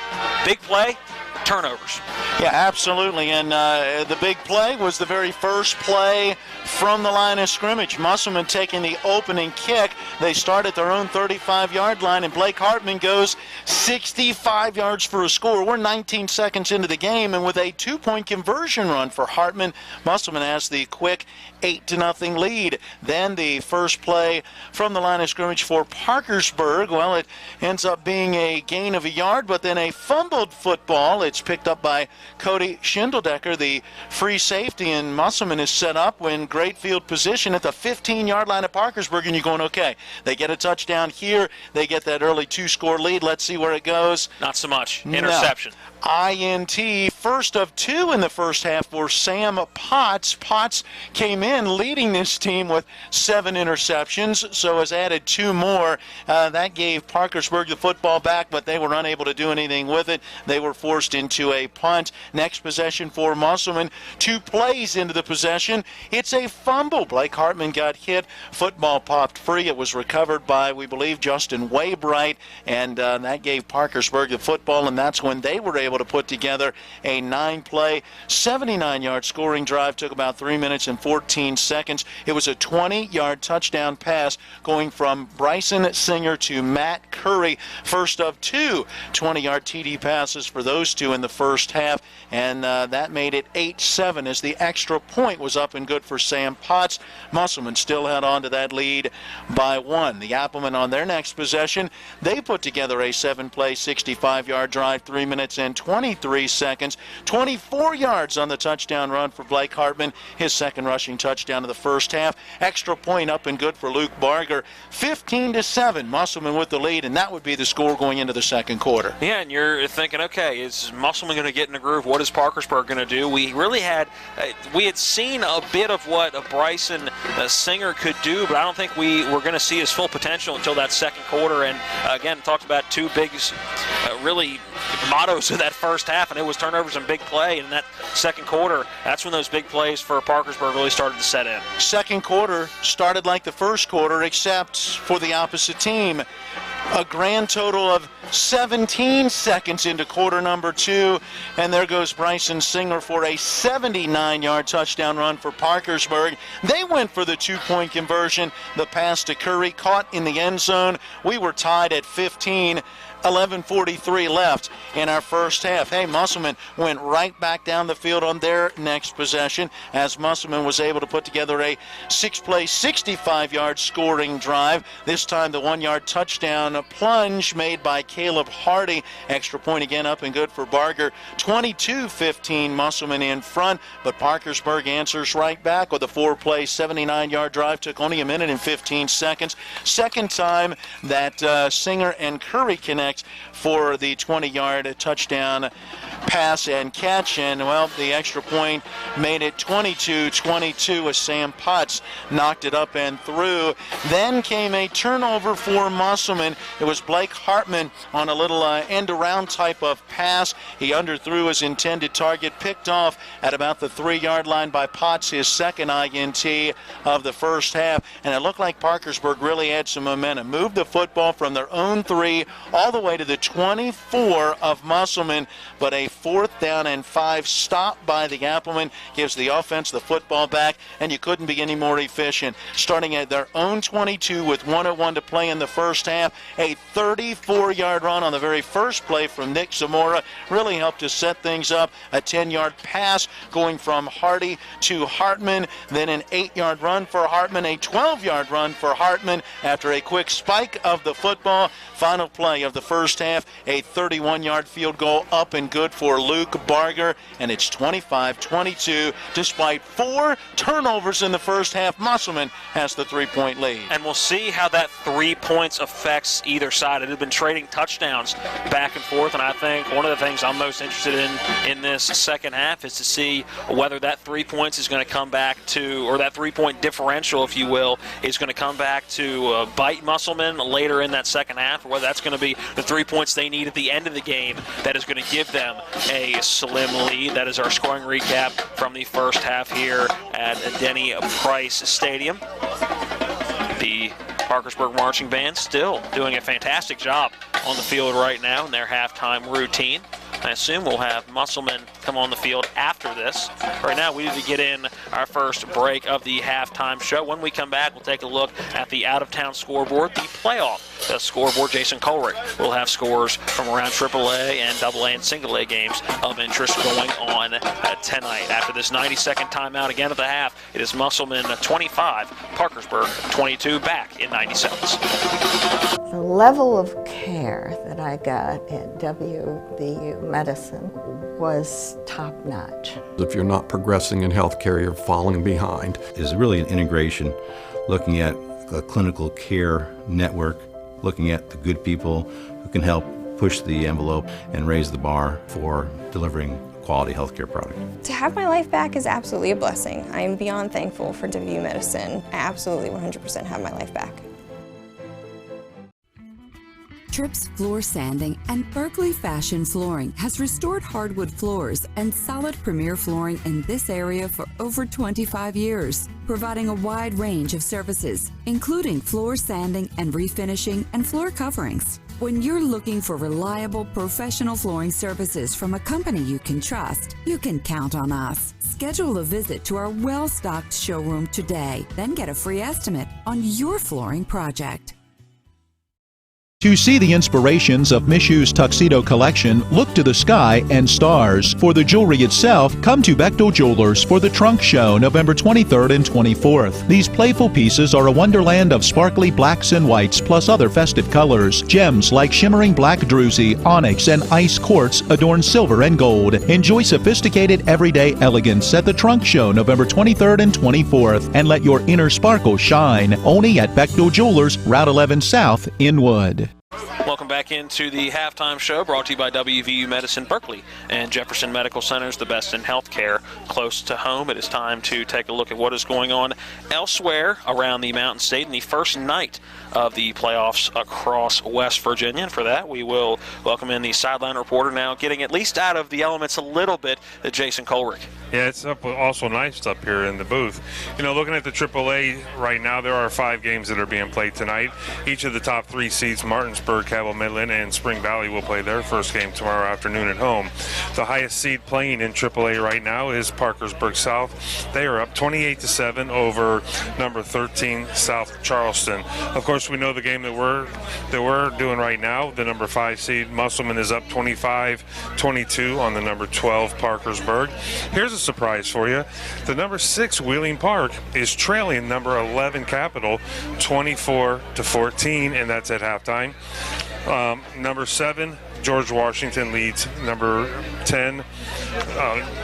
big play, turnovers. Yeah, absolutely. And the big play was the very first play from the line of scrimmage. Musselman taking the opening kick. They start at their own 35-yard line, and Blake Hartman goes 65 yards for a score. We're 19 seconds into the game, and with a 2-point conversion run for Hartman, Musselman has the quick 8-0 lead. Then the first play from the line of scrimmage for Parkersburg. Well, it ends up being a gain of a yard, but then a fumbled football. It's picked up by Cody Schindeldecker, the free safety, and Musselman is set up in great field position at the 15-yard line of Parkersburg, and you're going, okay, they get a touchdown here. They get that early 2-score lead. Let's see where it goes. Not so much. Interception. No. INT, first of 2 in the first half for Sam Potts. Potts came in leading this team with 7 interceptions, so has added 2 more. That gave Parkersburg the football back, but they were unable to do anything with it. They were forced into a punt. Next possession for Musselman. 2 plays into the possession. It's a fumble. Blake Hartman got hit. Football popped free. It was recovered by, we believe, Justin Waybright, and that gave Parkersburg the football, and that's when they were able to put together a 9-play, 79-yard scoring drive. Took about 3 minutes and 14 seconds. It was a 20-yard touchdown pass going from Bryson Singer to Matt Curry. First of 2 20-yard TD passes for those 2 in the first half, and that made it 8-7 as the extra point was up and good for Sam Potts. Musselman still held on to that lead by 1. The Applemen on their next possession, they put together a 7-play, 65-yard drive, 3 minutes and 23 seconds. 24 yards on the touchdown run for Blake Hartman, his second rushing touchdown of the first half. Extra point up and good for Luke Barger. 15-7, Musselman with the lead, and that would be the score going into the second quarter. Yeah, and you're thinking, okay, is Musselman going to get in a groove? What is Parkersburg going to do? We really had, we had seen a bit of what Bryson Singer could do, but I don't think we were going to see his full potential until that second quarter. And again, talked about 2 big, really mottos of that first half, and it was turnovers and big play. And in that second quarter, that's when those big plays for Parkersburg really started to set in. Second quarter started like the first quarter, except for the opposite team. A grand total of 17 seconds into quarter number 2, and there goes Bryson Singer for a 79-yard touchdown run for Parkersburg. They went for the 2-point conversion. The pass to Curry caught in the end zone. We were tied at 15. 11:43 left in our first half. Hey, Musselman went right back down the field on their next possession as Musselman was able to put together a 6-play, 65-yard scoring drive. This time the 1-yard touchdown plunge made by Caleb Hardy. Extra point again up and good for Barger. 22-15, Musselman in front, but Parkersburg answers right back with a 4-play, 79-yard drive. Took only a minute and 15 seconds. Second time that Singer and Curry connect for the 20-yard touchdown pass and catch, and well, the extra point made it 22-22 as Sam Potts knocked it up and through. Then came a turnover for Musselman. It was Blake Hartman on a little end-around type of pass. He underthrew his intended target, picked off at about the 3-yard line by Potts, his second INT of the first half, and it looked like Parkersburg really had some momentum. Moved the football from their own 3 all the way to the 24 of Musselman, but a 4th down and 5 stop by the Applemen gives the offense the football back, and you couldn't be any more efficient. Starting at their own 22 with 1:01 to play in the first half, a 34-yard run on the very first play from Nick Zamora really helped to set things up. A 10-yard pass going from Hardy to Hartman, then an 8-yard run for Hartman, a 12-yard run for Hartman after a quick spike of the football. Final play of the first half, a 31-yard field goal up and good for Luke Barger, and it's 25-22. Despite 4 turnovers in the first half, Musselman has the 3-point lead. And we'll see how that 3 points affects either side. It had been trading touchdowns back and forth, and I think one of the things I'm most interested in this second half is to see whether that 3 points is going to come back to, or that 3-point differential, if you will, is going to come back to bite Musselman later in that second half, or whether that's going to be the 3 points they need at the end of the game that is going to give them a slim lead. That is our scoring recap from the first half here at Denny Price Stadium. The Parkersburg Marching Band still doing a fantastic job on the field right now in their halftime routine. I assume we'll have Musselman come on the field after this. Right now, we need to get in our first break of the halftime show. When we come back, we'll take a look at the out-of-town scoreboard, the playoff scoreboard. Jason Colrick will have scores from around AAA and AA and single A games of interest going on tonight. After this 90-second timeout again at the half, it is Musselman 25, Parkersburg 22, back in 90 seconds. The level of care that I got at WVU Medicine was top-notch. If you're not progressing in healthcare, you're falling behind. Is really an integration, looking at a clinical care network, looking at the good people who can help push the envelope and raise the bar for delivering quality healthcare product. To have my life back is absolutely a blessing. I am beyond thankful for WVU Medicine. I absolutely 100% have my life back. Trips Floor Sanding and Berkeley Fashion Flooring has restored hardwood floors and solid premier flooring in this area for over 25 years, providing a wide range of services, including floor sanding and refinishing and floor coverings. When you're looking for reliable professional flooring services from a company you can trust, you can count on us. Schedule a visit to our well-stocked showroom today, then get a free estimate on your flooring project. To see the inspirations of Miss Yu's tuxedo collection, look to the sky and stars. For the jewelry itself, come to Bechtel Jewelers for the Trunk Show, November 23rd and 24th. These playful pieces are a wonderland of sparkly blacks and whites, plus other festive colors. Gems like shimmering black druzy, onyx, and ice quartz adorn silver and gold. Enjoy sophisticated everyday elegance at the Trunk Show, November 23rd and 24th, and let your inner sparkle shine. Only at Bechtel Jewelers, Route 11 South, Inwood. Welcome back into the halftime show, brought to you by WVU Medicine Berkeley and Jefferson Medical Centers, the best in healthcare close to home. It is time to take a look at what is going on elsewhere around the Mountain State in the first night of the playoffs across West Virginia. And for that, we will welcome in the sideline reporter now, getting at least out of the elements a little bit, Jason Colrick. Yeah, it's also nice up here in the booth. You know, looking at the AAA right now, there are 5 games that are being played tonight. Each of the top 3 seeds, Martinsburg, Cabell Midland, and Spring Valley, will play their first game tomorrow afternoon at home. The highest seed playing in AAA right now is Parkersburg South. They are up 28-7 over number 13 South Charleston. Of course, we know the game that we're doing right now. The number 5 seed Musselman is up 25-22 on the number 12 Parkersburg. Here's a surprise for you. The number 6 Wheeling Park is trailing number 11 Capital 24-14, and that's at halftime. Number 7 George Washington leads number 10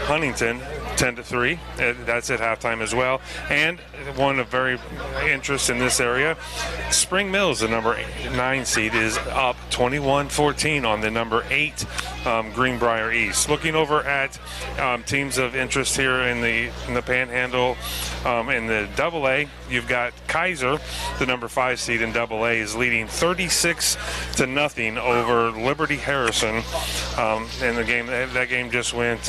Huntington 10-3. That's at halftime as well. And one of very interest in this area, Spring Mills, the number 9 seed, is up 21-14 on the number 8 Greenbrier East. Looking over at teams of interest here in the Panhandle, in the AA, you've got Kaiser, the number 5 seed in AA, is leading 36-0 over Liberty Harrison. In the game, that game just went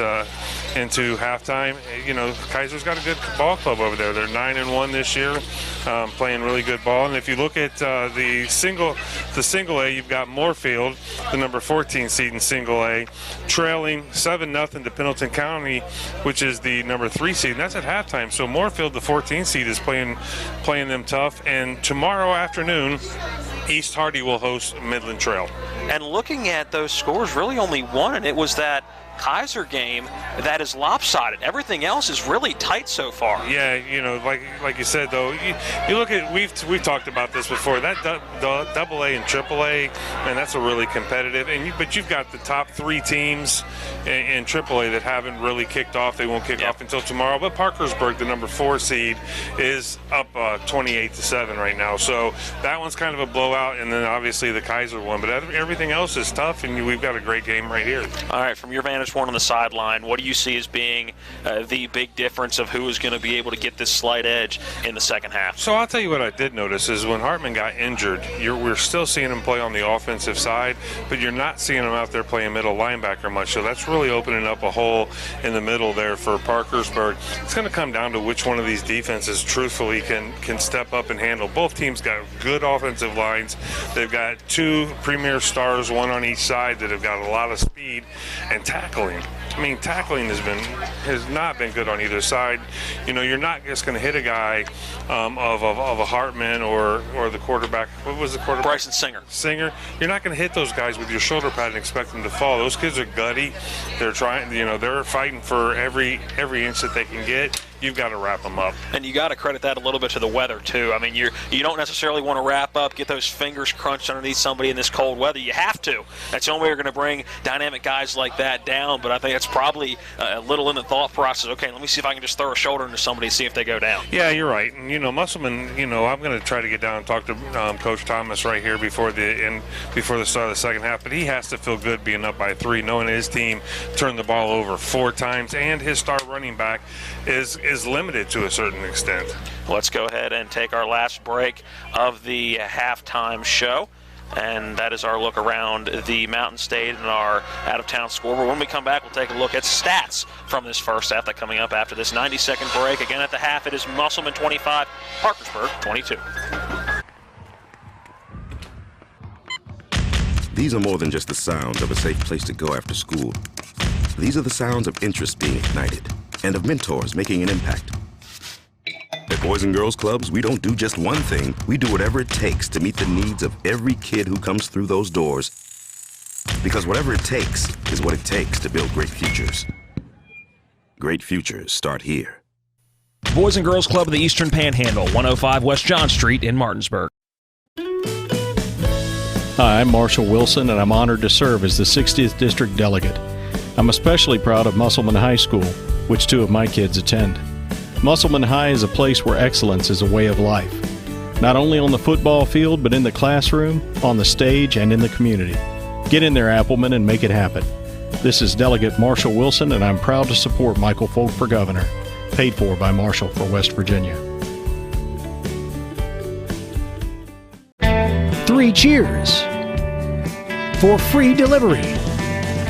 into halftime. You know, Kaiser's got a good ball club over there. They're 9-1 this year, playing really good ball. And if you look at the single A, you've got Moorfield, the number 14 seed in single A, trailing 7-0 to Pendleton County, which is the number 3 seed, and that's at halftime. So Moorfield, the 14 seed, is playing them tough. And tomorrow afternoon, East Hardy will host Midland Trail. And looking at those scores, really only one, and it was that Kaiser game that is lopsided. Everything else is really tight so far. Yeah, you know, like you said though, you look at, we've talked about this before, that AA and AAA, and that's a really competitive. But you've got the top 3 teams in AAA that haven't really kicked off. They won't kick off until tomorrow. But Parkersburg, the number 4 seed, is up 28-7 right now. So that one's kind of a blowout, and then obviously the Kaiser one. But everything else is tough, and we've got a great game right here. All right, from your vantage there's one on the sideline. What do you see as being the big difference of who is going to be able to get this slight edge in the second half? So I'll tell you what I did notice is when Hartman got injured, we're still seeing him play on the offensive side, but you're not seeing him out there playing middle linebacker much. So that's really opening up a hole in the middle there for Parkersburg. It's going to come down to which one of these defenses truthfully can step up and handle. Both teams got good offensive lines. They've got two premier stars, one on each side, that have got a lot of speed and tackling. I mean, tackling has not been good on either side. You know, you're not just going to hit a guy of a Hartman or the quarterback. What was the quarterback? Bryson Singer. You're not going to hit those guys with your shoulder pad and expect them to fall. Those kids are gutty. They're trying. You know, they're fighting for every inch that they can get. You've got to wrap them up. And you got to credit that a little bit to the weather too. I mean, you don't necessarily want to wrap up, get those fingers crunched underneath somebody in this cold weather. You have to. That's the only way you're going to bring dynamic guys like that down. But I think it's probably a little in the thought process. Okay, let me see if I can just throw a shoulder into somebody and see if they go down. Yeah, you're right. And you know, Musselman. You know, I'm going to try to get down and talk to Coach Thomas right here before the start of the second half. But he has to feel good being up by 3, knowing his team turned the ball over 4 times, and his star running back is limited to a certain extent. Let's go ahead and take our last break of the halftime show. And that is our look around the Mountain State and our out-of-town scoreboard. When we come back, we'll take a look at stats from this first half. That coming up after this 90-second break. Again, at the half, it is Musselman 25, Parkersburg 22. These are more than just the sounds of a safe place to go after school. These are the sounds of interest being ignited and of mentors making an impact. At Boys and Girls Clubs, we don't do just one thing. We do whatever it takes to meet the needs of every kid who comes through those doors. Because whatever it takes is what it takes to build great futures. Great futures start here. Boys and Girls Club of the Eastern Panhandle, 105 West John Street in Martinsburg. Hi, I'm Marshall Wilson, and I'm honored to serve as the 60th District Delegate. I'm especially proud of Musselman High School, which 2 of my kids attend. Musselman High is a place where excellence is a way of life, not only on the football field, but in the classroom, on the stage, and in the community. Get in there, Appleman, and make it happen. This is Delegate Marshall Wilson, and I'm proud to support Michael Folk for governor. Paid for by Marshall for West Virginia. 3 cheers for free delivery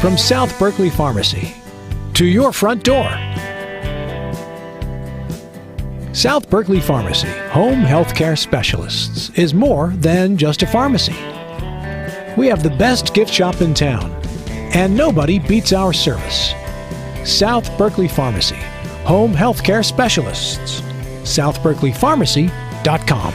from South Berkeley Pharmacy to your front door. South Berkeley Pharmacy, home healthcare specialists, is more than just a pharmacy. We have the best gift shop in town, and nobody beats our service. South Berkeley Pharmacy, home healthcare specialists. SouthBerkeleyPharmacy.com.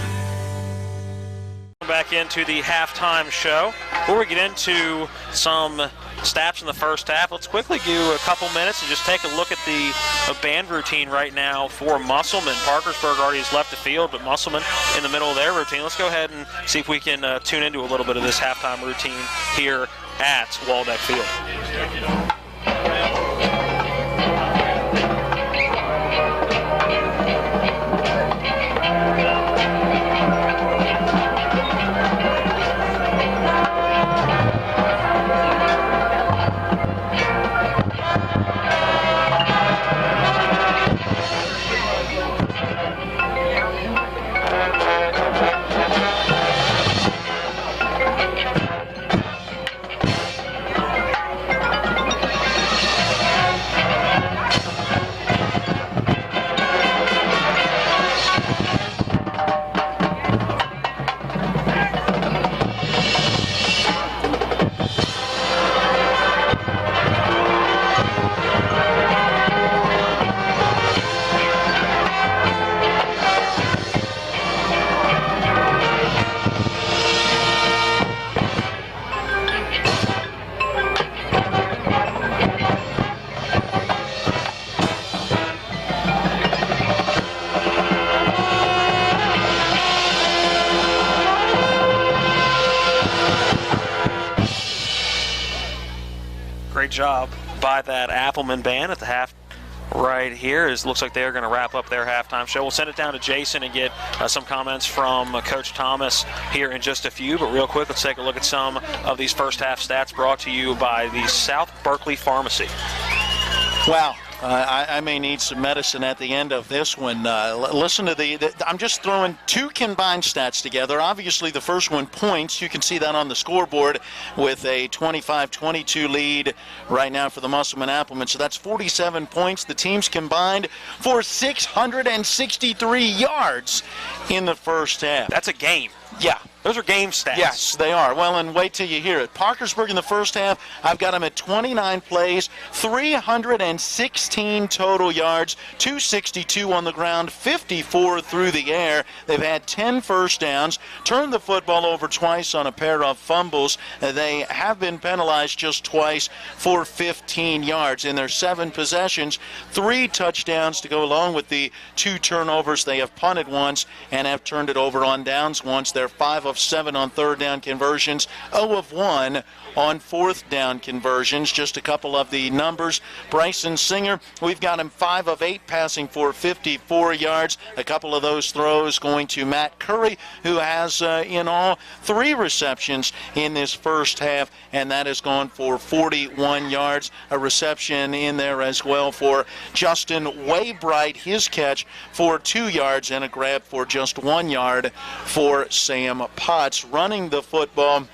Back into the halftime show. Before we get into some stats in the first half, let's quickly do a couple minutes and just take a look at the band routine right now for Musselman. Parkersburg already has left the field, but Musselman in the middle of their routine. Let's go ahead and see if we can tune into a little bit of this halftime routine here at Waldeck Field. Job by that Appleman band at the half right here. It looks like they're going to wrap up their halftime show. We'll send it down to Jason and get some comments from Coach Thomas here in just a few. But real quick, let's take a look at some of these first half stats brought to you by the South Berkeley Pharmacy. Wow. I may need some medicine at the end of this one. Listen to I'm just throwing two combined stats together. Obviously, the first one, points. You can see that on the scoreboard with a 25-22 lead right now for the Musselman Applemen. So that's 47 points. The teams combined for 663 yards in the first half. That's a game. Yeah. Those are game stats. Yes, they are. Well, and wait till you hear it. Parkersburg in the first half, I've got them at 29 plays, 316 total yards, 262 on the ground, 54 through the air. They've had 10 first downs, turned the football over twice on a pair of fumbles. They have been penalized just twice for 15 yards. In their 7 possessions, 3 touchdowns to go along with the 2 turnovers. They have punted once and have turned it over on downs once. They're 5 of 7 on third down conversions, 0 of 1 on fourth down conversions. Just a couple of the numbers. Bryson Singer, we've got him 5 of 8 passing for 54 yards. A couple of those throws going to Matt Curry, who has in all 3 receptions in this first half, and that has gone for 41 yards. A reception in there as well for Justin Waybright, his catch for 2 yards, and a grab for just 1 yard for Sam Potts. Running the football,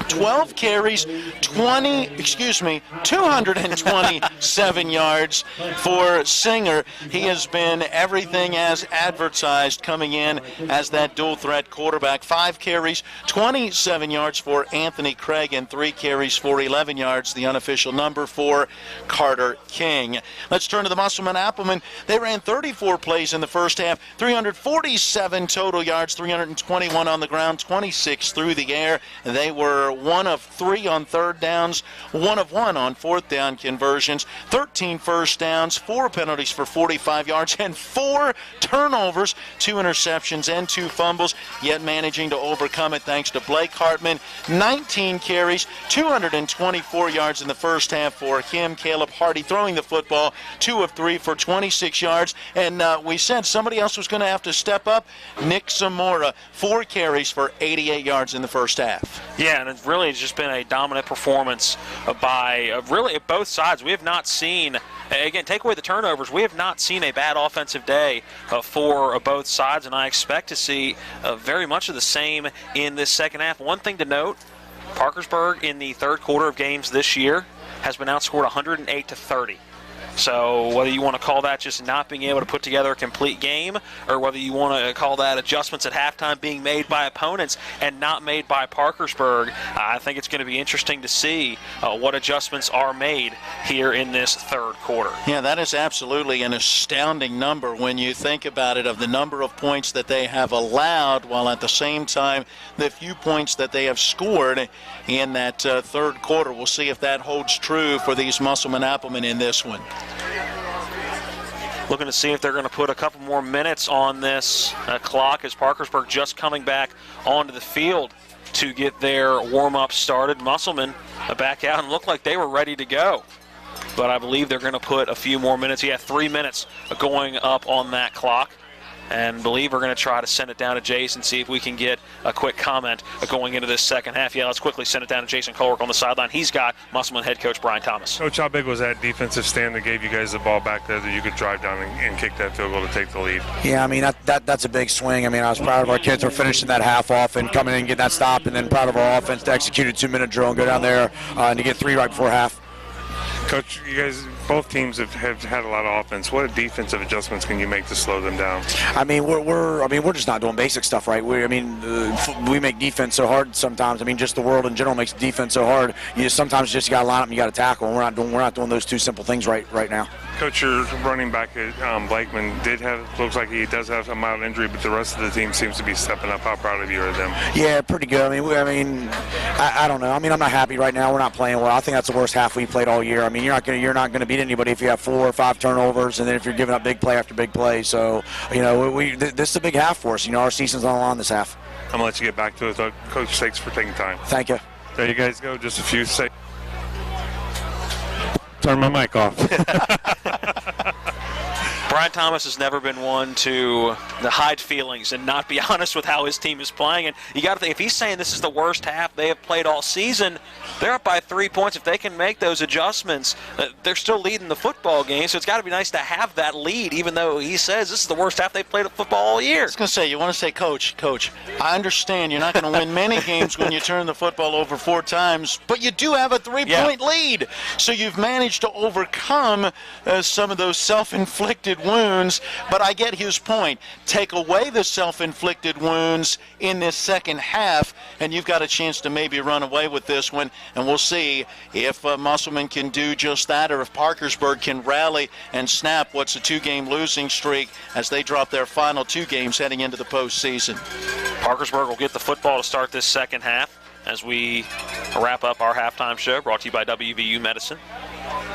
12 carries, 227 yards for Singer. He has been everything as advertised, coming in as that dual threat quarterback. 5 carries, 27 yards for Anthony Craig, and 3 carries for 11 yards, the unofficial number for Carter King. Let's turn to the Musselman Applemen. They ran 34 plays in the first half, 347 total yards, 321 on the ground, 26 through the air. They were 1 of 3 on third downs, 1 of 1 on fourth down conversions, 13 first downs, 4 penalties for 45 yards, and 4 turnovers, 2 interceptions and 2 fumbles, yet managing to overcome it thanks to Blake Hartman. 19 carries, 224 yards in the first half for him. Caleb Hardy throwing the football, 2 of 3 for 26 yards, and we said somebody else was going to have to step up. Nick Zamora, 4 carries for 88 yards in the first half. Yeah, and it's really just been a dominant performance by really both sides. We have not seen, again, take away the turnovers, we have not seen a bad offensive day for both sides, and I expect to see very much of the same in this second half. One thing to note, Parkersburg in the third quarter of games this year has been outscored 108-30. So whether you want to call that just not being able to put together a complete game, or whether you want to call that adjustments at halftime being made by opponents and not made by Parkersburg, I think it's going to be interesting to see what adjustments are made here in this third quarter. Yeah, that is absolutely an astounding number when you think about it, of the number of points that they have allowed, while at the same time the few points that they have scored in that third quarter. We'll see if that holds true for these Musselman Applemen in this one. Looking to see if they're going to put a couple more minutes on this clock, as Parkersburg just coming back onto the field to get their warm-up started. Musselman back out and looked like they were ready to go, but I believe they're going to put a few more minutes. 3 minutes going up on that clock, and believe we're going to try to send it down to Jason, see if we can get a quick comment going into this second half. Yeah, let's quickly send it down to Jason Colwork on the sideline. He's got Musselman head coach Brian Thomas. Coach, how big was that defensive stand that gave you guys the ball back there that you could drive down and kick that field goal to take the lead? Yeah, I mean, that's a big swing. I mean, I was proud of our kids for finishing that half off and coming in and getting that stop, and then proud of our offense to execute a 2-minute drill and go down there and to get 3 right before half. Coach, you guys, both teams have had a lot of offense. What defensive adjustments can you make to slow them down? I mean, we're just not doing basic stuff right. We make defense so hard sometimes. I mean, just the world in general makes defense so hard. You sometimes just got to line up and you got to tackle. And we're not doing those 2 simple things right now. Coach, your running back Blakeman looks like he does have a mild injury, but the rest of the team seems to be stepping up. How proud of you are of them? Yeah, pretty good. I don't know. I mean, I'm not happy right now. We're not playing well. I think that's the worst half we played all year. I mean, you're not going to beat anybody if you have 4 or 5 turnovers, and then if you're giving up big play after big play. So, this is a big half for us. Our season's on the line this half. I'm going to let you get back to it. Coach, thanks for taking time. Thank you. There you guys go. Just a few seconds. Turn my mic off. Brian Thomas has never been one to hide feelings and not be honest with how his team is playing. And you got to think, if he's saying this is the worst half they have played all season, they're up by 3 points. If they can make those adjustments, they're still leading the football game. So it's got to be nice to have that lead, even though he says this is the worst half they've played football all year. I was going to say, you want to say, Coach, I understand you're not going to win many games when you turn the football over 4 times, but you do have a 3-point lead. So you've managed to overcome some of those self-inflicted wounds. But I get his point. Take away the self-inflicted wounds in this second half, and you've got a chance to maybe run away with this one. And we'll see if Musselman can do just that, or if Parkersburg can rally and snap what's a 2-game losing streak as they drop their final 2 games heading into the postseason. Parkersburg will get the football to start this second half as we wrap up our halftime show, brought to you by WVU Medicine.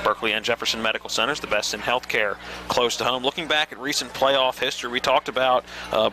Berkeley and Jefferson Medical Centers, the best in healthcare close to home. Looking back at recent playoff history, we talked about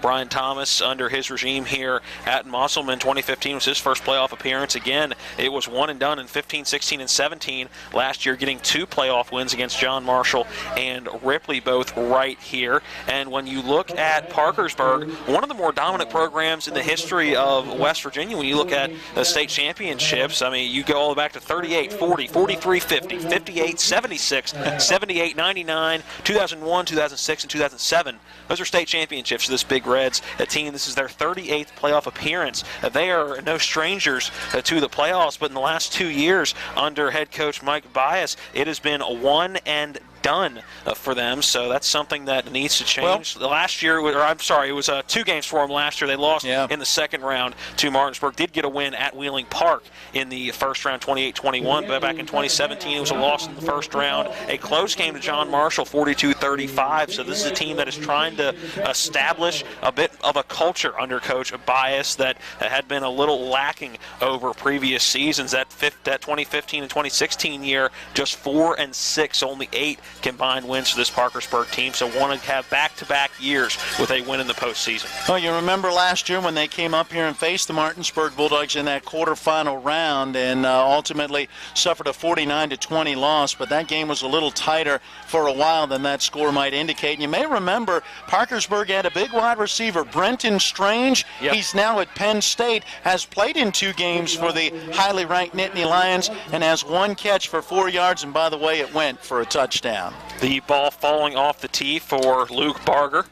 Brian Thomas under his regime here at Musselman. 2015 was his first playoff appearance. Again, it was one and done in 15, 16, and 17. Last year, getting 2 playoff wins against John Marshall and Ripley, both right here. And when you look at Parkersburg, one of the more dominant programs in the history of West Virginia, when you look at the state championships, I mean, you go all the way back to 38, 40, 43, 50, 58, 76, 78, 99, 2001, 2006, and 2007. Those are state championships for this Big Reds team. This is their 38th playoff appearance. They are no strangers to the playoffs, but in the last 2 years under head coach Mike Bias, it has been one and done for them, so that's something that needs to change. Well, last year, it was 2 games for them last year. They lost in the second round to Martinsburg. Did get a win at Wheeling Park in the first round, 28-21, but back in 2017, it was a loss in the first round. A close game to John Marshall, 42-35, so this is a team that is trying to establish a bit of a culture under Coach Bias that had been a little lacking over previous seasons. That 2015 and 2016 year, just 4-6, only 8 combined wins for this Parkersburg team, so want to have back-to-back years with a win in the postseason. Well, you remember last year when they came up here and faced the Martinsburg Bulldogs in that quarterfinal round and ultimately suffered a 49-20 loss, but that game was a little tighter for a while than that score might indicate. And you may remember Parkersburg had a big wide receiver, Brenton Strange. Yep. He's now at Penn State, has played in 2 games for the highly ranked Nittany Lions, and has 1 catch for 4 yards, and by the way, it went for a touchdown. The ball falling off the tee for Luke Barger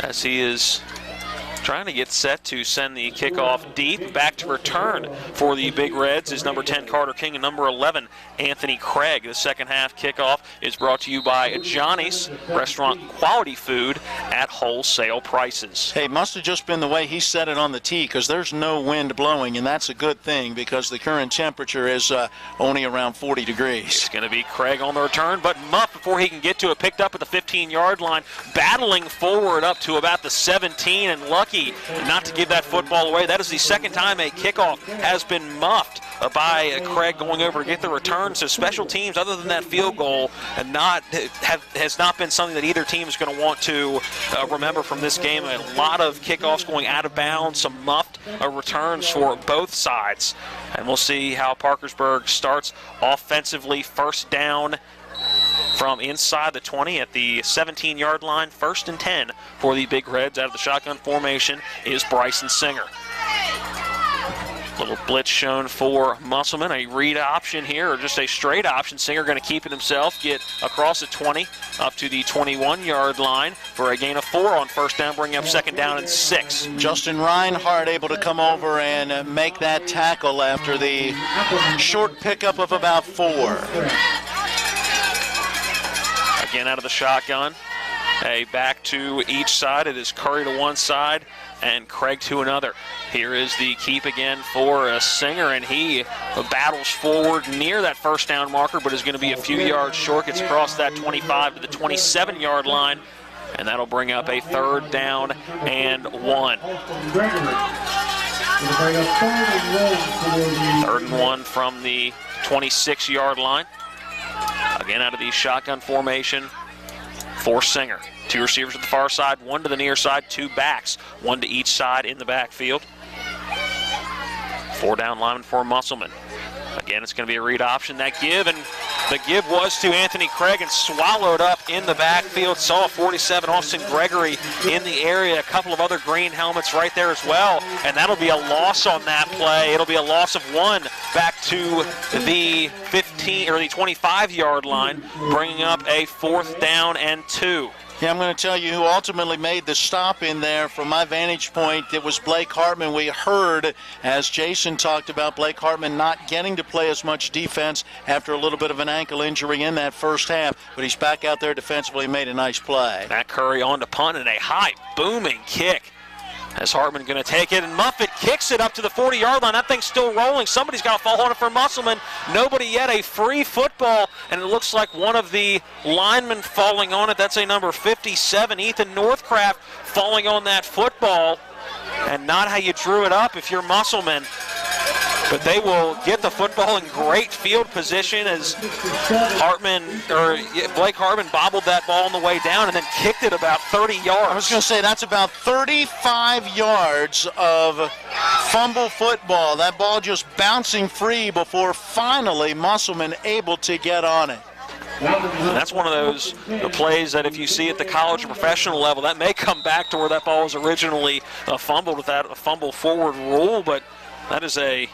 as he is trying to get set to send the kickoff deep. Back to return for the Big Reds is number 10 Carter King and number 11 Anthony Craig. The second half kickoff is brought to you by Johnny's Restaurant, quality food at wholesale prices. Hey, must have just been the way he set it on the tee, because there's no wind blowing, and that's a good thing because the current temperature is only around 40 degrees. It's going to be Craig on the return, but Muff, before he can get to it, picked up at the 15-yard line, battling forward up to about the 17, and lucky not to give that football away. That is the second time a kickoff has been muffed by Craig going over to get the return. So special teams, other than that field goal, has not been something that either team is going to want to remember from this game. A lot of kickoffs going out of bounds, some muffed returns for both sides. And we'll see how Parkersburg starts offensively. First down from inside the 20 at the 17-yard line. 1st and 10 for the Big Reds. Out of the shotgun formation is Bryson Singer. Little blitz shown for Musselman. A read option here, or just a straight option. Singer going to keep it himself, get across the 20 up to the 21-yard line for a gain of 4 on first down, bringing up 2nd down and 6. Justin Reinhardt able to come over and make that tackle after the short pickup of about 4. Again out of the shotgun. A back to each side. It is Curry to one side and Craig to another. Here is the keep again for Singer, and he battles forward near that first down marker, but is going to be a few yards short. Gets across that 25 to the 27-yard line, and that'll bring up a 3rd down and 1. 3rd and 1 from the 26-yard line. Again, out of the shotgun formation for Singer. 2 receivers to the far side, 1 to the near side, 2 backs, 1 to each side in the backfield. 4 down lineman for Musselman. Again, it's going to be a read option. That give, and The give was to Anthony Craig and swallowed up in the backfield. Saw 47 Austin Gregory in the area. A couple of other green helmets right there as well. And that'll be a loss on that play. It'll be a loss of 1 back to the 15 or the 25-yard line, bringing up a 4th down and 2. Yeah, I'm going to tell you who ultimately made the stop in there. From my vantage point, it was Blake Hartman. We heard, as Jason talked about, Blake Hartman not getting to play as much defense after a little bit of an ankle injury in that first half, but he's back out there defensively, made a nice play. Matt Curry on to punt and a high booming kick. As Hartman going to take it, and Muffet kicks it up to the 40-yard line. That thing's still rolling. Somebody's got to fall on it for Musselman. Nobody yet. A free football, and it looks like one of the linemen falling on it. That's a number 57, Ethan Northcraft, falling on that football. And not how you drew it up if you're Musselman. But they will get the football in great field position as Blake Hartman bobbled that ball on the way down and then kicked it about 30 yards. I was going to say that's about 35 yards of fumble football. That ball just bouncing free before finally Musselman able to get on it. That's one of those plays that if you see at the college or professional level, that may come back to where that ball was originally fumbled with that fumble forward rule, but that is a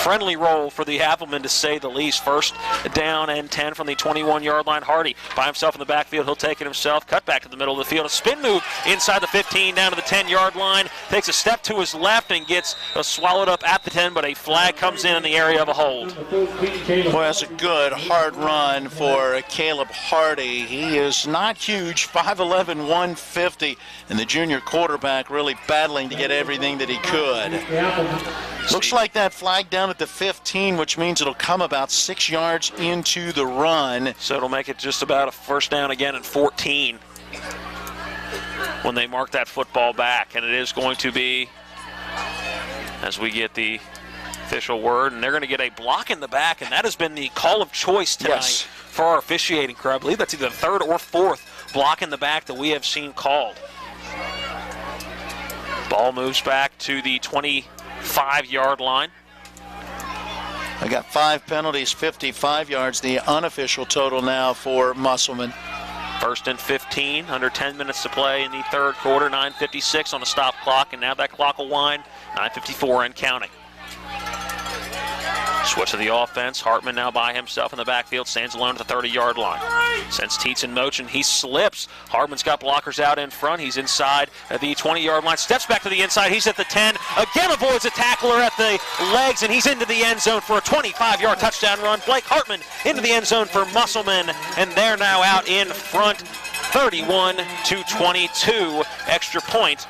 friendly roll for the Applemen, to say the least. 1st down and 10 from the 21-yard line. Hardy by himself in the backfield. He'll take it himself. Cut back to the middle of the field. A spin move inside the 15 down to the 10-yard line. Takes a step to his left and gets swallowed up at the 10, but a flag comes in the area of a hold. Boy, that's a good, hard run for Caleb Hardy. He is not huge, 5'11", 150, and the junior quarterback really battling to get everything that he could. Looks like that flag down at the 15, which means it'll come about 6 yards into the run. So it'll make it just about a 1st down again and 14 when they mark that football back. And it is going to be, as we get the official word, and they're going to get a block in the back, and that has been the call of choice tonight for our officiating crew. I believe that's either the 3rd or 4th block in the back that we have seen called. Ball moves back to the 25-yard line. I got 5 penalties, 55 yards, the unofficial total now for Musselman. 1st and 15, under 10 minutes to play in the 3rd quarter, 9:56 on the stop clock, and now that clock will wind, 9:54 and counting. Switch to the offense. Hartman now by himself in the backfield, stands alone at the 30-yard line. Sends Teets in motion. He slips. Hartman's got blockers out in front. He's inside at the 20-yard line. Steps back to the inside. He's at the 10. Again avoids a tackler at the legs, and he's into the end zone for a 25-yard touchdown run. Blake Hartman into the end zone for Musselman, and they're now out in front, 31-22. Extra point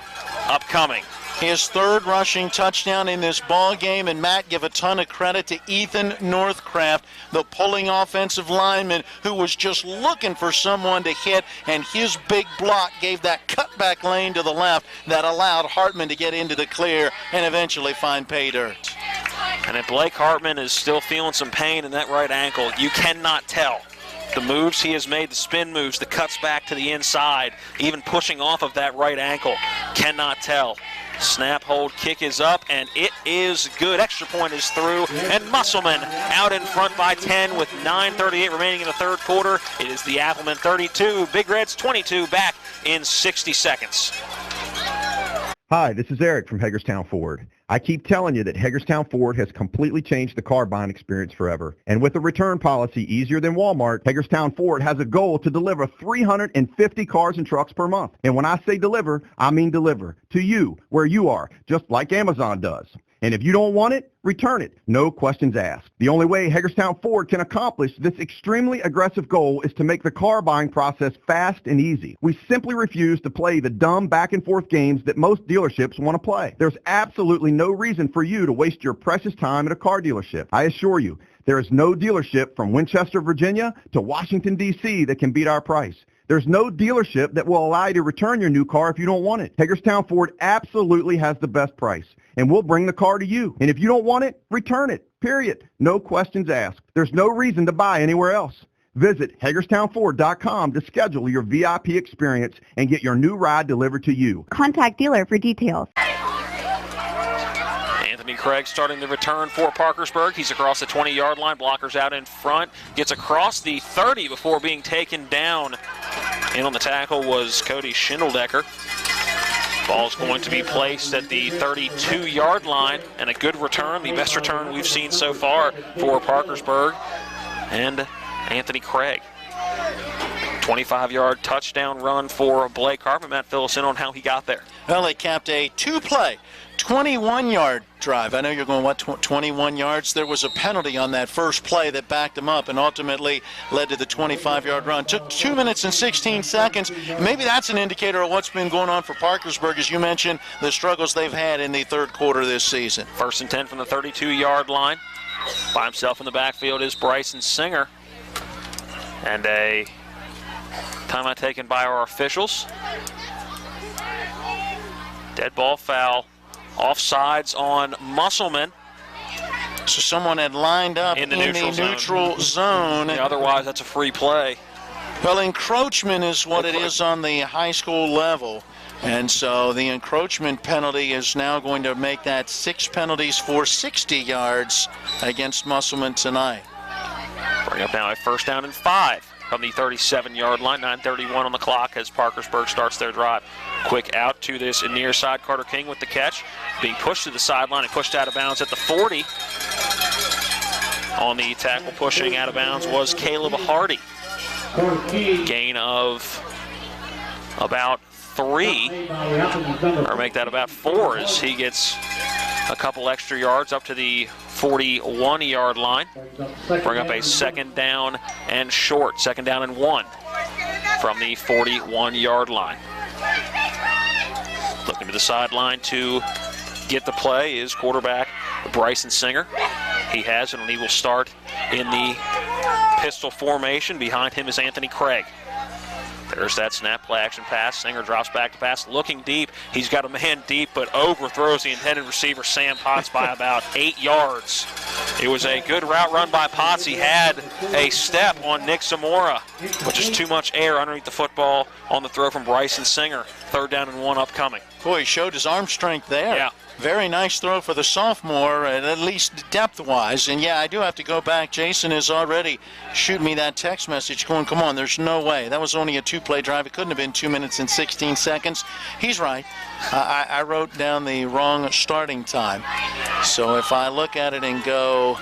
upcoming. His 3rd rushing touchdown in this ball game, and Matt, give a ton of credit to Ethan Northcraft, the pulling offensive lineman who was just looking for someone to hit, and his big block gave that cutback lane to the left that allowed Hartman to get into the clear and eventually find pay dirt. And if Blake Hartman is still feeling some pain in that right ankle, you cannot tell. The moves he has made, the spin moves, the cuts back to the inside, even pushing off of that right ankle, cannot tell. Snap, hold, kick is up, and it is good. Extra point is through, and Musselman out in front by 10 with 9:38 remaining in the 3rd quarter. It is the Applemen 32, Big Reds 22, back in 60 seconds. Hi, this is Eric from Hagerstown Ford. I keep telling you that Hagerstown Ford has completely changed the car buying experience forever. And with a return policy easier than Walmart, Hagerstown Ford has a goal to deliver 350 cars and trucks per month. And when I say deliver, I mean deliver to you, where you are, just like Amazon does. And if you don't want it, return it. No questions asked. The only way Hagerstown Ford can accomplish this extremely aggressive goal is to make the car buying process fast and easy. We simply refuse to play the dumb back and forth games that most dealerships want to play. There's absolutely no reason for you to waste your precious time at a car dealership. I assure you, there is no dealership from Winchester, Virginia to Washington, D.C. that can beat our price. There's no dealership that will allow you to return your new car if you don't want it. Hagerstown Ford absolutely has the best price, and we'll bring the car to you. And if you don't want it, return it, period. No questions asked. There's no reason to buy anywhere else. Visit HagerstownFord.com to schedule your VIP experience and get your new ride delivered to you. Contact dealer for details. Anthony Craig starting the return for Parkersburg. He's across the 20-yard line. Blockers out in front. Gets across the 30 before being taken down. In on the tackle was Cody Schindeldecker. Ball's going to be placed at the 32-yard line, and a good return, the best return we've seen so far for Parkersburg and Anthony Craig. 25-yard touchdown run for Blake Hartman. Matt, fill us in on how he got there. Well, they capped a two-play, 21-yard drive. I know you're going, what, 21 yards? There was a penalty on that first play that backed him up and ultimately led to the 25-yard run. Took 2 minutes and 16 seconds. Maybe that's an indicator of what's been going on for Parkersburg, as you mentioned, the struggles they've had in the third quarter this season. 1st and 10 from the 32-yard line. By himself in the backfield is Bryson Singer. And a timeout taken by our officials. Dead ball foul. Offsides on Musselman. So someone had lined up in the neutral zone. Yeah, otherwise, that's a free play. Well, encroachment is what it is on the high school level. And so the encroachment penalty is now going to make that 6 penalties for 60 yards against Musselman tonight. Bring up now a 1st down and 5 from the 37-yard line. 9:31 on the clock as Parkersburg starts their drive. Quick out to this near side. Carter King with the catch. Being pushed to the sideline and pushed out of bounds at the 40. On the tackle pushing out of bounds was Caleb Hardy. Gain of about 3, or make that about 4 as he gets a couple extra yards up to the 41-yard line. Bring up a 2nd down and short, 2nd down and 1 from the 41-yard line. Looking to the sideline to get the play is quarterback Bryson Singer. He has it, and he will start in the pistol formation. Behind him is Anthony Craig. There's that snap, play action pass. Singer drops back to pass, looking deep. He's got a man deep, but overthrows the intended receiver, Sam Potts, by about 8 yards. It was a good route run by Potts. He had a step on Nick Zamora, but just too much air underneath the football on the throw from Bryson Singer. 3rd down and 1 upcoming. Boy, he showed his arm strength there. Yeah. Very nice throw for the sophomore, at least depth-wise. And, yeah, I do have to go back. Jason is already shooting me that text message going, come on, there's no way. That was only a 2-play drive. It couldn't have been 2 minutes and 16 seconds. He's right. I wrote down the wrong starting time. So if I look at it and go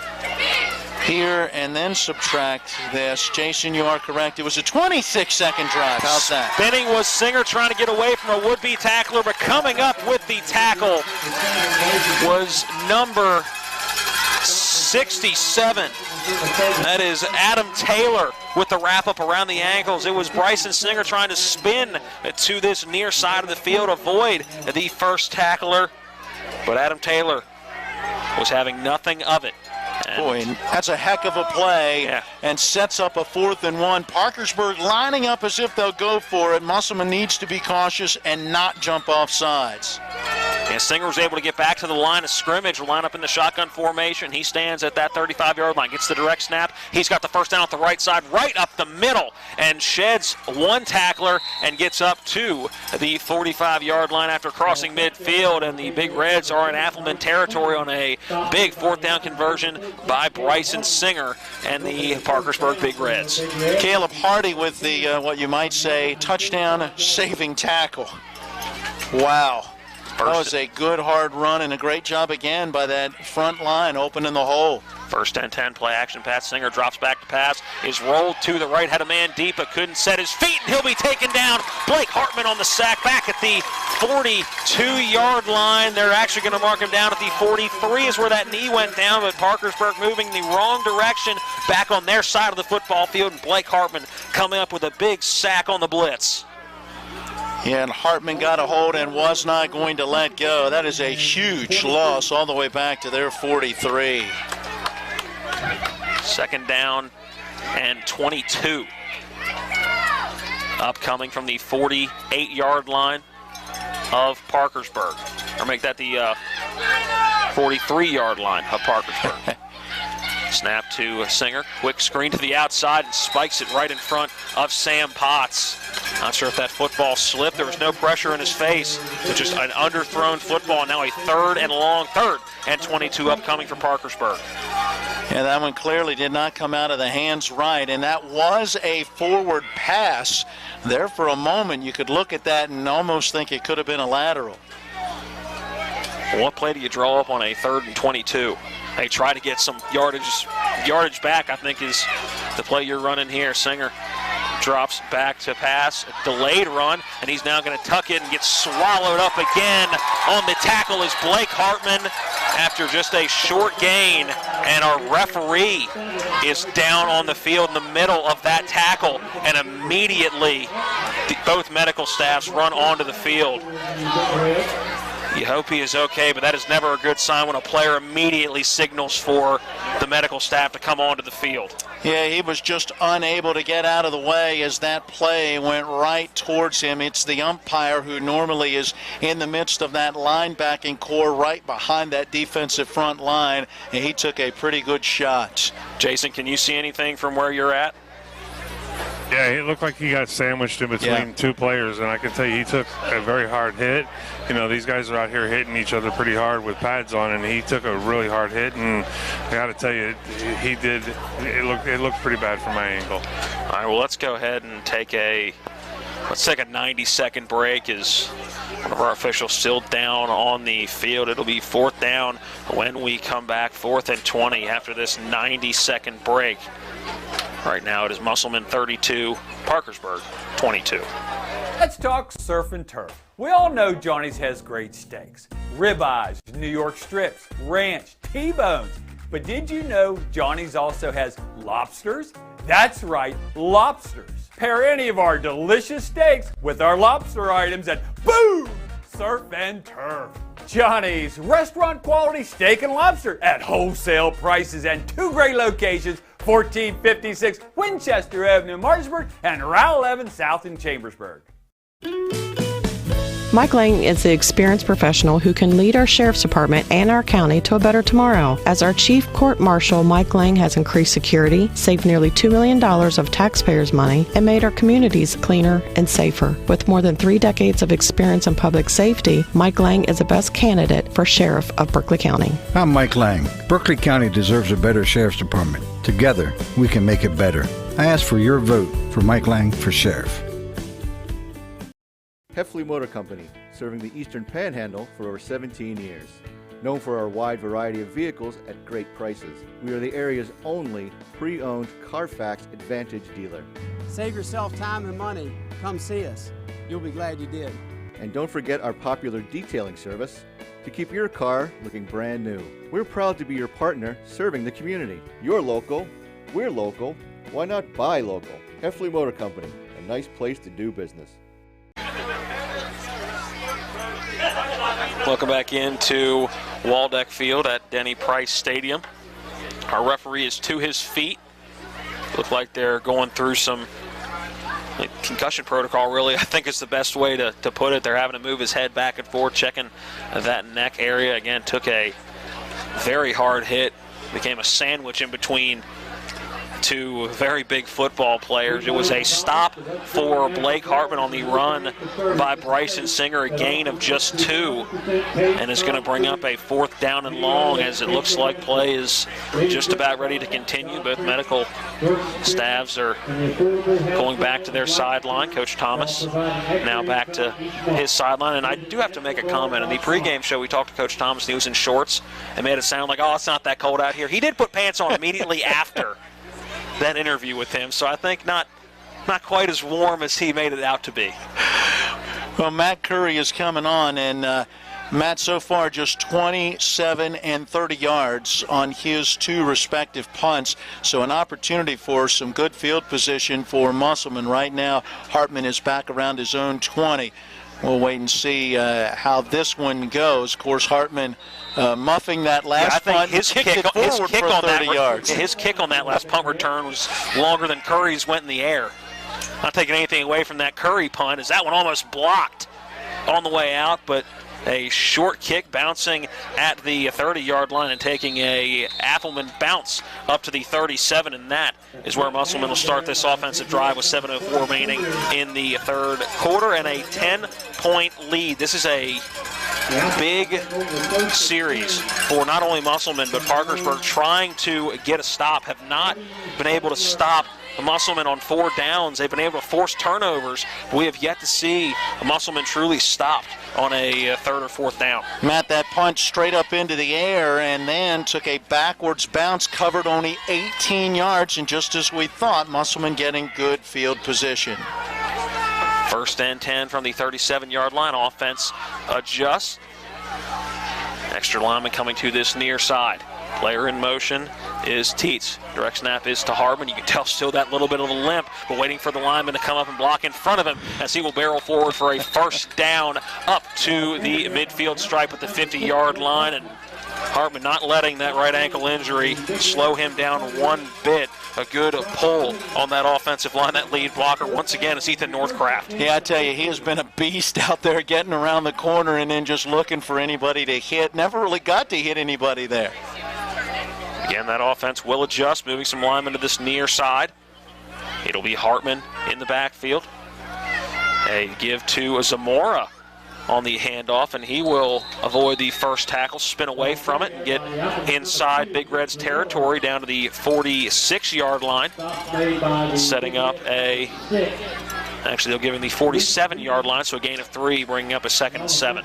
here and then subtract this, Jason, you are correct. It was a 26-second drive. How's that? Spinning was Singer trying to get away from a would-be tackler, but coming up with the tackle was number 67. That is Adam Taylor with the wrap-up around the ankles. It was Bryson Singer trying to spin to this near side of the field, avoid the first tackler, but Adam Taylor was having nothing of it. Boy, that's a heck of a play, and sets up a 4th and 1. Parkersburg lining up as if they'll go for it. Musselman needs to be cautious and not jump off sides. And Singer was able to get back to the line of scrimmage, line up in the shotgun formation. He stands at that 35-yard line, gets the direct snap. He's got the 1st down at the right side, right up the middle, and sheds 1 tackler and gets up to the 45-yard line after crossing midfield. And the Big Reds are in Appleman territory on a big 4th down conversion by Bryson Singer and the Parkersburg Big Reds. Caleb Hardy with the, what you might say, touchdown-saving tackle. Wow. That was a good hard run and a great job again by that front line opening the hole. 1st and 10, play action pass. Singer drops back to pass, is rolled to the right, had a man deep but couldn't set his feet, and he'll be taken down. Blake Hartman on the sack back at the 42-yard line. They're actually going to mark him down at the 43 is where that knee went down, but Parkersburg moving the wrong direction back on their side of the football field, and Blake Hartman coming up with a big sack on the blitz. Yeah, and Hartman got a hold and was not going to let go. That is a huge loss all the way back to their 43. 2nd down and 22. Upcoming from the 48-yard line of Parkersburg. Or make that the 43-yard line of Parkersburg. Snap to Singer. Quick screen to the outside and spikes it right in front of Sam Potts. Not sure if that football slipped. There was no pressure in his face. It was just an underthrown football. Now a third and 22 upcoming for Parkersburg. Yeah, that one clearly did not come out of the hands right, and that was a forward pass. There for a moment, you could look at that and almost think it could have been a lateral. What play do you draw up on a 3rd and 22? They try to get some yardage back, I think, is the play you're running here. Singer drops back to pass, a delayed run, and he's now going to tuck it and get swallowed up again. On the tackle is Blake Hartman after just a short gain, and our referee is down on the field in the middle of that tackle, and immediately both medical staffs run onto the field. You hope he is okay, but that is never a good sign when a player immediately signals for the medical staff to come onto the field. Yeah, he was just unable to get out of the way as that play went right towards him. It's the umpire who normally is in the midst of that linebacking core right behind that defensive front line, and he took a pretty good shot. Jason, can you see anything from where you're at? Yeah, it looked like he got sandwiched in between two players, and I can tell you he took a very hard hit. You know, these guys are out here hitting each other pretty hard with pads on, and he took a really hard hit, and I got to tell you, he did. It looked pretty bad from my angle. All right, well, let's go ahead and take a 90-second break as one of our officials still down on the field. It'll be 4th down when we come back, 4th and 20 after this 90-second break. Right now it is Musselman 32, Parkersburg 22. Let's talk surf and turf. We all know Johnny's has great steaks, ribeyes, New York strips, ranch, T-bones. But did you know Johnny's also has lobsters? That's right, lobsters. Pair any of our delicious steaks with our lobster items and boom, surf and turf. Johnny's restaurant quality steak and lobster at wholesale prices and 2 great locations, 1456 Winchester Avenue, Martinsburg, and Route 11 South in Chambersburg. Mike Lang is the experienced professional who can lead our sheriff's department and our county to a better tomorrow. As our chief court marshal, Mike Lang has increased security, saved nearly $2 million of taxpayers' money, and made our communities cleaner and safer. With more than 3 decades of experience in public safety, Mike Lang is the best candidate for sheriff of Berkeley County. I'm Mike Lang. Berkeley County deserves a better sheriff's department. Together, we can make it better. I ask for your vote for Mike Lang for sheriff. Heffley Motor Company, serving the Eastern Panhandle for over 17 years. Known for our wide variety of vehicles at great prices, we are the area's only pre-owned Carfax Advantage dealer. Save yourself time and money. Come see us. You'll be glad you did. And don't forget our popular detailing service to keep your car looking brand new. We're proud to be your partner serving the community. You're local, we're local, why not buy local? Heffley Motor Company, a nice place to do business. Welcome back into Waldeck Field at Denny Price Stadium. Our referee is to his feet. Look like they're going through some concussion protocol, really, I think is the best way to put it. They're having to move his head back and forth, checking that neck area. Again, took a very hard hit. Became a sandwich in between 2 very big football players. It was a stop for Blake Hartman on the run by Bryson Singer, a gain of just 2, and is going to bring up a 4th down and long as it looks like play is just about ready to continue. Both medical staffs are going back to their sideline. Coach Thomas now back to his sideline, and I do have to make a comment. In the pregame show, we talked to Coach Thomas, and he was in shorts and made it sound like, oh, it's not that cold out here. He did put pants on immediately after that interview with him, so I think not quite as warm as he made it out to be. Well, Matt Curry is coming on, and Matt so far just 27 and 30 yards on his 2 respective punts, so an opportunity for some good field position for Musselman. Right now, Hartman is back around his own 20. We'll wait and see how this one goes. Of course, Hartman muffing that last punt. His kick on 30 yards. His kick on that last punt return was longer than Curry's went in the air. Not taking anything away from that Curry punt, as that one almost blocked on the way out, but A short kick bouncing at the 30-yard line and taking a Appleman bounce up to the 37, and that is where Musselman will start this offensive drive with 7:04 remaining in the third quarter and a 10-point lead. This is a big series for not only Musselman but Parkersburg, trying to get a stop. Have not been able to stop Musselman on 4 downs. They've been able to force turnovers, but we have yet to see Musselman truly stopped on a 3rd or 4th down. Matt, that punch straight up into the air and then took a backwards bounce, covered only 18 yards, and just as we thought, Musselman getting good field position. 1st and 10 from the 37-yard line. Offense adjusts. Extra lineman coming to this near side. Player in motion is Teets. Direct snap is to Hartman. You can tell still that little bit of a limp, but waiting for the lineman to come up and block in front of him as he will barrel forward for a 1st down up to the midfield stripe at the 50-yard line. And Hartman not letting that right ankle injury slow him down one bit. A good pull on that offensive line. That lead blocker once again is Ethan Northcraft. Yeah, I tell you, he has been a beast out there getting around the corner and then just looking for anybody to hit. Never really got to hit anybody there. Again, that offense will adjust, moving some linemen to this near side. It'll be Hartman in the backfield. A give to Zamora on the handoff, and he will avoid the first tackle, spin away from it, and get inside Big Red's territory down to the 46-yard line, setting up a... Actually, they'll give him the 47-yard line, so a gain of 3, bringing up a 2nd and 7.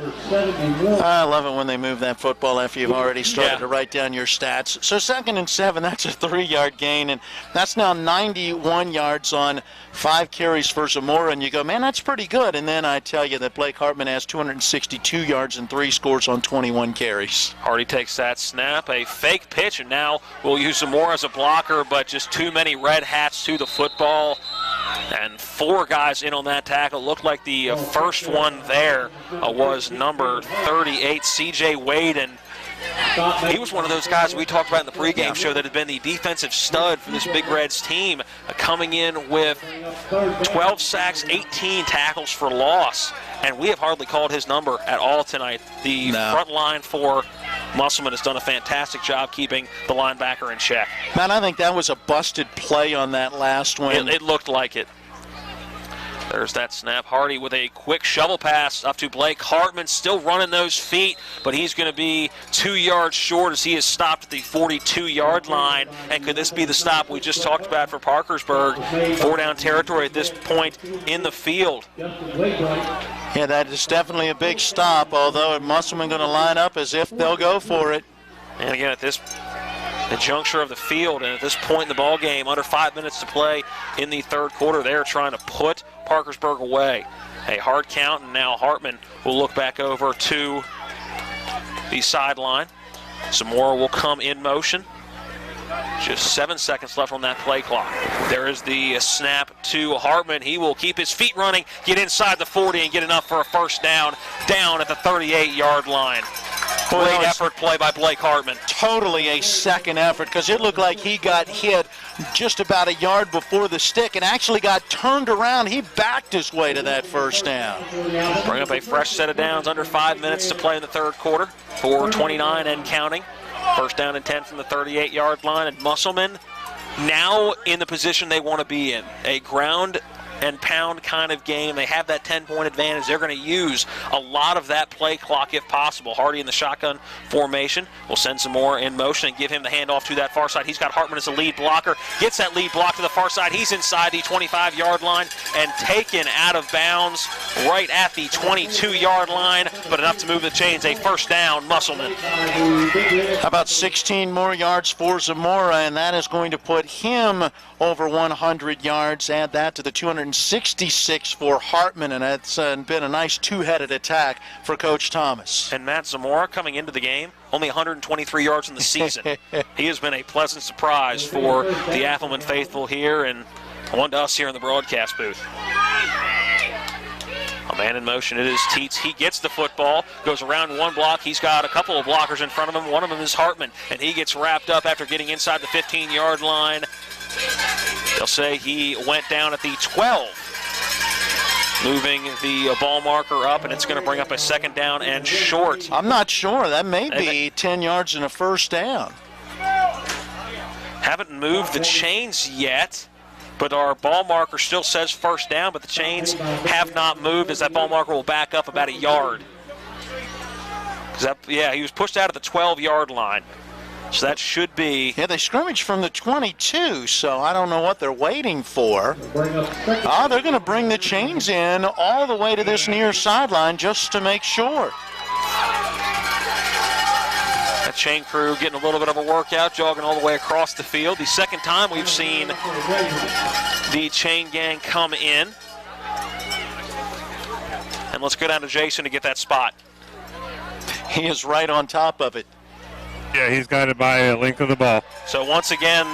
I love it when they move that football after you've already started to write down your stats. So 2nd and 7, that's a 3-yard gain, and that's now 91 yards on 5 carries for Zamora, and you go, man, that's pretty good. And then I tell you that Blake Hartman has 262 yards and 3 scores on 21 carries. Hardy takes that snap, a fake pitch, and now we'll use Zamora as a blocker, but just too many red hats to the football. And 4 guys in on that tackle. Looked like the first one there was number 38, C.J. Wade, and he was one of those guys we talked about in the pregame show that had been the defensive stud for this Big Reds team, coming in with 12 sacks, 18 tackles for loss, and we have hardly called his number at all tonight. The front line for Musselman has done a fantastic job keeping the linebacker in check. Man, I think that was a busted play on that last one. It looked like it. There's that snap. Hardy with a quick shovel pass up to Blake Hartman, still running those feet, but he's going to be 2 yards short as he is stopped at the 42-yard line. And could this be the stop we just talked about for Parkersburg? 4-down territory at this point in the field. Yeah, that is definitely a big stop, although Musselman going to line up as if they'll go for it. And again, at the juncture of the field, and at this point in the ball game, under 5 minutes to play in the third quarter, they're trying to put Parkersburg away. A hard count, and now Hartman will look back over to the sideline. Zamora will come in motion. Just 7 seconds left on that play clock. There is the snap to Hartman. He will keep his feet running, get inside the 40, and get enough for a 1st down at the 38-yard line. Great effort play by Blake Hartman. Totally a second effort, because it looked like he got hit just about a yard before the stick and actually got turned around. He backed his way to that 1st down. Bring up a fresh set of downs, under 5 minutes to play in the third quarter. 4:29 and counting. 1st down and 10 from the 38-yard line, and Musselman now in the position they want to be in. A ground and pound kind of game. They have that 10-point advantage. They're going to use a lot of that play clock if possible. Hardy in the shotgun formation will send some more in motion and give him the handoff to that far side. He's got Hartman as a lead blocker. Gets that lead block to the far side. He's inside the 25-yard line and taken out of bounds right at the 22-yard line, but enough to move the chains. A 1st down, Musselman. How about 16 more yards for Zamora, and that is going to put him over 100 yards. Add that to the 266 for Hartman, and it's been a nice 2-headed attack for Coach Thomas. And Matt Zamora coming into the game, only 123 yards in the season. He has been a pleasant surprise for the Appleman faithful here, and one to us here in the broadcast booth. A man in motion, it is Teets. He gets the football, goes around one block. He's got a couple of blockers in front of him. One of them is Hartman, and he gets wrapped up after getting inside the 15-yard line. They'll say he went down at the 12. moving the ball marker up, and it's going to bring up a second down and short. I'm not sure. That may be 10 yards and a first down. Haven't moved the chains yet, but our ball marker still says first down, but the chains have not moved, as that ball marker will back up about a yard. He was pushed out of the 12-yard line. So that should be... Yeah, they scrimmaged from the 22, so I don't know what they're waiting for. They're going to bring the chains in all the way to this near sideline just to make sure. That chain crew getting a little bit of a workout, jogging all the way across the field. The second time we've seen the chain gang come in. And let's go down to Jason to get that spot. He is right on top of it. Yeah, he's got it by a length of the ball. So once again,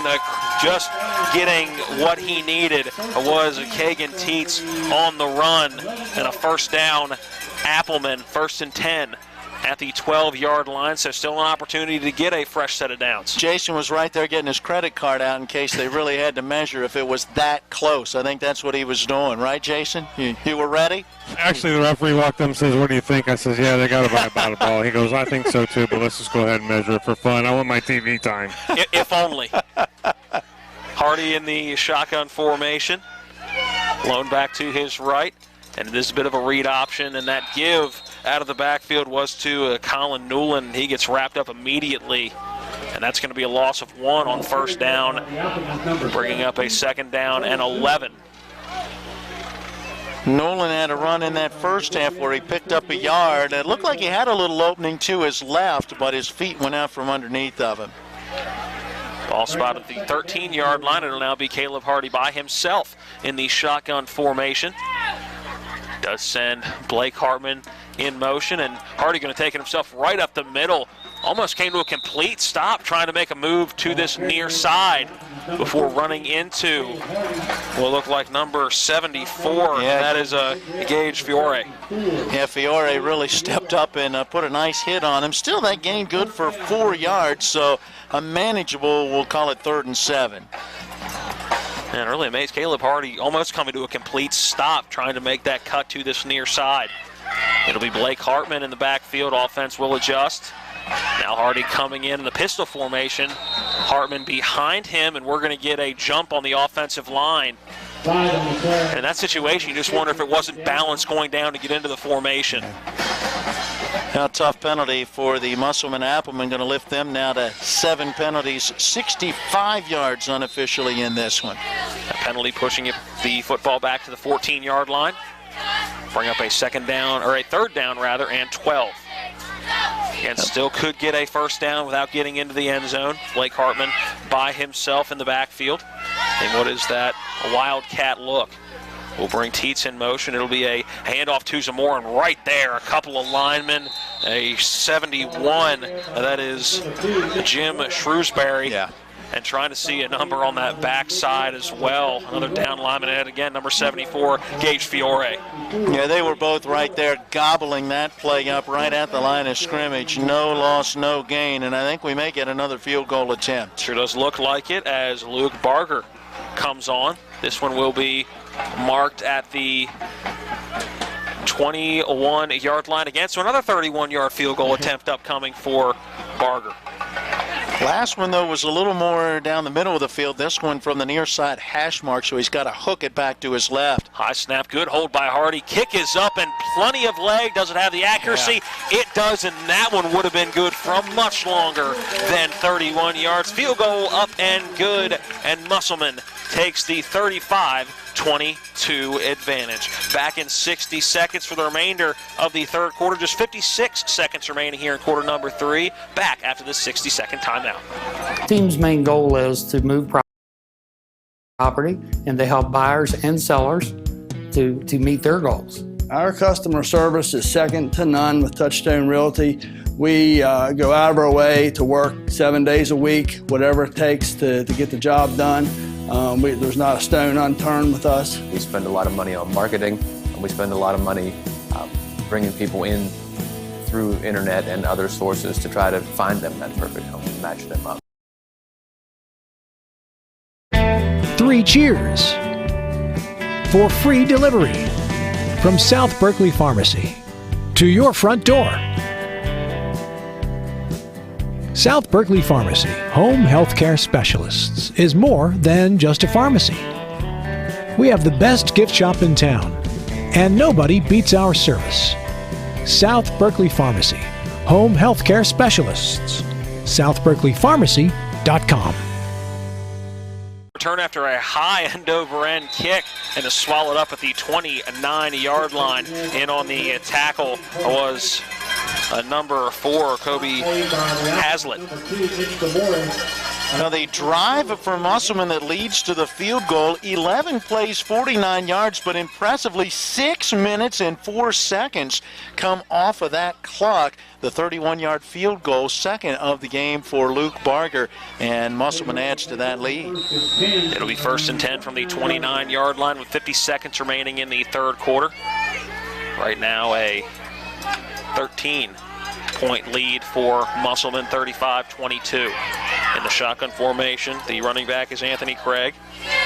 just getting what he needed was Kagan Teets on the run and a first down. Appleman, 1st and 10 at the 12-yard line, so still an opportunity to get a fresh set of downs. Jason was right there getting his credit card out in case they really had to measure if it was that close. I think that's what he was doing, right, Jason? You were ready? Actually, the referee walked up and says, "What do you think?" I says, "Yeah, they got to buy about a ball." He goes, "I think so too, but let's just go ahead and measure it for fun. I want my TV time." If only. Hardy in the shotgun formation. Blown back to his right. And this is a bit of a read option, and that give out of the backfield was to Colin Newland. He gets wrapped up immediately, and that's going to be a loss of 1 on first down, bringing up a second down and 11. Nolan had a run in that first half where he picked up a yard. It looked like he had a little opening to his left, but his feet went out from underneath of him. Ball spot at the 13-yard line. It'll now be Caleb Hardy by himself in the shotgun formation. Does send Blake Hartman in motion, and Hardy going to take it himself right up the middle. Almost came to a complete stop trying to make a move to this near side before running into what looked like number 74, and that is Gage Fiore. Yeah, Fiore really stepped up and put a nice hit on him. Still, that gain good for 4 yards, so a manageable, we'll call it 3rd and 7. And really amazed, Caleb Hardy almost coming to a complete stop trying to make that cut to this near side. It'll be Blake Hartman in the backfield. Offense will adjust. Now Hardy coming in the pistol formation. Hartman behind him, and we're going to get a jump on the offensive line. And in that situation, you just wonder if it wasn't balanced going down to get into the formation. Now, tough penalty for the Musselman Appleman, going to lift them now to 7 penalties, 65 yards unofficially in this one. A penalty pushing the football back to the 14-yard line. Bring up a third down, and 12. And still could get a first down without getting into the end zone. Blake Hartman by himself in the backfield. And what is that? A wildcat look. We'll bring Teets in motion. It'll be a handoff to Zamora, and right there, a couple of linemen, a 71. That is Jim Shrewsbury. Yeah. And trying to see a number on that backside as well. Another down lineman ahead again, number 74, Gage Fiore. Yeah, they were both right there gobbling that play up right at the line of scrimmage. No loss, no gain, and I think we may get another field goal attempt. Sure does look like it as Luke Barger comes on. This one will be marked at the 21-yard line again. So another 31-yard field goal attempt upcoming for Barger. Last one, though, was a little more down the middle of the field. This one from the near side hash mark, so he's got to hook it back to his left. High snap, good hold by Hardy. Kick is up and plenty of leg. Does it have the accuracy? Yeah. It does, and that one would have been good from much longer than 31 yards. Field goal up and good, and Musselman takes the 35-22 advantage. Back in 60 seconds for the remainder of the third quarter. Just 56 seconds remaining here in quarter number 3. Back after this 60-second timeout. Team's main goal is to move property and to help buyers and sellers to meet their goals. Our customer service is second to none with Touchstone Realty. We go out of our way to work 7 days a week, whatever it takes to get the job done. There's not a stone unturned with us. We spend a lot of money on marketing, and we spend a lot of money bringing people in through internet and other sources to try to find them that perfect home and match them up. 3 cheers for free delivery. From South Berkeley Pharmacy to your front door. South Berkeley Pharmacy, home healthcare specialists, is more than just a pharmacy. We have the best gift shop in town, and nobody beats our service. South Berkeley Pharmacy, home healthcare specialists. SouthBerkeleyPharmacy.com. Return after a high end-over-end kick and is swallowed up at the 29-yard line. In on the tackle was number 4, Kobe Hazlitt. Now the drive for Musselman that leads to the field goal, 11 plays, 49 yards, but impressively 6 minutes and 4 seconds come off of that clock. The 31-yard field goal, second of the game for Luke Barger, and Musselman adds to that lead. It'll be 1st and 10 from the 29-yard line with 50 seconds remaining in the third quarter. Right now a 13-point lead for Musselman, 35-22. In the shotgun formation, the running back is Anthony Craig.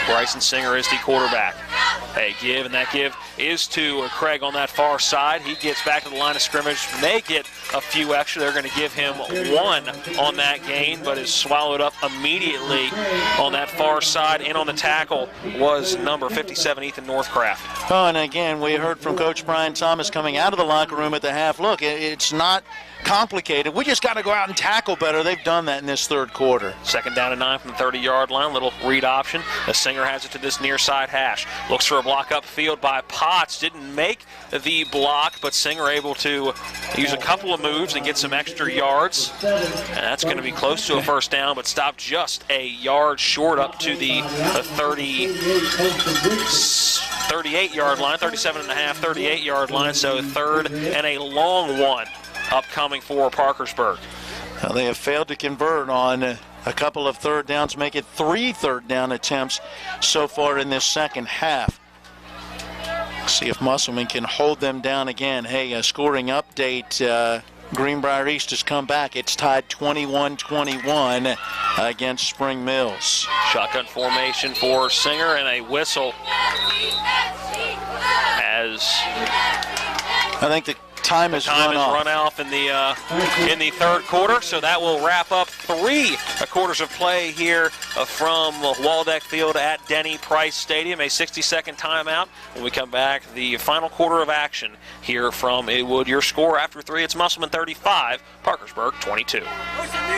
Bryson Singer is the quarterback. A give, and that give is to Craig on that far side. He gets back to the line of scrimmage, may get a few extra. They're going to give him 1 on that gain, but is swallowed up immediately on that far side. In on the tackle was number 57, Ethan Northcraft. Oh, and again, we heard from Coach Brian Thomas coming out of the locker room at the half. Look, it's not complicated. We just got to go out and tackle better. They've done that in this third quarter. 2nd down and 9 from the 30-yard line. Little read option. The Singer has it to this near side hash. Looks for a block upfield by Potts. Didn't make the block, but Singer able to use a couple of moves and get some extra yards. And that's going to be close to a first down, but stopped just a yard short up to the 38-yard line, 37.5, 38-yard line. So 3rd and a long one upcoming for Parkersburg. Now they have failed to convert on a couple of third downs, make it 3 third down attempts so far in this second half. See if Musselman can hold them down again. Hey, a scoring update. Greenbrier East has come back. It's tied 21-21 against Spring Mills. Shotgun formation for Singer, and a whistle as I think the time has run off in the third quarter, so that will wrap up 3 quarters of play here from Waldeck Field at Denny Price Stadium. A 60-second timeout. When we come back, the final quarter of action here from Itwood. Your score after 3, it's Musselman 35, Parkersburg 22.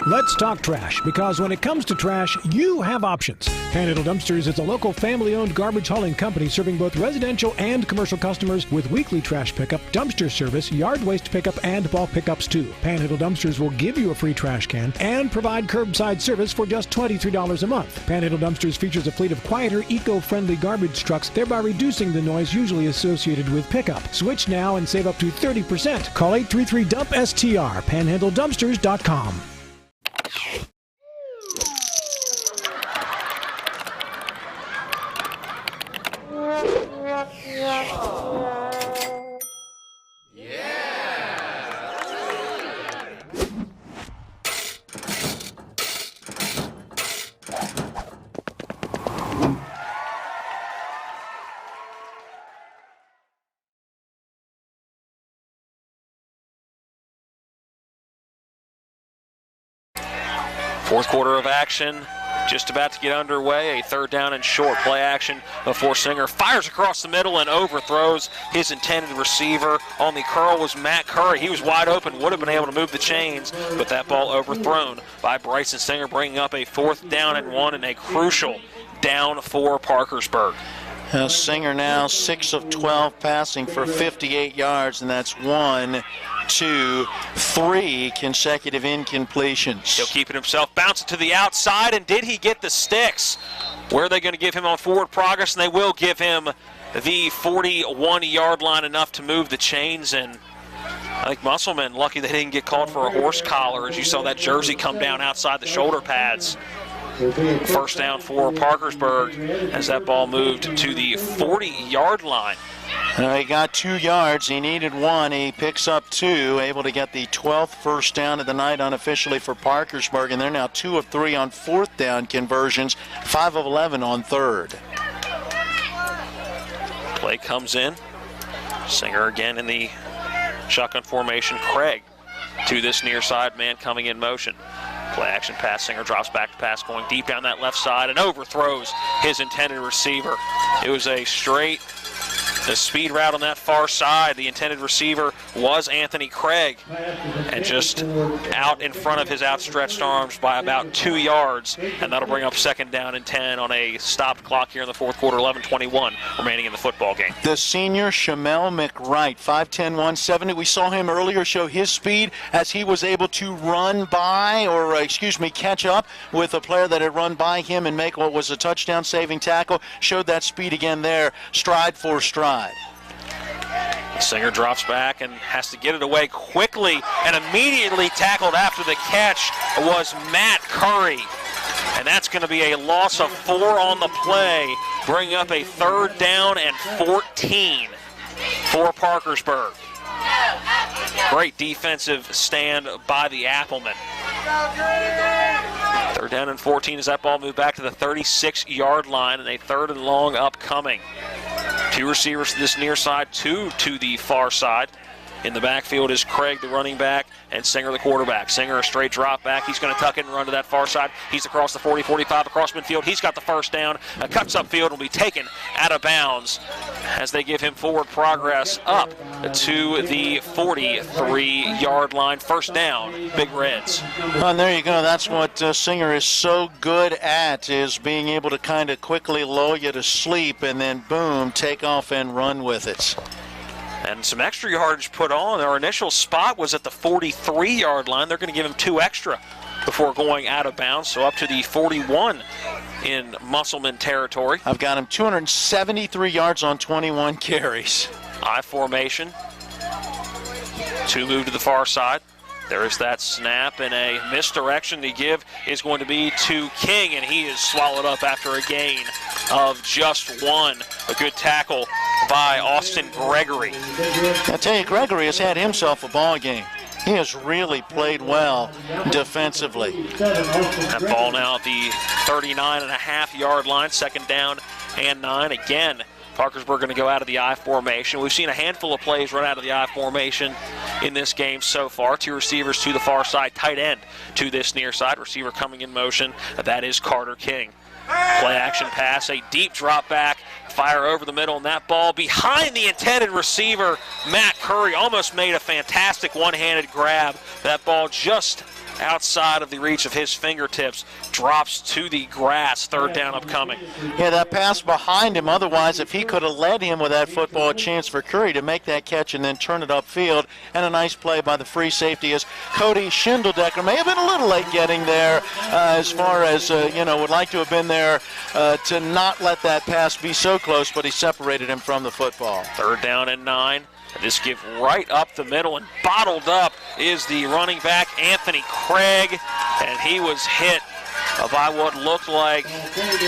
Let's talk trash, because when it comes to trash, you have options. Panhandle Dumpsters is a local family-owned garbage hauling company serving both residential and commercial customers with weekly trash pickup, dumpster service, yard waste pickup, and bulk pickups too. Panhandle Dumpsters will give you a free trash can and provide curbside service for just $23 a month. Panhandle Dumpsters features a fleet of quieter, eco-friendly garbage trucks, thereby reducing the noise usually associated with pickup. Switch now and save up to 30%. Call 833-DUMP-STR, panhandledumpsters.com. Fourth quarter of action, just about to get underway. A 3rd down and short. Play action before Singer fires across the middle and overthrows his intended receiver. On the curl was Matt Curry. He was wide open, would have been able to move the chains, but that ball overthrown by Bryson Singer, bringing up a 4th down and 1 and a crucial down for Parkersburg. Singer now 6 of 12 passing for 58 yards, and that's 1, 2, 3 consecutive incompletions. He'll keep it himself, bounce it to the outside, and did he get the sticks? Where are they going to give him on forward progress? And they will give him the 41-yard line, enough to move the chains. And I think Musselman, lucky they didn't get called for a horse collar, as you saw that jersey come down outside the shoulder pads. First down for Parkersburg as that ball moved to the 40-yard line. He got 2 yards. He needed 1. He picks up 2, able to get the 12th first down of the night unofficially for Parkersburg, and they're now 2 of 3 on 4th down conversions, 5 of 11 on 3rd. Play comes in. Singer again in the shotgun formation. Craig to this near side man coming in motion. Play action pass. Singer drops back to pass, going deep down that left side and overthrows his intended receiver. It was a straight speed route on that far side. The intended receiver was Anthony Craig, and just out in front of his outstretched arms by about 2 yards, and that'll bring up 2nd down and 10 on a stopped clock here in the fourth quarter. 11:21 remaining in the football game. The senior Shamel McWright, 5'10", 170. We saw him earlier show his speed as he was able to run by, or catch up with a player that had run by him and make what was a touchdown-saving tackle. Showed that speed again there, stride for stride. Singer drops back and has to get it away quickly, and immediately tackled after the catch was Matt Curry. And that's going to be a loss of 4 on the play, bringing up a 3rd down and 14 for Parkersburg. Great defensive stand by the Applemen. 3rd down and 14 as that ball moved back to the 36-yard line, and a 3rd and long upcoming. 2 receivers to this near side, 2 to the far side. In the backfield is Craig, the running back, and Singer, the quarterback. Singer, a straight drop back. He's going to tuck it and run to that far side. He's across the 40, 45, across midfield. He's got the 1st down. Cuts upfield and will be taken out of bounds as they give him forward progress up to the 43-yard line. 1st down, Big Reds. And there you go. That's what Singer is so good at, is being able to kind of quickly lull you to sleep and then, boom, take off and run with it. And some extra yardage put on. Our initial spot was at the 43-yard line. They're going to give him 2 extra before going out of bounds, so up to the 41 in Musselman territory. I've got him 273 yards on 21 carries. I formation. 2 move to the far side. There is that snap, and a misdirection to give is going to be to King, and he is swallowed up after a gain of just 1. A good tackle by Austin Gregory. I tell you, Gregory has had himself a ball game. He has really played well defensively. That ball now at the 39.5-yard line, 2nd down and 9. Again, Parkersburg going to go out of the I formation. We've seen a handful of plays run out of the I formation in this game so far. 2 receivers to the far side, tight end to this near side. Receiver coming in motion, that is Carter King. Play action pass, a deep drop back, fire over the middle, and that ball behind the intended receiver, Matt Curry. Almost made a fantastic one-handed grab. That ball just outside of the reach of his fingertips, drops to the grass. 3rd down upcoming. Yeah, that pass behind him. Otherwise, if he could have led him with that football, a chance for Curry to make that catch and then turn it upfield. And a nice play by the free safety as Cody Schindeldecker may have been a little late getting there as far as, would like to have been there to not let that pass be so close, but he separated him from the football. 3rd down and 9. This give right up the middle, and bottled up is the running back, Anthony Craig, and he was hit by what looked like,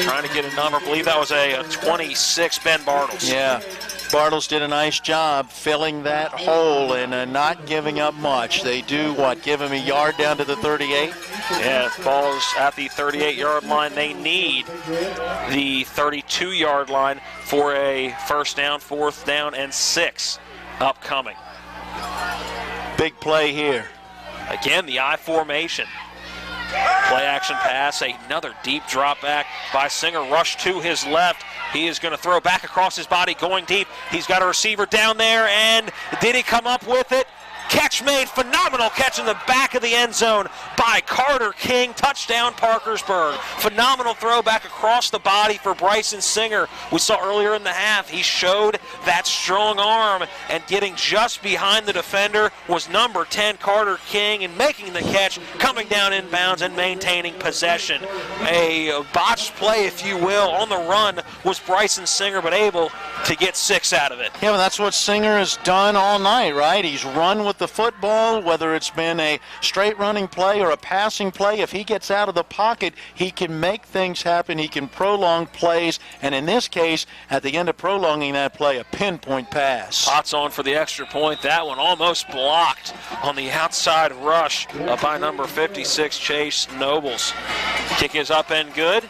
trying to get a number, I believe that was a 26, Ben Bartles. Yeah, Bartles did a nice job filling that hole and not giving up much. They do, give him a yard down to the 38? Yeah, ball is at the 38-yard line. They need the 32-yard line for a 1st down, 4th down, and 6 upcoming. Big play here. Again, the I formation. Play action pass, another deep drop back by Singer. Rush to his left. He is going to throw back across his body, going deep. He's got a receiver down there, and did he come up with it? Catch made, phenomenal catch in the back of the end zone by Carter King. Touchdown Parkersburg. Phenomenal throw back across the body for Bryson Singer. We saw earlier in the half, he showed that strong arm, and getting just behind the defender was number 10 Carter King, and making the catch, coming down inbounds and maintaining possession. A botched play, if you will, on the run was Bryson Singer, but able to get 6 out of it. Yeah, but that's what Singer has done all night, right? He's run with the football, whether it's been a straight running play or a passing play. If he gets out of the pocket, he can make things happen. He can prolong plays, and in this case, at the end of prolonging that play, a pinpoint pass. Potts on for the extra point. That one almost blocked on the outside rush by number 56, Chase Nobles. Kick is up and good.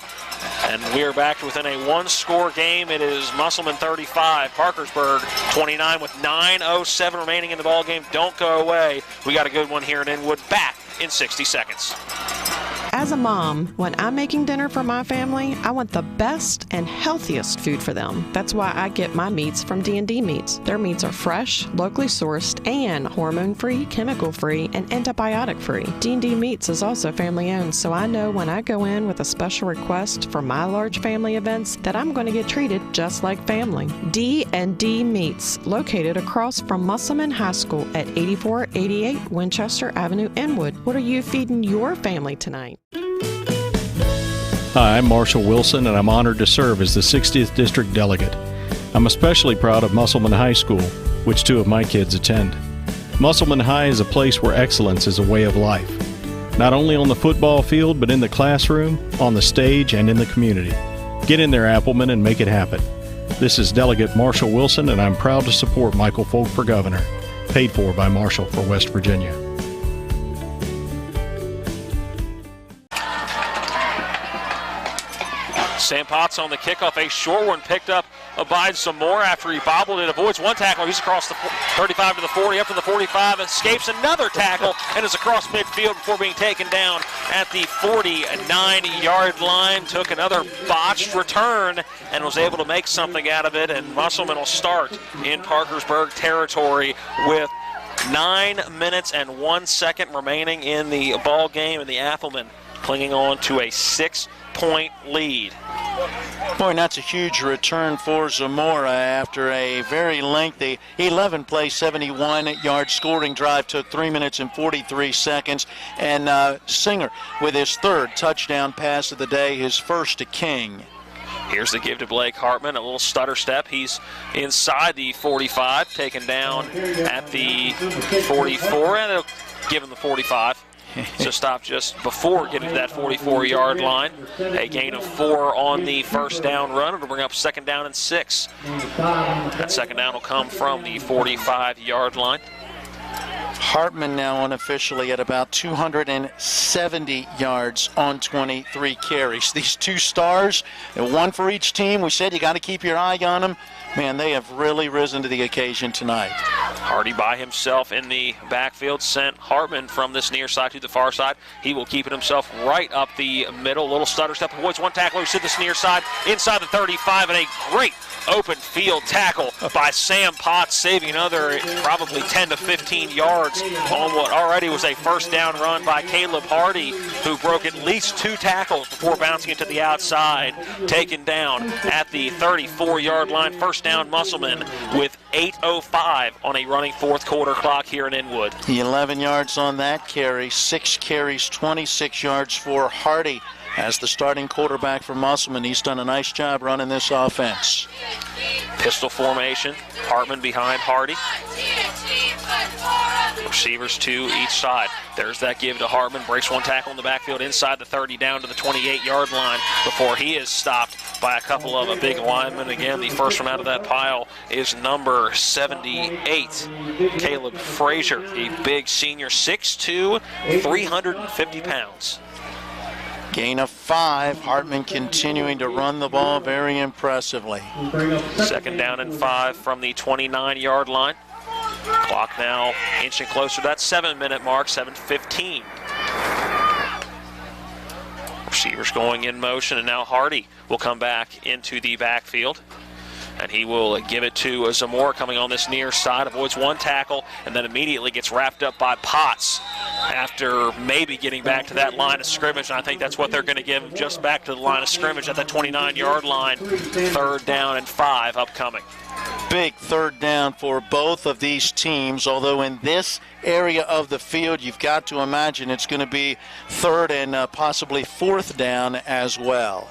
And we're back to within a one-score game. It is Musselman 35, Parkersburg 29 with 9:07 remaining in the ball game. Don't go away. We got a good one here in Inwood. Back in 60 seconds. As a mom, when I'm making dinner for my family, I want the best and healthiest food for them. That's why I get my meats from D&D Meats. Their meats are fresh, locally sourced, and hormone-free, chemical-free, and antibiotic-free. D&D Meats is also family-owned, so I know when I go in with a special request for my large family events that I'm going to get treated just like family. D&D Meats, located across from Musselman High School at 8488 Winchester Avenue, Inwood. What are you feeding your family tonight? Hi, I'm Marshall Wilson, and I'm honored to serve as the 60th District Delegate. I'm especially proud of Musselman High School, which 2 of my kids attend. Musselman High is a place where excellence is a way of life, not only on the football field, but in the classroom, on the stage, and in the community. Get in there, Appleman, and make it happen. This is Delegate Marshall Wilson, and I'm proud to support Michael Folk for governor. Paid for by Marshall for West Virginia. Sam Potts on the kickoff, a short one picked up by some more after he bobbled it, avoids one tackle. He's across the 35 to the 40, up to the 45, escapes another tackle, and is across midfield before being taken down at the 49-yard line. Took another botched return and was able to make something out of it, and Musselman will start in Parkersburg territory with 9 minutes and 1 second remaining in the ball game, and the Applemen clinging on to a 6-point lead. Boy, and that's a huge return for Zamora after a very lengthy 11-play, 71-yard scoring drive. Took 3 minutes and 43 seconds. And Singer with his 3rd touchdown pass of the day, his first to King. Here's the give to Blake Hartman, a little stutter step. He's inside the 45, taken down at the 44, and they'll give him the 45. So stop just before getting to that 44-yard line. A gain of 4 on the first down run. It'll bring up 2nd down and 6. That 2nd down will come from the 45-yard line. Hartman now unofficially at about 270 yards on 23 carries. These 2 stars, 1 for each team. We said you got to keep your eye on them. Man, they have really risen to the occasion tonight. Hardy by himself in the backfield sent Hartman from this near side to the far side. He will keep it himself right up the middle. Little stutter step, avoids one tackler who's to this near side, inside the 35, and a great open field tackle by Sam Potts, saving another probably 10 to 15 yards on what already was a first down run by Caleb Hardy, who broke at least 2 tackles before bouncing it to the outside. Taken down at the 34-yard line. First down Musselman with 8:05 on a running 4th quarter clock here in Inwood. 11 yards on that carry, 6 carries, 26 yards for Hardy. As the starting quarterback for Musselman, he's done a nice job running this offense. Pistol formation, Hartman behind Hardy. Receivers 2 each side. There's that give to Hartman, breaks 1 tackle in the backfield inside the 30 down to the 28-yard line before he is stopped by a couple of big linemen. Again, the first one out of that pile is number 78, Caleb Frazier, the big senior, 6'2", 350 pounds. Gain of 5. Hartman continuing to run the ball very impressively. 2nd down and 5 from the 29-yard line. Clock now inching closer to that 7-minute mark, 7:15. Receivers going in motion, and now Hardy will come back into the backfield. And he will give it to Zamora coming on this near side, avoids 1 tackle, and then immediately gets wrapped up by Potts after maybe getting back to that line of scrimmage. And I think that's what they're going to give him, just back to the line of scrimmage at that 29-yard line. 3rd down and 5 upcoming. Big 3rd down for both of these teams, although in this area of the field, you've got to imagine it's going to be 3rd and possibly 4th down as well.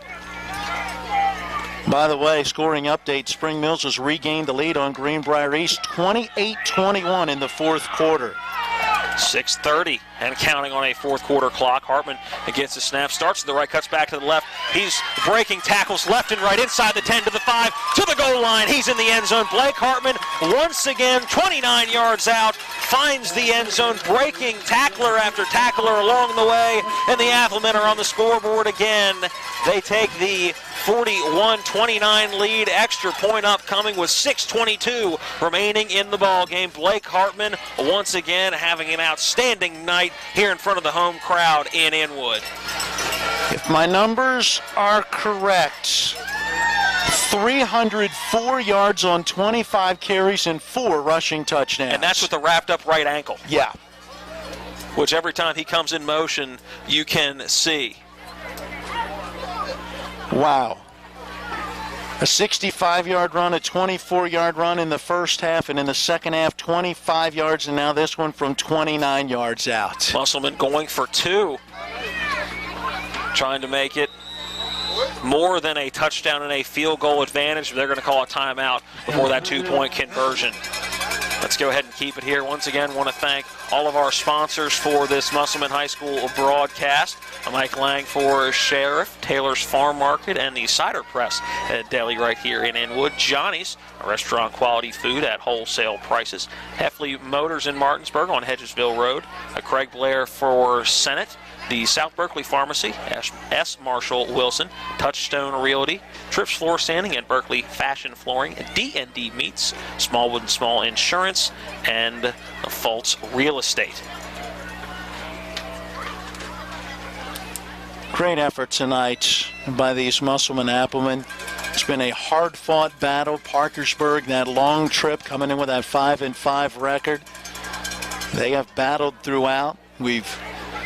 By the way, scoring update, Spring Mills has regained the lead on Greenbrier East, 28-21 in the 4th quarter. 6:30 and counting on a 4th quarter clock. Hartman against the snap, starts to the right, cuts back to the left. He's breaking tackles left and right, inside the 10 to the 5, to the goal line. He's in the end zone. Blake Hartman once again 29 yards out, finds the end zone, breaking tackler after tackler along the way, and the Applemen are on the scoreboard again. They take the 41-29 lead. Extra point upcoming with 6:22 remaining in the ball game. Blake Hartman once again having an outstanding night here in front of the home crowd in Inwood. If my numbers are correct, 304 yards on 25 carries and 4 rushing touchdowns. And that's with the wrapped up right ankle. Yeah. Which every time he comes in motion, you can see. Wow. A 65-yard run, a 24-yard run in the first half, and in the second half, 25 yards, and now this one from 29 yards out. Musselman going for 2. Trying to make it more than a touchdown and a field goal advantage. They're going to call a timeout before that 2-point conversion. Let's go ahead and keep it here. Once again, want to thank all of our sponsors for this Musselman High School broadcast. Mike Lang for Sheriff, Taylor's Farm Market, and the Cider Press deli right here in Inwood. Johnny's, a restaurant quality food at wholesale prices. Heffley Motors in Martinsburg on Hedgesville Road. Craig Blair for Senate. The South Berkeley Pharmacy, S. Marshall Wilson, Touchstone Realty, Trips Floor Sanding, and Berkeley Fashion Flooring, D&D Meats, Smallwood and Small Insurance, and Fultz Real Estate. Great effort tonight by these Musselman Applemen. It's been a hard-fought battle. Parkersburg, that long trip, coming in with that 5-5 record. They have battled throughout. We've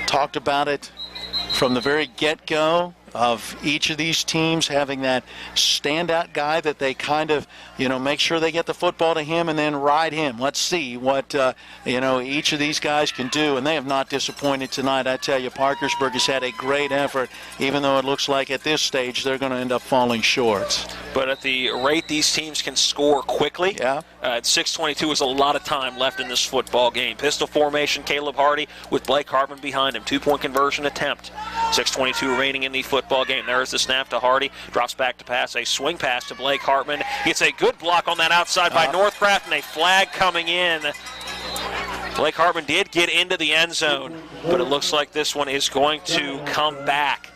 talked about it from the very get-go of each of these teams having that standout guy that they kind of, make sure they get the football to him and then ride him. Let's see what, each of these guys can do. And they have not disappointed tonight. I tell you, Parkersburg has had a great effort, even though it looks like at this stage they're going to end up falling short. But at the rate these teams can score quickly, at 6:22 is a lot of time left in this football game. Pistol formation, Caleb Hardy with Blake Hartman behind him. 2-point conversion attempt. 6:22 remaining in the football game. There's the snap to Hardy. Drops back to pass. A swing pass to Blake Hartman. Gets a good block on that outside by Northcraft, and a flag coming in. Blake Hartman did get into the end zone, but it looks like this one is going to come back.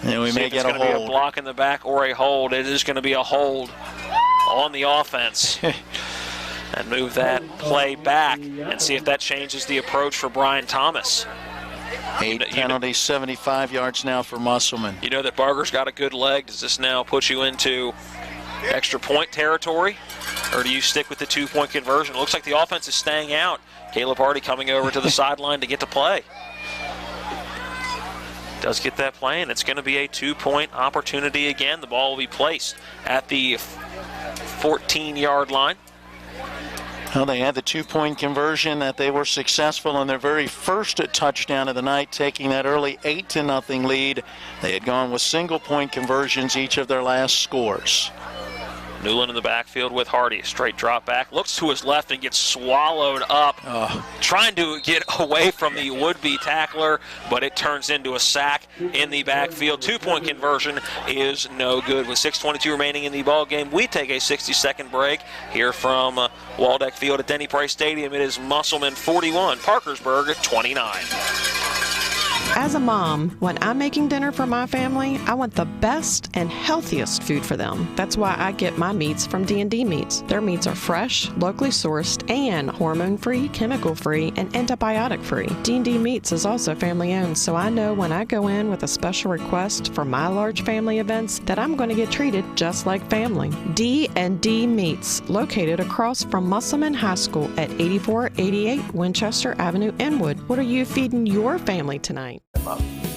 And we may get a hold. It's going to be a block in the back or a hold. It is going to be a hold on the offense. And move that play back and see if that changes the approach for Brian Thomas. 8 penalties, 75 yards now for Musselman. You know that Barger's got a good leg. Does this now put you into extra point territory? Or do you stick with the 2-point conversion? It looks like the offense is staying out. Caleb Hardy coming over to the sideline to get to play. Does get that play, and it's going to be a 2-point opportunity again. The ball will be placed at the 14-yard line. Well, they had the 2-point conversion that they were successful in their very first touchdown of the night, taking that early 8-0 lead. They had gone with single-point conversions each of their last scores. Newland in the backfield with Hardy. Straight drop back. Looks to his left and gets swallowed up. Trying to get away from the would-be tackler, but it turns into a sack in the backfield. 2-point conversion is no good. With 6:22 remaining in the ball game, we take a 60-second break here from Waldeck Field at Denny Price Stadium. It is Musselman 41, Parkersburg 29. As a mom, when I'm making dinner for my family, I want the best and healthiest food for them. That's why I get my meats from D&D Meats. Their meats are fresh, locally sourced, and hormone-free, chemical-free, and antibiotic-free. D&D Meats is also family-owned, so I know when I go in with a special request for my large family events that I'm going to get treated just like family. D&D Meats, located across from Musselman High School at 8488 Winchester Avenue, Inwood. What are you feeding your family tonight?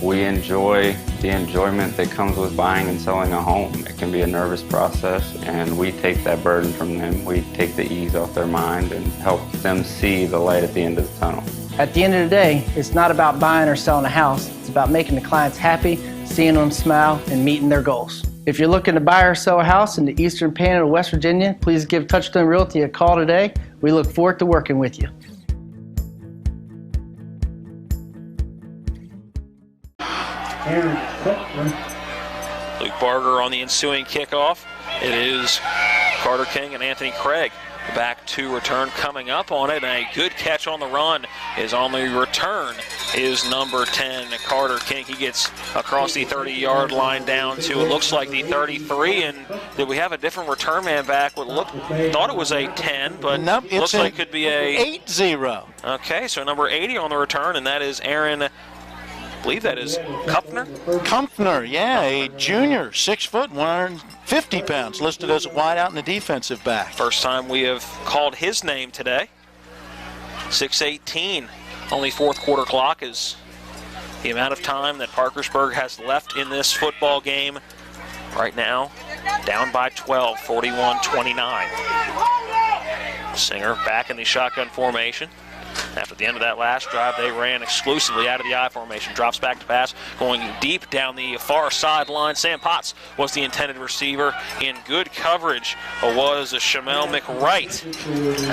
We enjoy the enjoyment that comes with buying and selling a home. It can be a nervous process, and we take that burden from them. We take the ease off their mind and help them see the light at the end of the tunnel. At the end of the day, it's not about buying or selling a house. It's about making the clients happy, seeing them smile, and meeting their goals. If you're looking to buy or sell a house in the Eastern Panhandle of West Virginia, please give Touchstone Realty a call today. We look forward to working with you. Luke Barger on the ensuing kickoff. It is Carter King and Anthony Craig back to return coming up on it. And a good catch on the run is on the return is number 10, Carter King. He gets across the 30-yard line down to, it looks like, the 33. And did we have a different return man back? Thought it was a 10, but nope, looks like it could be a 8-0. Okay, so number 80 on the return, and that is Aaron, I believe that is Kumpner? Kumpner, yeah, a junior, 6 foot, 150 pounds, listed as a wideout and a defensive back. First time we have called his name today. 6:18. Only fourth quarter clock is the amount of time that Parkersburg has left in this football game. Right now, down by 12, 41-29. Singer back in the shotgun formation. After the end of that last drive, they ran exclusively out of the I formation. Drops back to pass, going deep down the far sideline. Sam Potts was the intended receiver. In good coverage was Shamel McWright.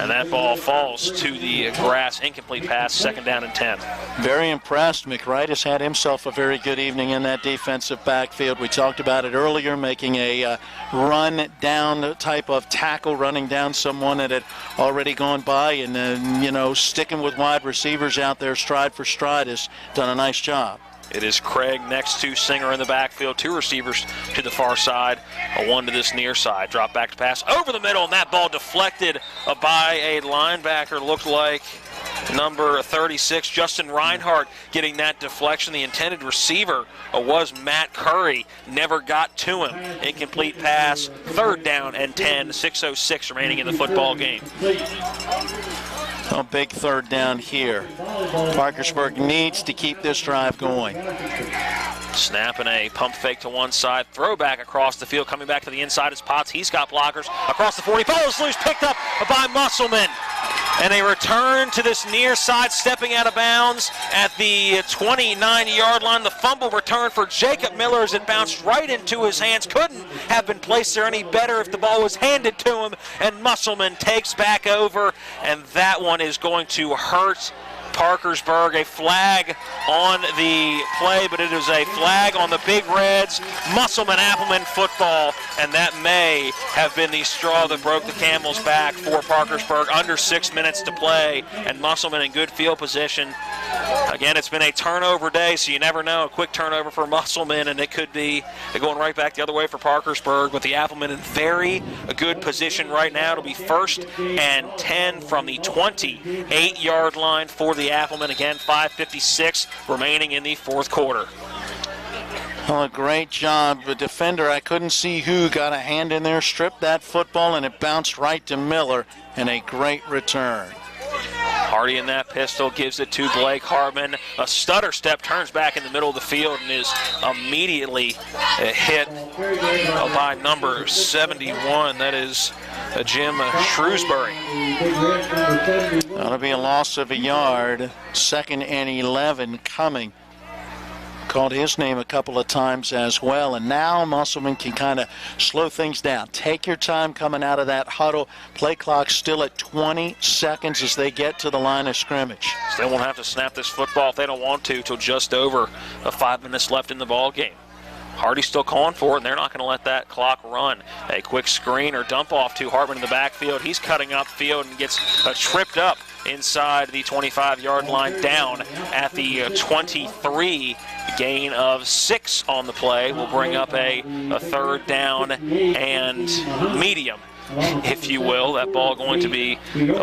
And that ball falls to the grass. Incomplete pass, 2nd down and 10. Very impressed. McWright has had himself a very good evening in that defensive backfield. We talked about it earlier, making a run down type of tackle, running down someone that had already gone by, and then, sticking with wide receivers out there stride for stride, has done a nice job. It is Craig next to Singer in the backfield. 2 receivers to the far side, a 1 to this near side. Drop back to pass over the middle, and that ball deflected by a linebacker. Looked like number 36, Justin Reinhardt, getting that deflection. The intended receiver was Matt Curry. Never got to him. Incomplete pass, 3rd down and 10, 6:06 remaining in the football game. A big 3rd down here. Parkersburg needs to keep this drive going. Snap and a pump fake to one side. Throw back across the field. Coming back to the inside is Potts. He's got blockers. Across the 40. Follows loose. Picked up by Musselman. And a return to this near side, stepping out of bounds at the 29-yard line. The fumble return for Jacob Miller as it bounced right into his hands. Couldn't have been placed there any better if the ball was handed to him. And Musselman takes back over, and that one is going to hurt Parkersburg. A flag on the play, but it is a flag on the Big Reds. Musselman Appleman football, and that may have been the straw that broke the camel's back for Parkersburg. Under 6 minutes to play, and Musselman in good field position. Again, it's been a turnover day, so you never know. A quick turnover for Musselman, and it could be going right back the other way for Parkersburg, with the Appleman in very good position right now. It'll be 1st and 10 from the 28-yard line for the Appleman. Again, 5:56 remaining in the fourth quarter. Well, a great job. The defender, I couldn't see who, got a hand in there, stripped that football, and it bounced right to Miller, and a great return. Hardy in that pistol, gives it to Blake Hartman. A stutter step, turns back in the middle of the field, and is immediately hit by number 71. That is Jim Shrewsbury. That'll be a loss of a yard. 2nd and 11 coming. Called his name a couple of times as well, and now Musselman can kind of slow things down. Take your time coming out of that huddle. Play clock still at 20 seconds as they get to the line of scrimmage. They won't have to snap this football if they don't want to till just over 5 minutes left in the ball game. Hardy's still calling for it, and they're not going to let that clock run. A quick screen or dump off to Hartman in the backfield. He's cutting up field and gets tripped up inside the 25-yard line, down at the 23. Gain of 6 on the play will bring up a 3rd down and medium, if you will. That ball going to be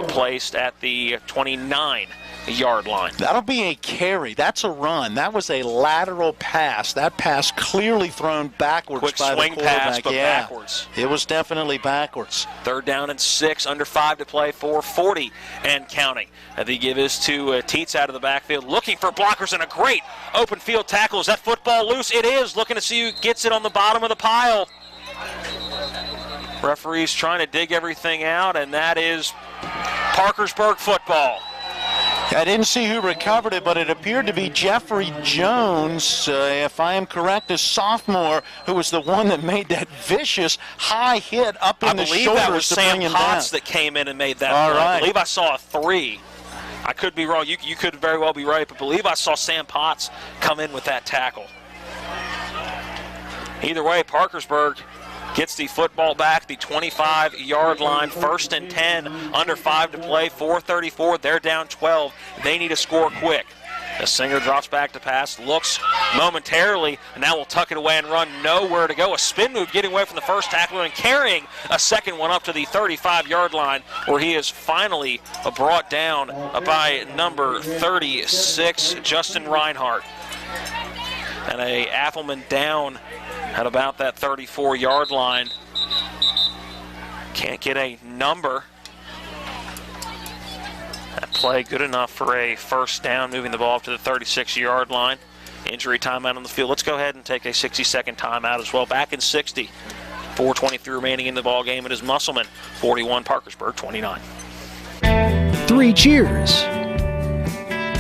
placed at the 29-yard line. That'll be a carry. That's a run. That was a lateral pass. That pass clearly thrown backwards Quick by swing the quarterback. pass, but backwards. It was definitely backwards. 3rd down and 6, under 5 to play for 40 and counting. The give is to Teets out of the backfield, looking for blockers, and a great open field tackle. Is that football loose? It is. Looking to see who gets it on the bottom of the pile. Referee's trying to dig everything out, and that is Parkersburg football. I didn't see who recovered it, but it appeared to be Jeffrey Jones, if I am correct, a sophomore, who was the one that made that vicious high hit up in the shoulders. I believe that was to Sam bring him Potts down. that came in and made that All play. right. I believe I saw a 3. I could be wrong. You could very well be right, but I believe I saw Sam Potts come in with that tackle. Either way, Parkersburg gets the football back, the 25-yard line, 1st and 10, under 5 to play, 4:34. They're down 12. They need to score quick. The Singer drops back to pass, looks momentarily, and now will tuck it away and run. Nowhere to go. A spin move getting away from the first tackler and carrying a second one up to the 35-yard line, where he is finally brought down by number 36, Justin Reinhardt. And a Affelman down at about that 34-yard line. Can't get a number. That play good enough for a first down, moving the ball up to the 36-yard line. Injury timeout on the field. Let's go ahead and take a 60-second timeout as well. Back in 60. 4:23 remaining in the ball game. It is Musselman 41, Parkersburg 29. 3 cheers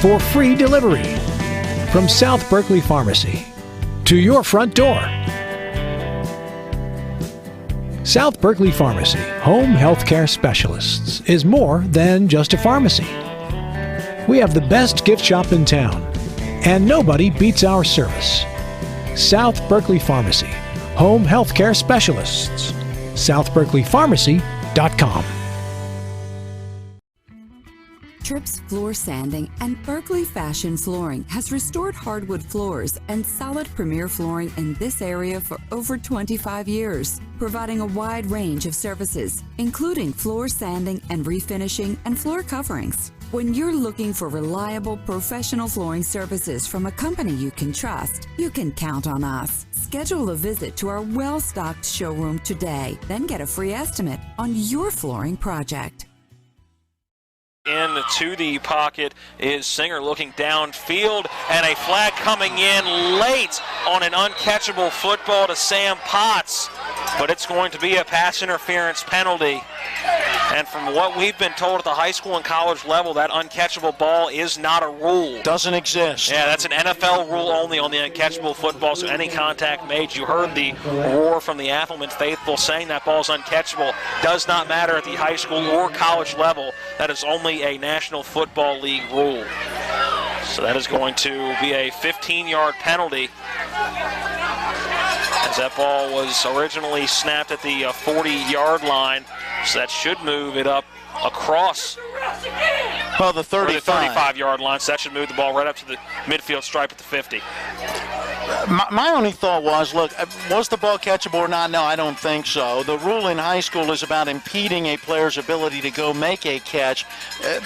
for free delivery from South Berkeley Pharmacy to your front door. South Berkeley Pharmacy, home healthcare specialists, is more than just a pharmacy. We have the best gift shop in town, and nobody beats our service. South Berkeley Pharmacy, home healthcare specialists. SouthBerkeleyPharmacy.com. Trips Floor Sanding and Berkeley Fashion Flooring has restored hardwood floors and solid premier flooring in this area for over 25 years, providing a wide range of services, including floor sanding and refinishing and floor coverings. When you're looking for reliable professional flooring services from a company you can trust, you can count on us. Schedule a visit to our well-stocked showroom today, then get a free estimate on your flooring project. Into the pocket is Singer looking downfield, and a flag coming in late on an uncatchable football to Sam Potts, but it's going to be a pass interference penalty. And from what we've been told at the high school and college level, that uncatchable ball is not a rule. Doesn't exist. Yeah, that's an NFL rule only on the uncatchable football, so any contact made, you heard the roar from the Affelman faithful saying that ball's uncatchable. Does not matter at the high school or college level. That is only a National Football League rule. So that is going to be a 15-yard penalty, as that ball was originally snapped at the 40-yard line. So that should move it up across the 35-yard line. So that should move the ball right up to the midfield stripe at the 50. My only thought was, look, was the ball catchable or not? No, I don't think so. The rule in high school is about impeding a player's ability to go make a catch.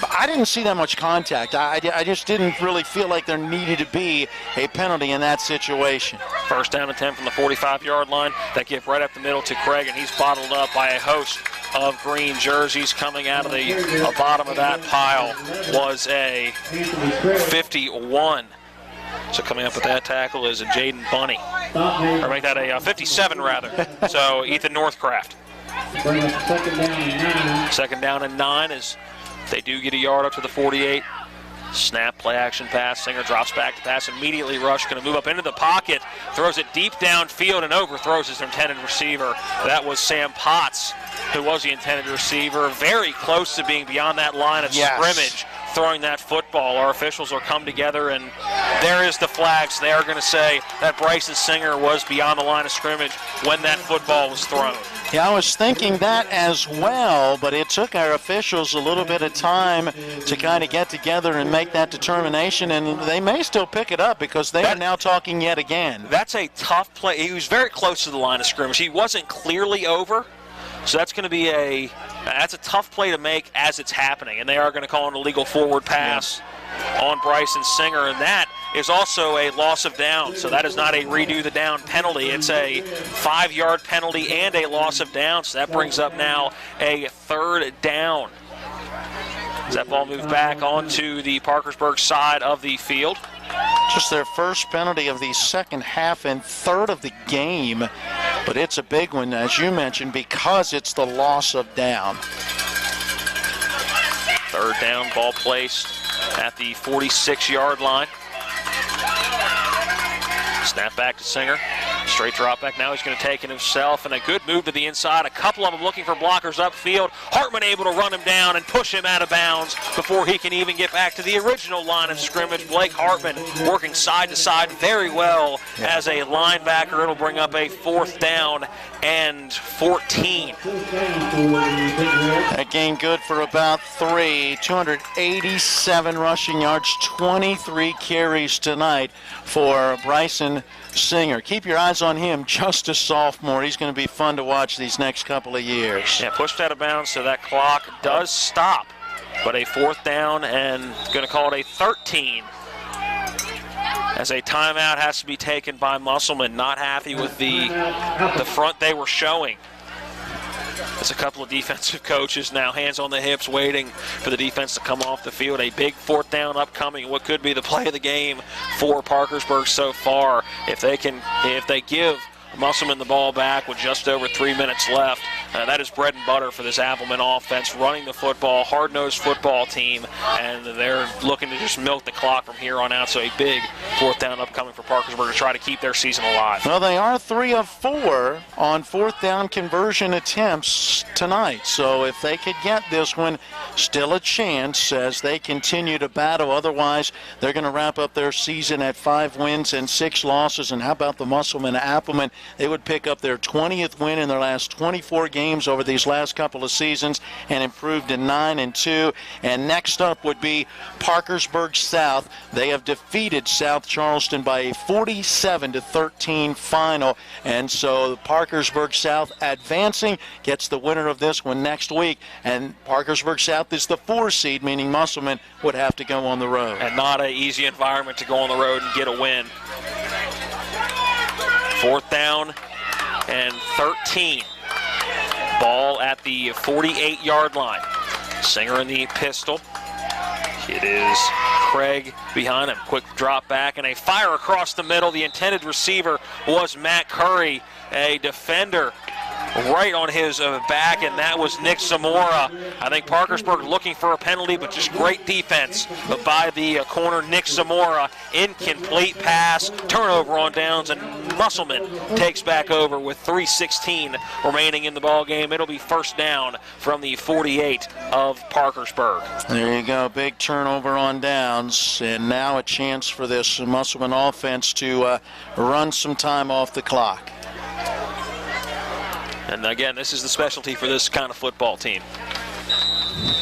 I didn't see that much contact. I just didn't really feel like there needed to be a penalty in that situation. First down attempt from the 45-yard line. That give right up the middle to Craig, and he's bottled up by a host of green jerseys. Coming out of the bottom of that pile was a 51. So coming up with that tackle is a Jaden Bunny. Or make that a 57, rather. So Ethan Northcraft. Second down and 9 as they do get a yard up to the 48. Snap, play action pass. Singer drops back to pass, immediately rush. Going to move up into the pocket. Throws it deep downfield and overthrows his intended receiver. That was Sam Potts, who was the intended receiver. Very close to being beyond that line of scrimmage, throwing that football. Our officials will come together, and there is the flags. They are going to say that Bryson Singer was beyond the line of scrimmage when that football was thrown. Yeah, I was thinking that as well, but it took our officials a little bit of time to kind of get together and make that determination, and they may still pick it up because they are now talking yet again. That's a tough play. He was very close to the line of scrimmage. He wasn't clearly over, so that's going to be that's a tough play to make as it's happening, and they are going to call an illegal forward pass on Bryson Singer, and that is also a loss of down. So that is not a redo the down penalty. It's a 5-yard penalty and a loss of down. So that brings up now a third down. As that ball moved back onto the Parkersburg side of the field. Just their first penalty of the second half and third of the game. But it's a big one, as you mentioned, because it's the loss of down. Third down, ball placed at the 46-yard line. Snap back to Singer. Straight drop back. Now he's going to take it himself, and a good move to the inside. A couple of them looking for blockers upfield. Hartman able to run him down and push him out of bounds before he can even get back to the original line of scrimmage. Blake Hartman working side to side very well as a linebacker. It'll bring up a 4th down and 14. That gain good for about 3. 287 rushing yards, 23 carries tonight for Bryson Singer. Keep your eyes on him, just a sophomore. He's going to be fun to watch these next couple of years. Yeah, pushed out of bounds, so that clock does stop. But a 4th down, and going to call it a 13. As a timeout has to be taken by Musselman. Not happy with the front they were showing. It's a couple of defensive coaches now, hands on the hips, waiting for the defense to come off the field. A big 4th down upcoming, what could be the play of the game for Parkersburg so far. If they give Musselman the ball back with just over 3 minutes left, that is bread and butter for this Appleman offense, running the football, hard-nosed football team, and they're looking to just milk the clock from here on out. So a big 4th down upcoming for Parkersburg to try to keep their season alive. Well, they are 3 of 4 on 4th down conversion attempts tonight. So if they could get this one, still a chance as they continue to battle. Otherwise, they're going to wrap up their season at 5 wins and 6 losses. And how about the Musselman Appleman? They would pick up their 20th win in their last 24 games over these last couple of seasons and improved to 9-2. And next up would be Parkersburg South. They have defeated South Charleston by a 47-13 final. And so Parkersburg South advancing, gets the winner of this one next week. And Parkersburg South is the 4 seed, meaning Musselman would have to go on the road. And not an easy environment to go on the road and get a win. 4th down and 13. Ball at the 48-yard line. Singer in the pistol. It is Craig behind him. Quick drop back and a fire across the middle. The intended receiver was Matt Curry, a defender right on his back, and that was Nick Zamora. I think Parkersburg looking for a penalty, but just great defense by the corner, Nick Zamora. Incomplete pass, turnover on downs, and Musselman takes back over with 3:16 remaining in the ball game. It'll be 1st down from the 48 of Parkersburg. There you go, big turnover on downs, and now a chance for this Musselman offense to run some time off the clock. And again, this is the specialty for this kind of football team.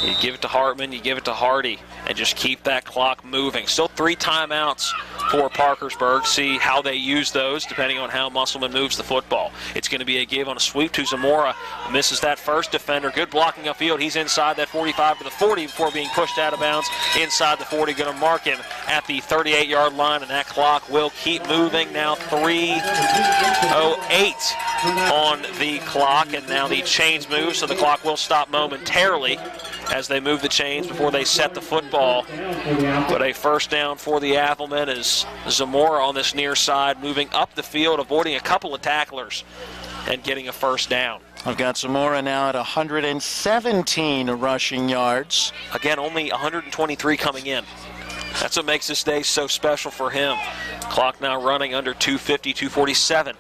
You give it to Hartman, you give it to Hardy, and just keep that clock moving. Still 3 timeouts for Parkersburg. See how they use those depending on how Musselman moves the football. It's going to be a give on a sweep to Zamora. Misses that first defender. Good blocking upfield. He's inside that 45 to the 40 before being pushed out of bounds. Inside the 40, going to mark him at the 38-yard line, and that clock will keep moving. Now 3:08 on the clock, and now the chains move, so the clock will stop momentarily as they move the chains before they set the football. But a 1st down for the Applemen is Zamora on this near side, moving up the field, avoiding a couple of tacklers and getting a 1st down. I've got Zamora now at 117 rushing yards. Again, only 123 coming in. That's what makes this day so special for him. Clock now running under 2:50, 2:47.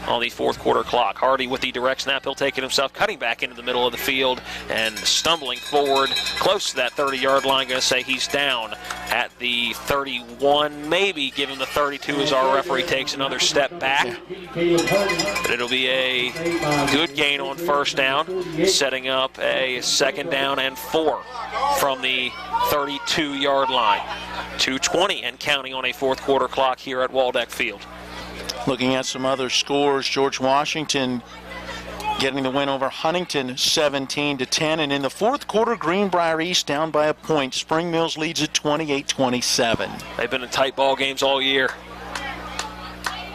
On the 4th quarter clock. Hardy with the direct snap. He'll take it himself, cutting back into the middle of the field and stumbling forward close to that 30-yard line. Going to say he's down at the 31, maybe give him the 32 as our referee takes another step back. But it'll be a good gain on 1st down, setting up a 2nd down and 4 from the 32-yard line. 2:20 and counting on a 4th quarter clock here at Waldeck Field. Looking at some other scores, George Washington getting the win over Huntington 17-10. And in the 4th quarter, Greenbrier East down by a point. Spring Mills leads at 28-27. They've been in tight ball games all year.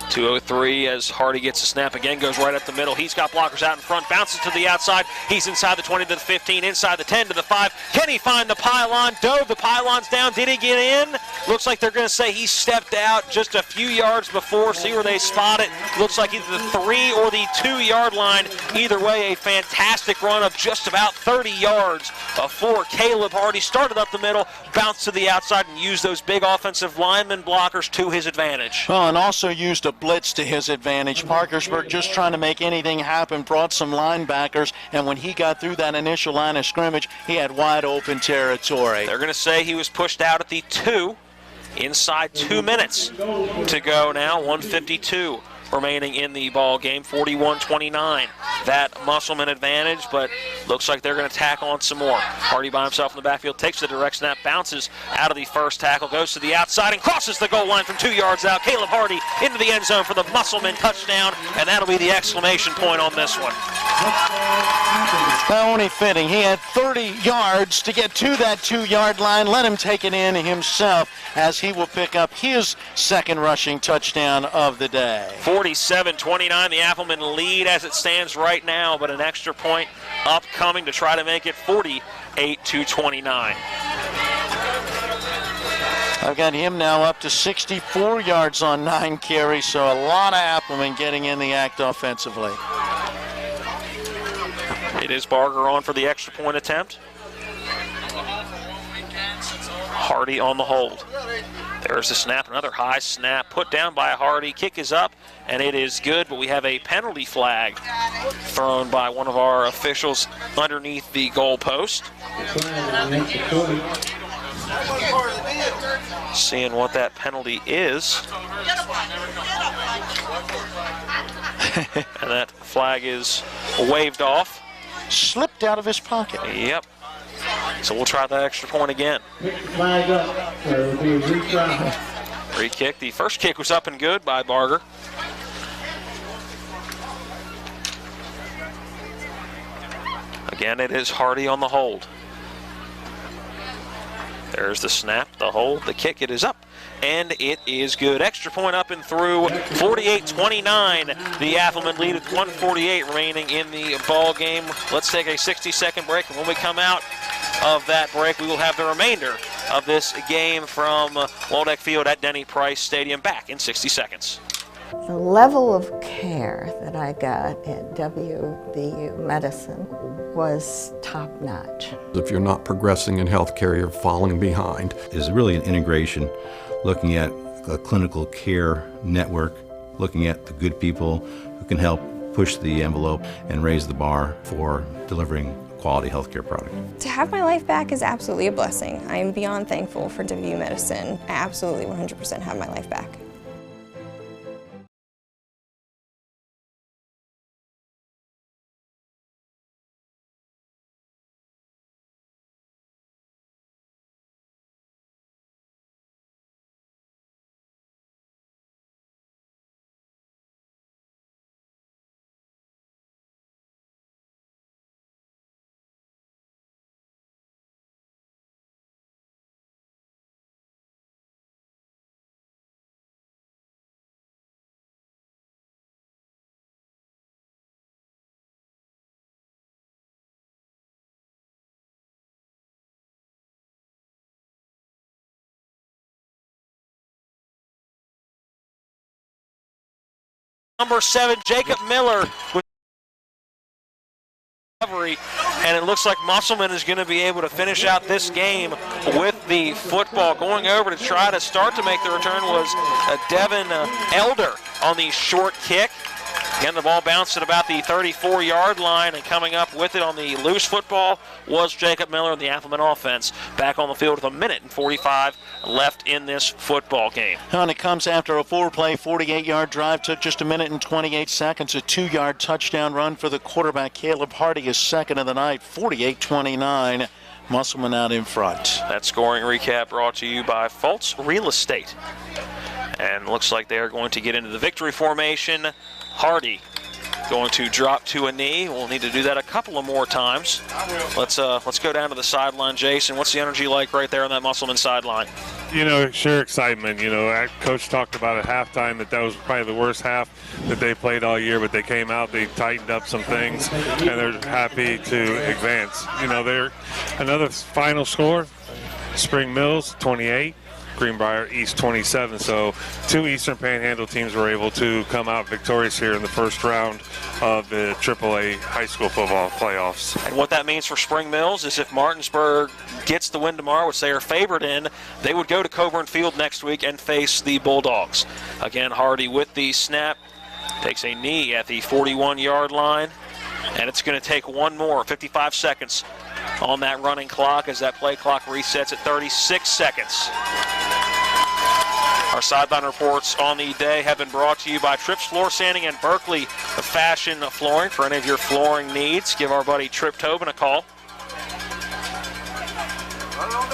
2:03 as Hardy gets a snap again, goes right up the middle. He's got blockers out in front, bounces to the outside. He's inside the 20 to the 15, inside the 10 to the 5. Can he find the pylon? Dove the pylons down. Did he get in? Looks like they're going to say he stepped out just a few yards before. See where they spot it. Looks like either the 3 or the 2-yard line. Either way, a fantastic run of just about 30 yards for Caleb Hardy. Started up the middle, bounced to the outside, and used those big offensive lineman blockers to his advantage. Well, and also used a blitz to his advantage. Parkersburg just trying to make anything happen, brought some linebackers, and when he got through that initial line of scrimmage, he had wide open territory. They're going to say he was pushed out at the 2, inside 2 minutes to go now, 1:52 remaining in the ball game, 41-29. That Musselman advantage, but looks like they're going to tack on some more. Hardy by himself in the backfield, takes the direct snap, bounces out of the first tackle, goes to the outside and crosses the goal line from 2 yards out. Caleb Hardy into the end zone for the Musselman touchdown, and that'll be the exclamation point on this one. Only fitting. He had 30 yards to get to that 2-yard line. Let him take it in himself as he will pick up his second rushing touchdown of the day. 47-29, the Applemen lead as it stands right now, but an extra point upcoming to try to make it 48-29. I've got him now up to 64 yards on 9 carries, so a lot of Applemen getting in the act offensively. It is Barger on for the extra point attempt. Hardy on the hold. There's the snap, another high snap, put down by Hardy. Kick is up, and it is good, but we have a penalty flag thrown by one of our officials underneath the goal post. Seeing what that penalty is. And that flag is waved off. Slipped out of his pocket. Yep. So we'll try that extra point again. Flag up. It'll be a retry. Free kick. The first kick was up and good by Barger. Again, it is Hardy on the hold. There's the snap, the hold, the kick. It is up, and it is good. Extra point up and through. 48-29. The Applemen lead with 1:48 remaining in the ball game. Let's take a 60-second break, and when we come out of that break, we will have the remainder of this game from Waldeck Field at Denny Price Stadium back in 60 seconds. The level of care that I got at WVU Medicine was top-notch. If you're not progressing in healthcare, you're falling behind. It's really an integration, looking at a clinical care network, looking at the good people who can help push the envelope and raise the bar for delivering quality healthcare product. To have my life back is absolutely a blessing. I am beyond thankful for WVU Medicine. I absolutely 100% have my life back. Number 7, Jacob Miller with recovery, and it looks like Musselman is going to be able to finish out this game with the football. Going over to try to start to make the return was Devin Elder on the short kick. Again, the ball bounced at about the 34-yard line, and coming up with it on the loose football was Jacob Miller in the Appleman offense. Back on the field with 1:45 left in this football game. And it comes after a 4-play, 48-yard drive. Took just 1:28. A 2-yard touchdown run for the quarterback. Caleb Hardy is second of the night, 48-29. Musselman out in front. That scoring recap brought to you by Fultz Real Estate. And looks like they are going to get into the victory formation. Hardy going to drop to a knee. We'll need to do that a couple of more times. Let's go down to the sideline. Jason, what's the energy like right there on that Musselman sideline? You know, sure excitement. You know, Coach talked about at halftime that was probably the worst half that they played all year, but they came out, they tightened up some things, and they're happy to advance. You know, they're another final score, Spring Mills 28, Greenbrier East 27. So 2 Eastern Panhandle teams were able to come out victorious here in the first round of the AAA high school football playoffs. And what that means for Spring Mills is if Martinsburg gets the win tomorrow, which they are favored in, they would go to Coburn Field next week and face the Bulldogs. Again, Hardy with the snap, takes a knee at the 41-yard line, and it's going to take one more, 55 seconds on that running clock as that play clock resets at 36 seconds. Our sideline reports on the day have been brought to you by Tripp's Floor Sanding and Berkeley Fashion Flooring. For any of your flooring needs, give our buddy Tripp Tobin a call.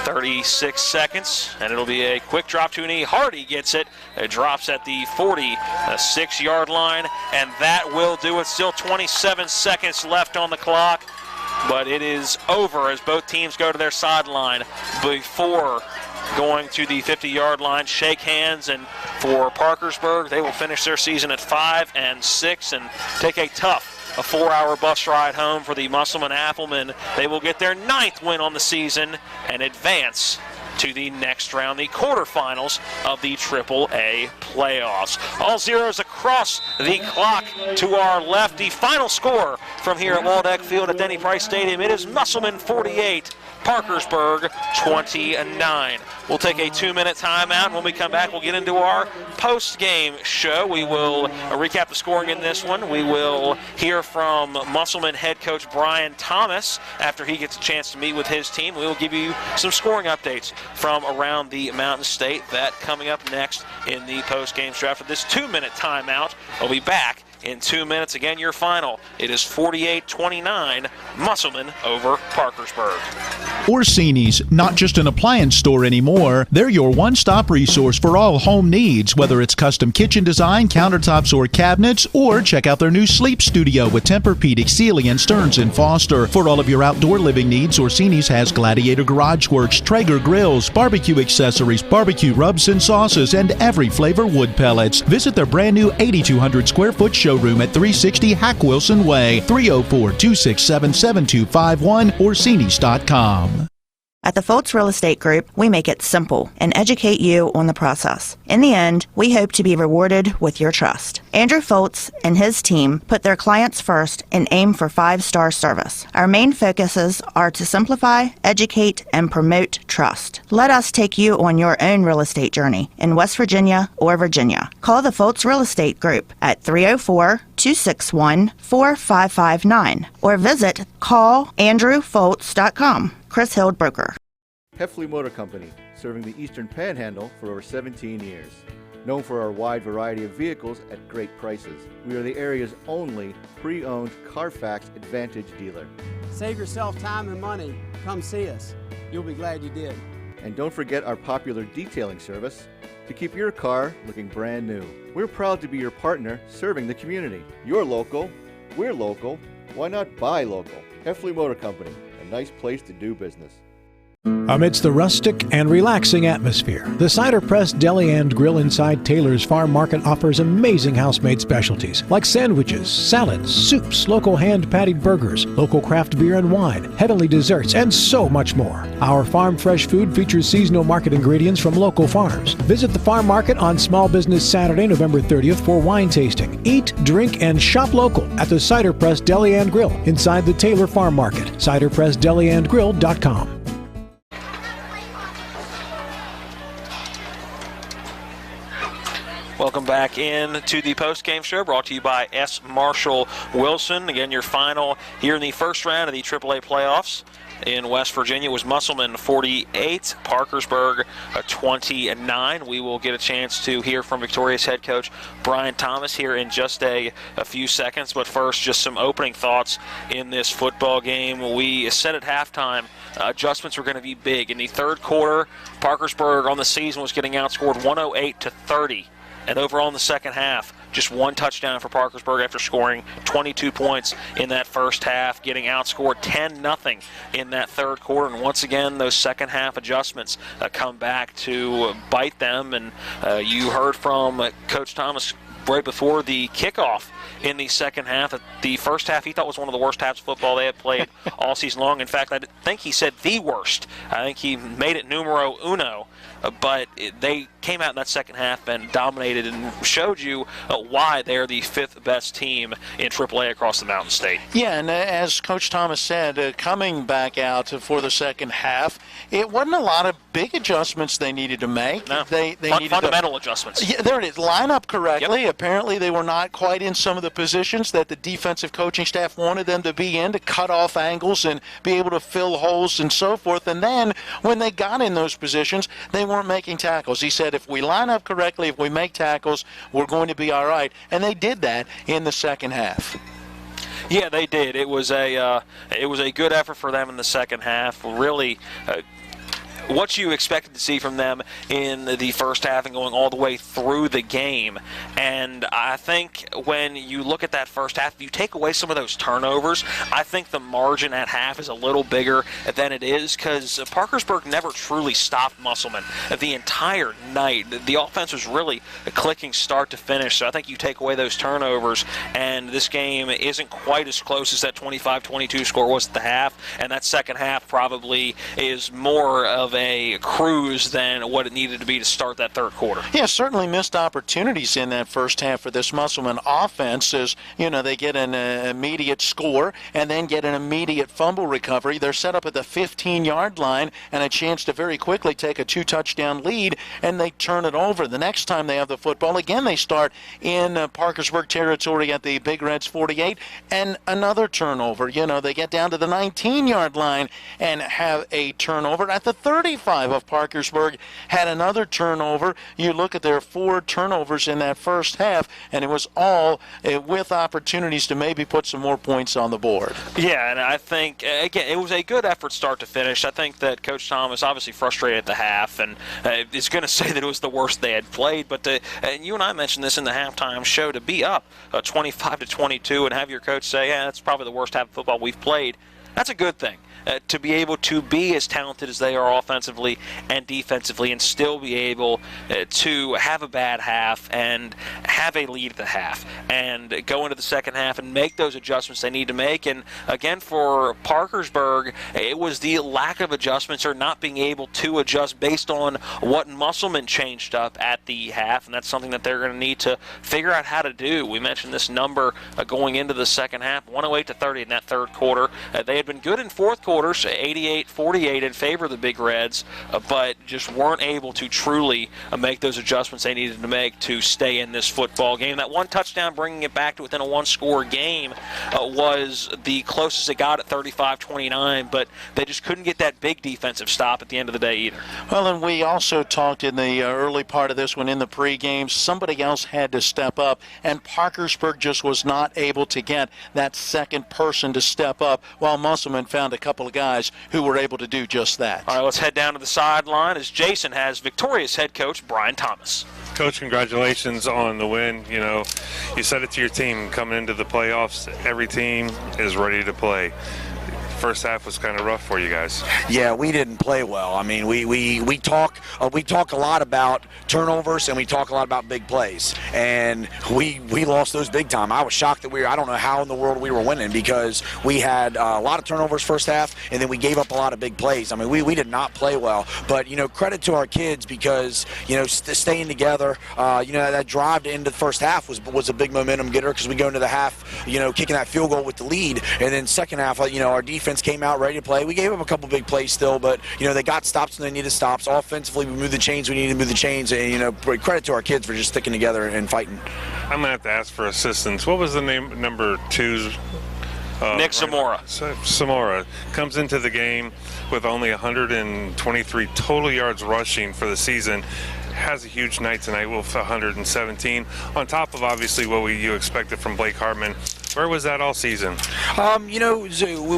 36 seconds, and it'll be a quick drop to a knee. Hardy gets it. It drops at the 46-yard line, and that will do it. Still 27 seconds left on the clock, but it is over as both teams go to their sideline before going to the 50-yard line, shake hands, and for Parkersburg, they will finish their season at 5-6 and take a 4-hour bus ride home for the Musselman Applemen. They will get their 9th win on the season and advance to the next round, the quarterfinals of the AAA playoffs. All zeros across the clock to our left. The final score from here at Waldeck Field at Denny Price Stadium, it is Musselman 48, Parkersburg 29. We'll take a 2-minute timeout. When we come back, we'll get into our post-game show. We will recap the scoring in this one. We will hear from Musselman head coach Brian Thomas after he gets a chance to meet with his team. We will give you some scoring updates from around the Mountain State. That coming up next in the post-game show. After this 2-minute timeout, we'll be back in 2 minutes. Again, your final. It is 48-29, Musselman over Parkersburg. Orsini's, not just an appliance store anymore. They're your one-stop resource for all home needs, whether it's custom kitchen design, countertops, or cabinets, or check out their new sleep studio with Tempur-Pedic, Sealy, and Stearns & Foster. For all of your outdoor living needs, Orsini's has Gladiator Garage Works, Traeger grills, barbecue accessories, barbecue rubs and sauces, and every flavor wood pellets. Visit their brand new 8,200 square foot showroom at 360 Hack Wilson Way, 304-267-7251, Orsini's.com. At the Foltz Real Estate Group, we make it simple and educate you on the process. In the end, we hope to be rewarded with your trust. Andrew Foltz and his team put their clients first and aim for 5-star service. Our main focuses are to simplify, educate, and promote trust. Let us take you on your own real estate journey in West Virginia or Virginia. Call the Foltz Real Estate Group at 304-261-4559 or visit callandrewfoltz.com. Chris Hild, broker. Heffley Motor Company, serving the Eastern Panhandle for over 17 years. Known for our wide variety of vehicles at great prices, we are the area's only pre-owned Carfax Advantage dealer. Save yourself time and money. Come see us. You'll be glad you did. And don't forget our popular detailing service to keep your car looking brand new. We're proud to be your partner serving the community. You're local, we're local, why not buy local? Heffley Motor Company, a nice place to do business. Amidst the rustic and relaxing atmosphere, the Cider Press Deli and Grill inside Taylor's Farm Market offers amazing house-made specialties like sandwiches, salads, soups, local hand-patted burgers, local craft beer and wine, heavenly desserts, and so much more. Our farm fresh food features seasonal market ingredients from local farms. Visit the Farm Market on Small Business Saturday, November 30th for wine tasting. Eat, drink, and shop local at the Cider Press Deli and Grill inside the Taylor Farm Market. CiderPressDeliandGrill.com. Welcome back in to the post-game show brought to you by S. Marshall Wilson. Again, your final here in the first round of the AAA playoffs in West Virginia was Musselman 48, Parkersburg 29. We will get a chance to hear from Victoria's head coach Brian Thomas here in just a few seconds. But first, just some opening thoughts in this football game. We said at halftime adjustments were going to be big. In the third quarter, Parkersburg on the season was getting outscored 108-30. And overall in the second half, just one touchdown for Parkersburg after scoring 22 points in that first half, getting outscored 10-0 in that third quarter. And once again, those second half adjustments come back to bite them. And you heard from Coach Thomas right before the kickoff in the second half. The first half he thought was one of the worst halves of football they had played all season long. In fact, I think he said the worst. I think he made it numero uno but they came out in that second half and dominated and showed you why they're the 5th best team in AAA across the Mountain State. Yeah, and as Coach Thomas said, coming back out for the second half, it wasn't a lot of big adjustments they needed to make. No, they needed fundamental adjustments. Yeah, there it is. Line up correctly. Yep. Apparently they were not quite in some of the positions that the defensive coaching staff wanted them to be in, to cut off angles and be able to fill holes and so forth. And then when they got in those positions, they weren't making tackles. He said, if we line up correctly, if we make tackles, we're going to be all right. And they did that in the second half. Yeah, they did. It was a good effort for them in the second half. Really, what you expected to see from them in the first half and going all the way through the game. And I think when you look at that first half, if you take away some of those turnovers, I think the margin at half is a little bigger than it is, because Parkersburg never truly stopped Musselman the entire night. The offense was really clicking start to finish. So I think you take away those turnovers, and this game isn't quite as close as that 25-22 score was at the half. And that second half probably is more of a cruise than what it needed to be to start that third quarter. Yeah, certainly missed opportunities in that first half for this Musselman offense. As you know, they get an immediate score and then get an immediate fumble recovery. They're set up at the 15-yard line and a chance to very quickly take a 2-touchdown lead, and they turn it over. The next time they have the football, again, they start in Parkersburg territory at the Big Reds 48, and another turnover. You know, they get down to the 19-yard line and have a turnover at the 35 of Parkersburg, had another turnover. You look at their 4 turnovers in that first half, and it was all with opportunities to maybe put some more points on the board. Yeah, and I think, again, it was a good effort start to finish. I think that Coach Thomas obviously frustrated at the half, and is going to say that it was the worst they had played, but and you and I mentioned this in the halftime show, to be up 25-22 and have your coach say, yeah, that's probably the worst half of football we've played, that's a good thing. To be able to be as talented as they are offensively and defensively and still be able to have a bad half and have a lead at the half and go into the second half and make those adjustments they need to make. And again, for Parkersburg, it was the lack of adjustments or not being able to adjust based on what Musselman changed up at the half, and that's something that they're going to need to figure out how to do. We mentioned this number going into the second half, 108-30 in that third quarter. They had been good in fourth quarter, 88-48 in favor of the Big Reds, but just weren't able to truly make those adjustments they needed to make to stay in this football game. That one touchdown, bringing it back to within a one-score game, was the closest it got at 35-29, but they just couldn't get that big defensive stop at the end of the day either. Well, and we also talked in the early part of this one in the pregame, somebody else had to step up, and Parkersburg just was not able to get that second person to step up, while Musselman found a couple of guys who were able to do just that. All right, let's head down to the sideline as Jason has victorious head coach Brian Thomas. Coach, congratulations on the win. You know, you said it to your team coming into the playoffs, every team is ready to play. First half was kind of rough for you guys. Yeah, we didn't play well. I mean, we talk a lot about turnovers and we talk a lot about big plays, and we lost those big time. I was shocked that I don't know how in the world we were winning, because we had a lot of turnovers first half and then we gave up a lot of big plays. I mean, we did not play well, but you know, credit to our kids, because you know, staying together, you know, that drive to end the first half was a big momentum getter, because we go into the half, you know, kicking that field goal with the lead, and then second half, you know, our defense came out ready to play. We gave them a couple big plays still, but you know, they got stops when they needed stops. Offensively, we moved the chains. We needed to move the chains, and you know, credit to our kids for just sticking together and fighting. I'm gonna have to ask for assistance. What was the name, number 2's? Nick Zamora. Zamora comes into the game with only 123 total yards rushing for the season. Has a huge night tonight with 117, on top of obviously what you expected from Blake Hartman. Where was that all season? You know,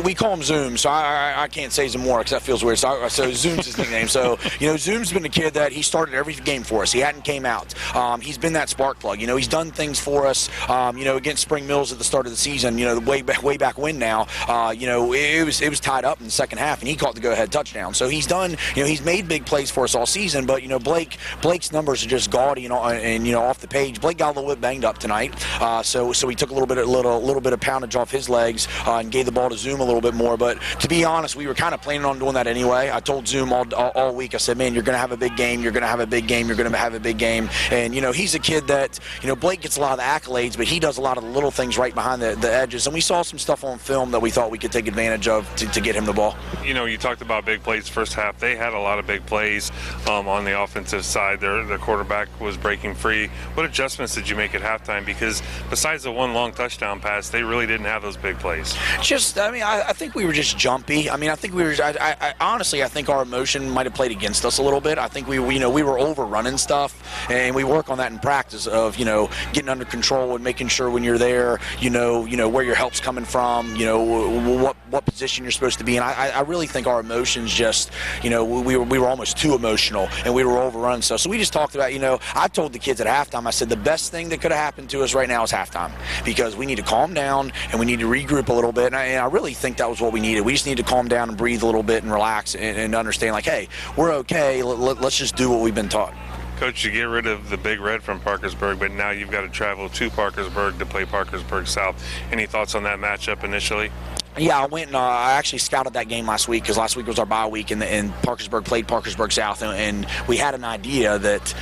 we call him Zoom, so I can't say Zamora because that feels weird. So Zoom's his nickname. So, you know, Zoom's been a kid that he started every game for us. He hadn't came out. He's been that spark plug. You know, he's done things for us, you know, against Spring Mills at the start of the season, you know, way back when now. You know, it was tied up in the second half, and he caught the go-ahead touchdown. So he's done, you know, he's made big plays for us all season, but, you know, Blake's numbers are just gaudy and you know, off the page. Blake got a little bit banged up tonight, so he took a little little bit of poundage off his legs and gave the ball to Zoom a little bit more. But to be honest, we were kind of planning on doing that anyway. I told Zoom all week, I said, man, you're going to have a big game. You're going to have a big game. You're going to have a big game. And, he's a kid that, Blake gets a lot of the accolades, but he does a lot of the little things right behind the edges. And we saw some stuff on film that we thought we could take advantage of to get him the ball. You talked about big plays first half. They had a lot of big plays on the offensive side. Their quarterback was breaking free. What adjustments did you make at halftime? Because besides the one long touchdown pass, they really didn't have those big plays. I think we were just jumpy. Honestly, I think our emotion might have played against us a little bit. I think we were overrunning stuff, and we work on that in practice of, getting under control and making sure when you're there, where your help's coming from, what position you're supposed to be in. I really think our emotions just, we were almost too emotional, and we were overrunning stuff. So we just talked about, I told the kids at halftime, I said the best thing that could have happened to us right now is halftime, because we need to calm down and we need to regroup a little bit. And I really think that was what we needed. We just need to calm down and breathe a little bit and relax and understand, like, hey, we're okay. Let's just do what we've been taught. Coach, you get rid of the Big Red from Parkersburg, but now you've got to travel to Parkersburg to play Parkersburg South. Any thoughts on that matchup initially? Yeah, I went and I actually scouted that game last week, because last week was our bye week, and Parkersburg played Parkersburg South, and we had an idea that,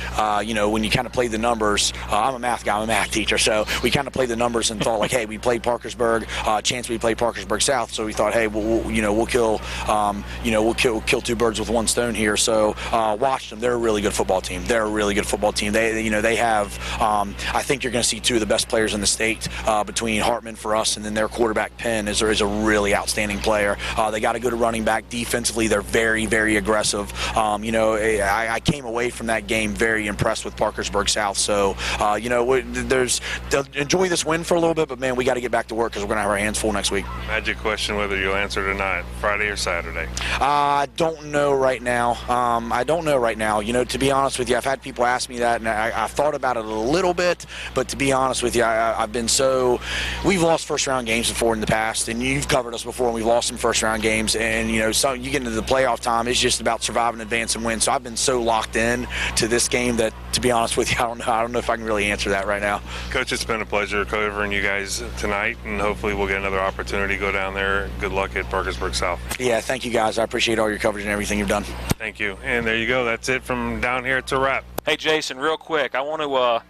when you kind of play the numbers, I'm a math guy, I'm a math teacher, so we kind of played the numbers and thought, like, hey, we played Parkersburg, chance we played Parkersburg South, so we thought, hey, we'll kill two birds with one stone here. So watched them. They're a really good football team. They have, I think you're going to see two of the best players in the state between Hartman for us, and then their quarterback Penn is a really outstanding player. They got a good running back. Defensively, they're very, very aggressive. I came away from that game very impressed with Parkersburg South. So, they'll enjoy this win for a little bit, but man, we got to get back to work, because we're going to have our hands full next week. Magic question, whether you'll answer it or not, Friday or Saturday? I don't know right now. To be honest with you, I've had people ask me that, and I've thought about it a little bit, but to be honest with you, we've lost first round games before in the past, and you've covered us before, and we've lost some first round games, and you get into the playoff time, it's just about surviving, advance, and win. So I've been so locked in to this game that, to be honest with you, I don't know if I can really answer that right now. Coach, it's been a pleasure covering you guys tonight, and hopefully we'll get another opportunity to go down there. Good luck at Parkersburg South. Yeah, thank you guys. I appreciate all your coverage and everything you've done. Thank you. And there you go. That's it from down here to wrap. Hey, Jason, real quick, I want to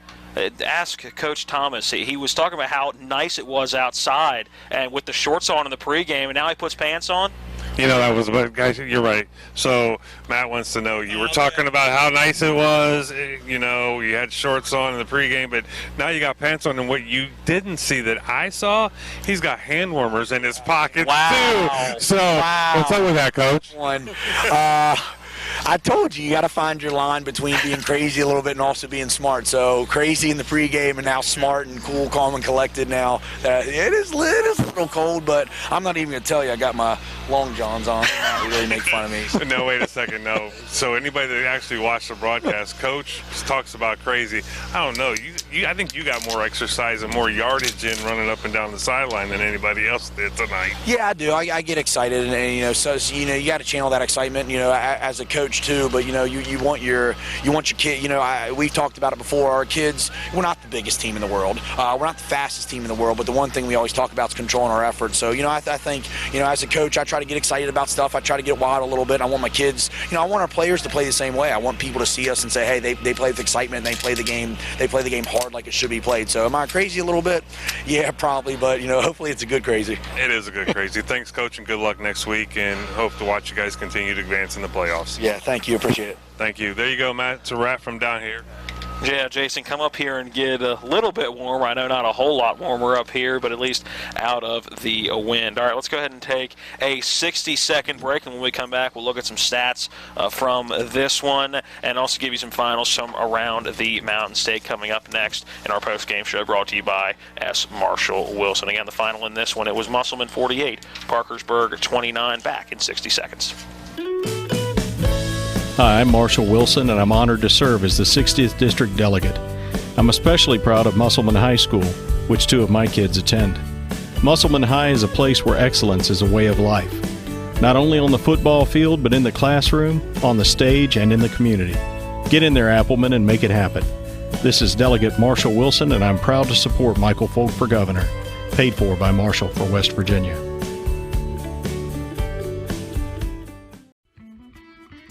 ask Coach Thomas. He was talking about how nice it was outside and with the shorts on in the pregame, and now he puts pants on. That was, guys, you're right. So Matt wants to know, you were talking about how nice it was, you had shorts on in the pregame, but now you got pants on, and what you didn't see that I saw, he's got hand warmers in his pockets too. So what's up with that, Coach? I told you got to find your line between being crazy a little bit and also being smart. So crazy in the pregame, and now smart and cool, calm, and collected now. It is a little cold, but I'm not even going to tell you I got my long johns on. Not really make fun of me. No, wait a second. No. So anybody that actually watched the broadcast, Coach talks about crazy. I don't know. I think you got more exercise and more yardage in running up and down the sideline than anybody else did tonight. Yeah, I do. I get excited, and so you got to channel that excitement, as a coach too. But you want your kid. We've talked about it before. Our kids, we're not the biggest team in the world. We're not the fastest team in the world. But the one thing we always talk about is controlling our efforts. So I think as a coach, I try to get excited about stuff. I try to get wild a little bit. I want my kids. I want our players to play the same way. I want people to see us and say, hey, they play with excitement. And they play the game. They play the game hard like it should be played. So am I crazy a little bit? Yeah, probably. But hopefully it's a good crazy. It is a good crazy. Thanks, Coach, and good luck next week. And hope to watch you guys continue to advance in the playoffs. Yeah, thank you. Appreciate it. Thank you. There you go, Matt. It's a wrap from down here. Yeah, Jason, come up here and get a little bit warmer. I know not a whole lot warmer up here, but at least out of the wind. All right, let's go ahead and take a 60-second break, and when we come back, we'll look at some stats from this one and also give you some finals from around the Mountain State coming up next in our post-game show brought to you by S. Marshall Wilson. Again, the final in this one, it was Musselman 48, Parkersburg 29, back in 60 seconds. Hi, I'm Marshall Wilson, and I'm honored to serve as the 60th District Delegate. I'm especially proud of Musselman High School, which two of my kids attend. Musselman High is a place where excellence is a way of life, not only on the football field, but in the classroom, on the stage, and in the community. Get in there, Appleman, and make it happen. This is Delegate Marshall Wilson, and I'm proud to support Michael Folk for governor. Paid for by Marshall for West Virginia.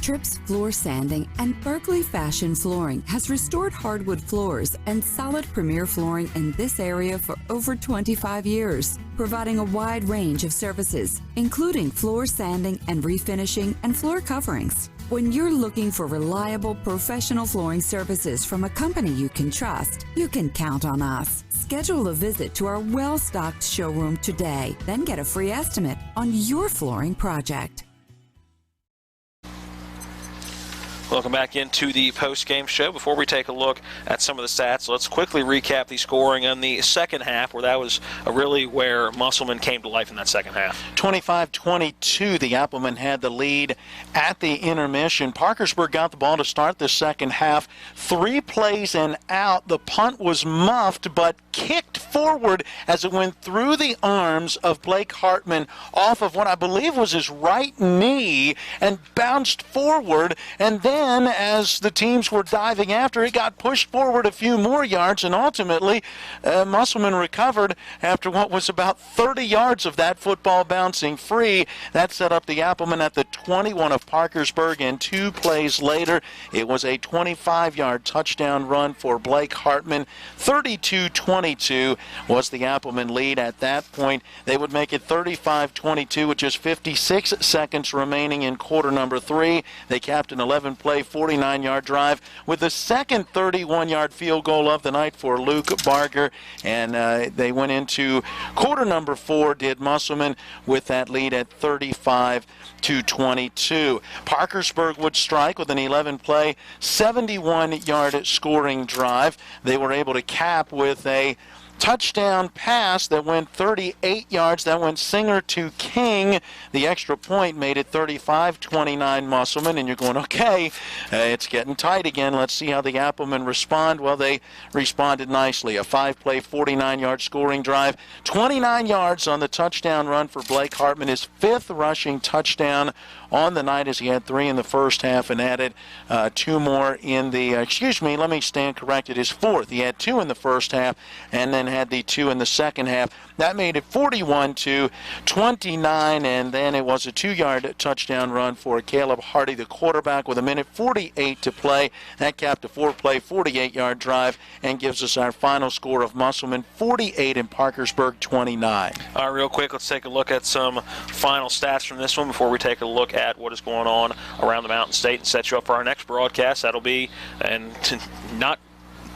Tripp's Floor Sanding and Berkeley Fashion Flooring has restored hardwood floors and solid premier flooring in this area for over 25 years, providing a wide range of services, including floor sanding and refinishing and floor coverings. When you're looking for reliable professional flooring services from a company you can trust, you can count on us. Schedule a visit to our well-stocked showroom today, then get a free estimate on your flooring project. Welcome back into the post-game show. Before we take a look at some of the stats, let's quickly recap the scoring in the second half, where that was really where Musselman came to life in that second half. 25-22, the Applemen had the lead at the intermission. Parkersburg got the ball to start the second half. 3 plays and out. The punt was muffed, but kicked forward as it went through the arms of Blake Hartman off of what I believe was his right knee and bounced forward, and then as the teams were diving after it, got pushed forward a few more yards, and ultimately Musselman recovered after what was about 30 yards of that football bouncing free. That set up the Applemen at the 21 of Parkersburg, and 2 plays later it was a 25-yard touchdown run for Blake Hartman. 32-22 was the Applemen lead at that point. They would make it 35-22 with just 56 seconds remaining in quarter number 3. They capped an 11-play, 49-yard drive with the second 31-yard field goal of the night for Luke Barger, and they went into quarter number 4, did Musselman, with that lead at 35-22. Parkersburg would strike with an 11-play, 71-yard scoring drive. They were able to cap with a touchdown pass that went 38 yards. That went Singer to King. The extra point made it 35-29 Musselman, and you're going, okay, it's getting tight again. Let's see how the Applemen respond. Well, they responded nicely. A 5-play, 49-yard scoring drive. 29 yards on the touchdown run for Blake Hartman, his 5th rushing touchdown on the night, as he had 3 in the first half and added 2 more in the, let me stand corrected, his 4th. He had 2 in the first half and then had the 2 in the second half. That made it 41-29, and then it was a 2-yard touchdown run for Caleb Hardy, the quarterback, with 1:48 to play. That capped a 4-play, 48-yard drive and gives us our final score of Musselman 48 and Parkersburg 29. All right, real quick, let's take a look at some final stats from this one before we take a look at what is going on around the Mountain State and set you up for our next broadcast. That'll be not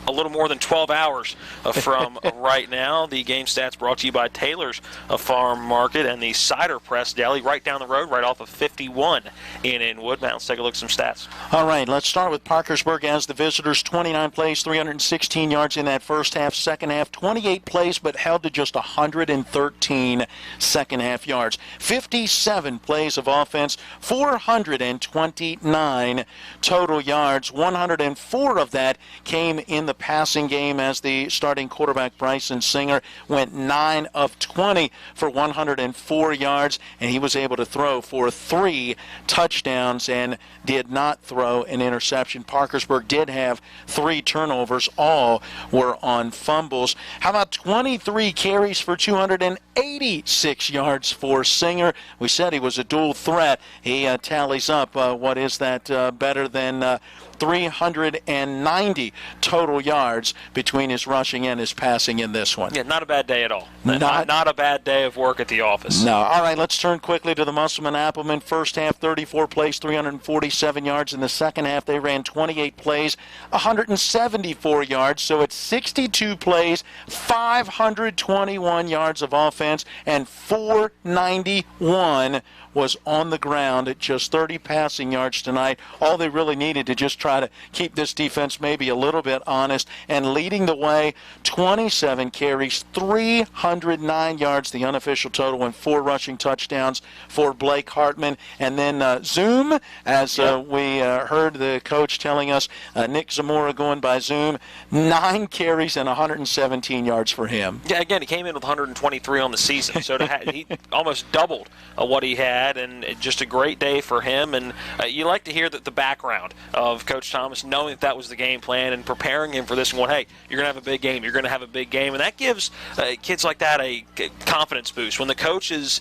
a little more than 12 hours from right now. The game stats brought to you by Taylor's Farm Market and the Cider Press Deli right down the road, right off of 51 in Inwood. Now let's take a look at some stats. All right, let's start with Parkersburg as the visitors. 29 plays, 316 yards in that first half. Second half, 28 plays, but held to just 113 second half yards. 57 plays of offense, 429 total yards. 104 of that came in the passing game, as the starting quarterback Bryson Singer went 9 of 20 for 104 yards, and he was able to throw for 3 touchdowns and did not throw an interception. Parkersburg did have 3 turnovers. All were on fumbles. How about 23 carries for 286 yards for Singer? We said he was a dual threat. He tallies up, what is that, better than 390 total yards between his rushing and his passing in this one. Yeah, not a bad day at all. Not a bad day of work at the office. No. All right, let's turn quickly to the Musselman Applemen. First half, 34 plays, 347 yards. In the second half, they ran 28 plays, 174 yards. So it's 62 plays, 521 yards of offense, and 491 was on the ground at just 30 passing yards tonight. All they really needed to just try to keep this defense maybe a little bit honest, and leading the way, 27 carries, 309 yards, the unofficial total, and 4 rushing touchdowns for Blake Hartman. And then Zoom, as we heard the coach telling us, Nick Zamora going by Zoom, 9 carries and 117 yards for him. Yeah, again, he came in with 123 on the season, so he almost doubled what he had, and just a great day for him. And you like to hear the background of Coach Thomas, knowing that was the game plan and preparing him for this and going, hey, you're going to have a big game. You're going to have a big game. And that gives kids like that a confidence boost. When the coach is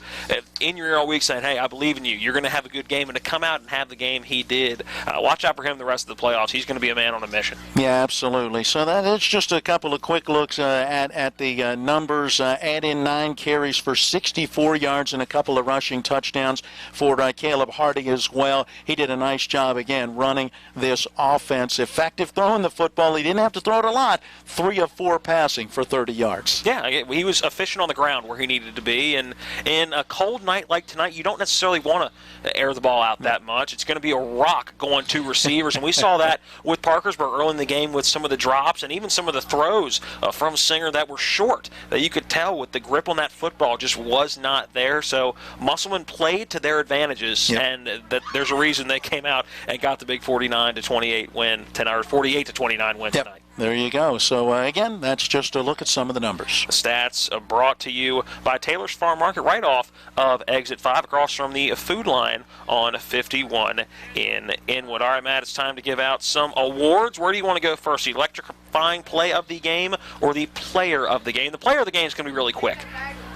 in your ear all week saying, hey, I believe in you. You're going to have a good game. And to come out and have the game he did, watch out for him the rest of the playoffs. He's going to be a man on a mission. Yeah, absolutely. So that's just a couple of quick looks at the numbers. Add in 9 carries for 64 yards and a couple of rushing touchdowns for Caleb Hardy as well. He did a nice job, again, running this offense. Effective throwing the football. He didn't have to throw it a lot. 3 of 4 passing for 30 yards. Yeah, he was efficient on the ground where he needed to be. And in a cold night like tonight, you don't necessarily want to air the ball out that much. It's going to be a rock going to receivers. And we saw that with Parkersburg early in the game with some of the drops and even some of the throws from Singer that were short, that you could tell with the grip on that football just was not there. So Musselman played to their advantages, and that there's a reason they came out and got the big 49-28 win tonight, or 48-29 win tonight. There you go. So, again, that's just a look at some of the numbers. The stats brought to you by Taylor's Farm Market right off of Exit 5 across from the food line on 51 in Inwood. All right, Matt, it's time to give out some awards. Where do you want to go first? The electrifying play of the game or the player of the game? The player of the game is going to be really quick,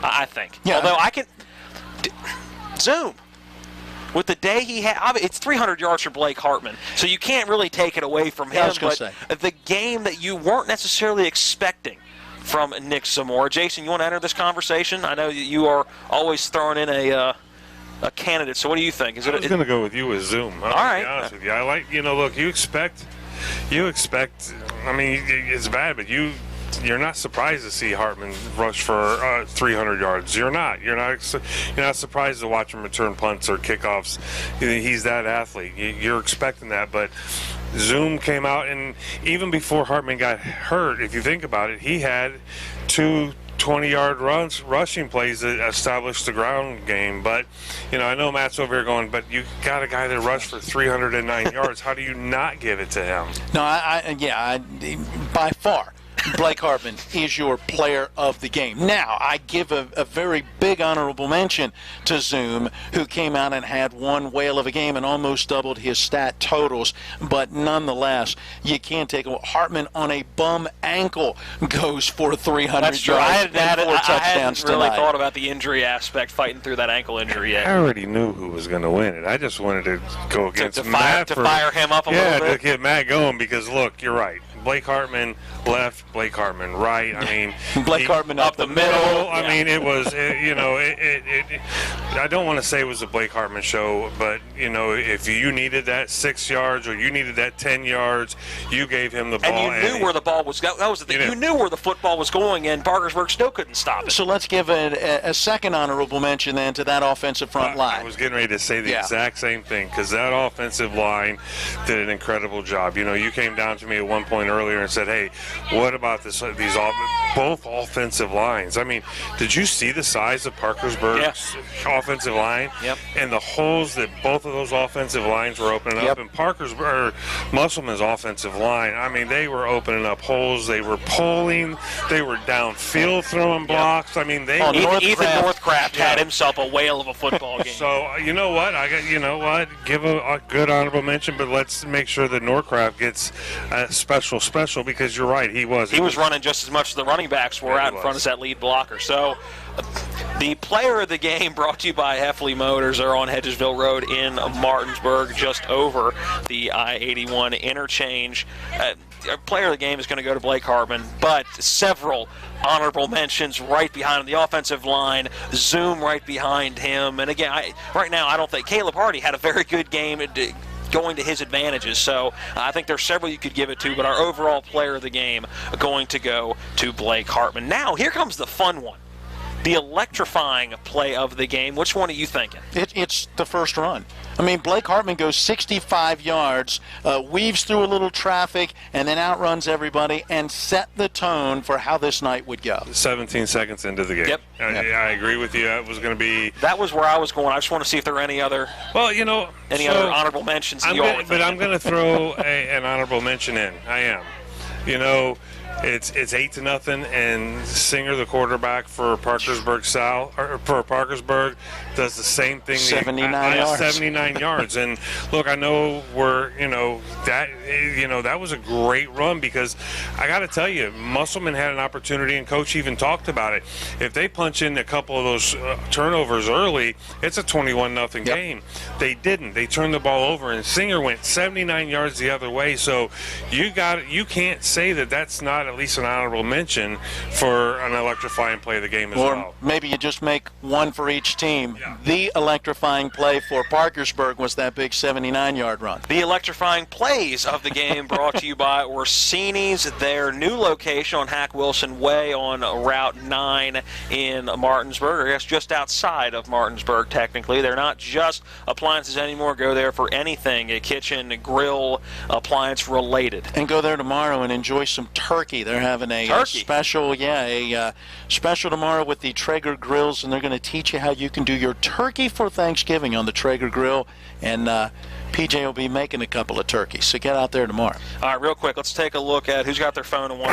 I think. Yeah. Although I can Zoom. With the day he had, it's 300 yards for Blake Hartman, so you can't really take it away from him. I was going to say. The game that you weren't necessarily expecting from Nick Zamora. Jason, you want to enter this conversation? I know you are always throwing in a candidate, so what do you think? I was going to go with you with Zoom. All right. To be honest with you. I like, look, you expect, I mean, it's bad, but you're not surprised to see Hartman rush for 300 yards. You're not surprised to watch him return punts or kickoffs. He's that athlete. You're expecting that, but Zoom came out, and even before Hartman got hurt, if you think about it, he had 2 20-yard rushing plays that established the ground game. But, I know Matt's over here going, but you got a guy that rushed for 309 yards. How do you not give it to him? No, by far. Blake Hartman is your player of the game. Now, I give a very big honorable mention to Zoom, who came out and had one whale of a game and almost doubled his stat totals. But nonetheless, you can't take Hartman on a bum ankle goes for 300 That's true. yards and 4 touchdowns I hadn't really tonight. thought about the injury aspect, fighting through that ankle injury yet. I already knew who was going to win it. I just wanted to go against Matt. To fire him up a little bit? Yeah, to get Matt going, because, look, you're right. Blake Hartman left, Blake Hartman right. I mean, Blake Hartman up the middle. I mean, it was, I don't want to say it was a Blake Hartman show, but, if you needed that 6 yards or you needed that 10 yards, you gave him the ball. And you knew where the ball was going. That was the thing. You knew where the football was going, and Parkersburg still couldn't stop it. So let's give a second honorable mention then to that offensive front line. I was getting ready to say the exact same thing, because that offensive line did an incredible job. You came down to me at one point earlier and said, hey, what about both offensive lines? I mean, did you see the size of Parkersburg's offensive line? Yep. And the holes that both of those offensive lines were opening up? And Musselman's offensive line, I mean, they were opening up holes. They were pulling. They were downfield throwing blocks. I mean, Ethan Northcraft had himself a whale of a football game. So, you know what? Give a good honorable mention, but let's make sure that Northcraft gets a special, because you're right, he was running just as much as the running backs were out in front as that lead blocker. So the player of the game brought to you by Heffley Motors. They're on Hedgesville Road in Martinsburg, just over the I-81 interchange. Player of the game is going to go to Blake Hartman, but several honorable mentions right behind him. The offensive line, Zoom right behind him. And again, right now I don't think Caleb Hardy had a very good game going to his advantages. So I think there's several you could give it to, but our overall player of the game going to go to Blake Hartman. Now, here comes the fun one. The electrifying play of the game. Which one are you thinking? It's the first run. I mean, Blake Hartman goes 65 yards, weaves through a little traffic, and then outruns everybody and set the tone for how this night would go. 17 seconds into the game. Yep. I agree with you. That was going to be... That was where I was going. I just want to see if there are any other... other honorable mentions. I'm going to throw an honorable mention in. I am. It's 8-0, and Singer, the quarterback for Parkersburg South, or for Parkersburg, does the same thing. 79 yards. 79 yards. And look, I know that was a great run, because I got to tell you, Musselman had an opportunity, and Coach even talked about it. If they punch in a couple of those turnovers early, it's a 21-0 game. They didn't. They turned the ball over, and Singer went 79 yards the other way. So you can't say that that's not at least an honorable mention for an electrifying play of the game as well. Or maybe you just make one for each team. Yeah. The electrifying play for Parkersburg was that big 79-yard run. The electrifying plays of the game brought to you by Orsini's, their new location on Hack Wilson Way on Route 9 in Martinsburg, or I guess just outside of Martinsburg technically. They're not just appliances anymore. Go there for anything, a kitchen, grill, appliance related. And go there tomorrow and enjoy some turkey. They're having a special, special tomorrow with the Traeger grills, and they're going to teach you how you can do your turkey for Thanksgiving on the Traeger grill. And PJ will be making a couple of turkeys, so get out there tomorrow. All right, real quick, let's take a look at who's got their phone and one.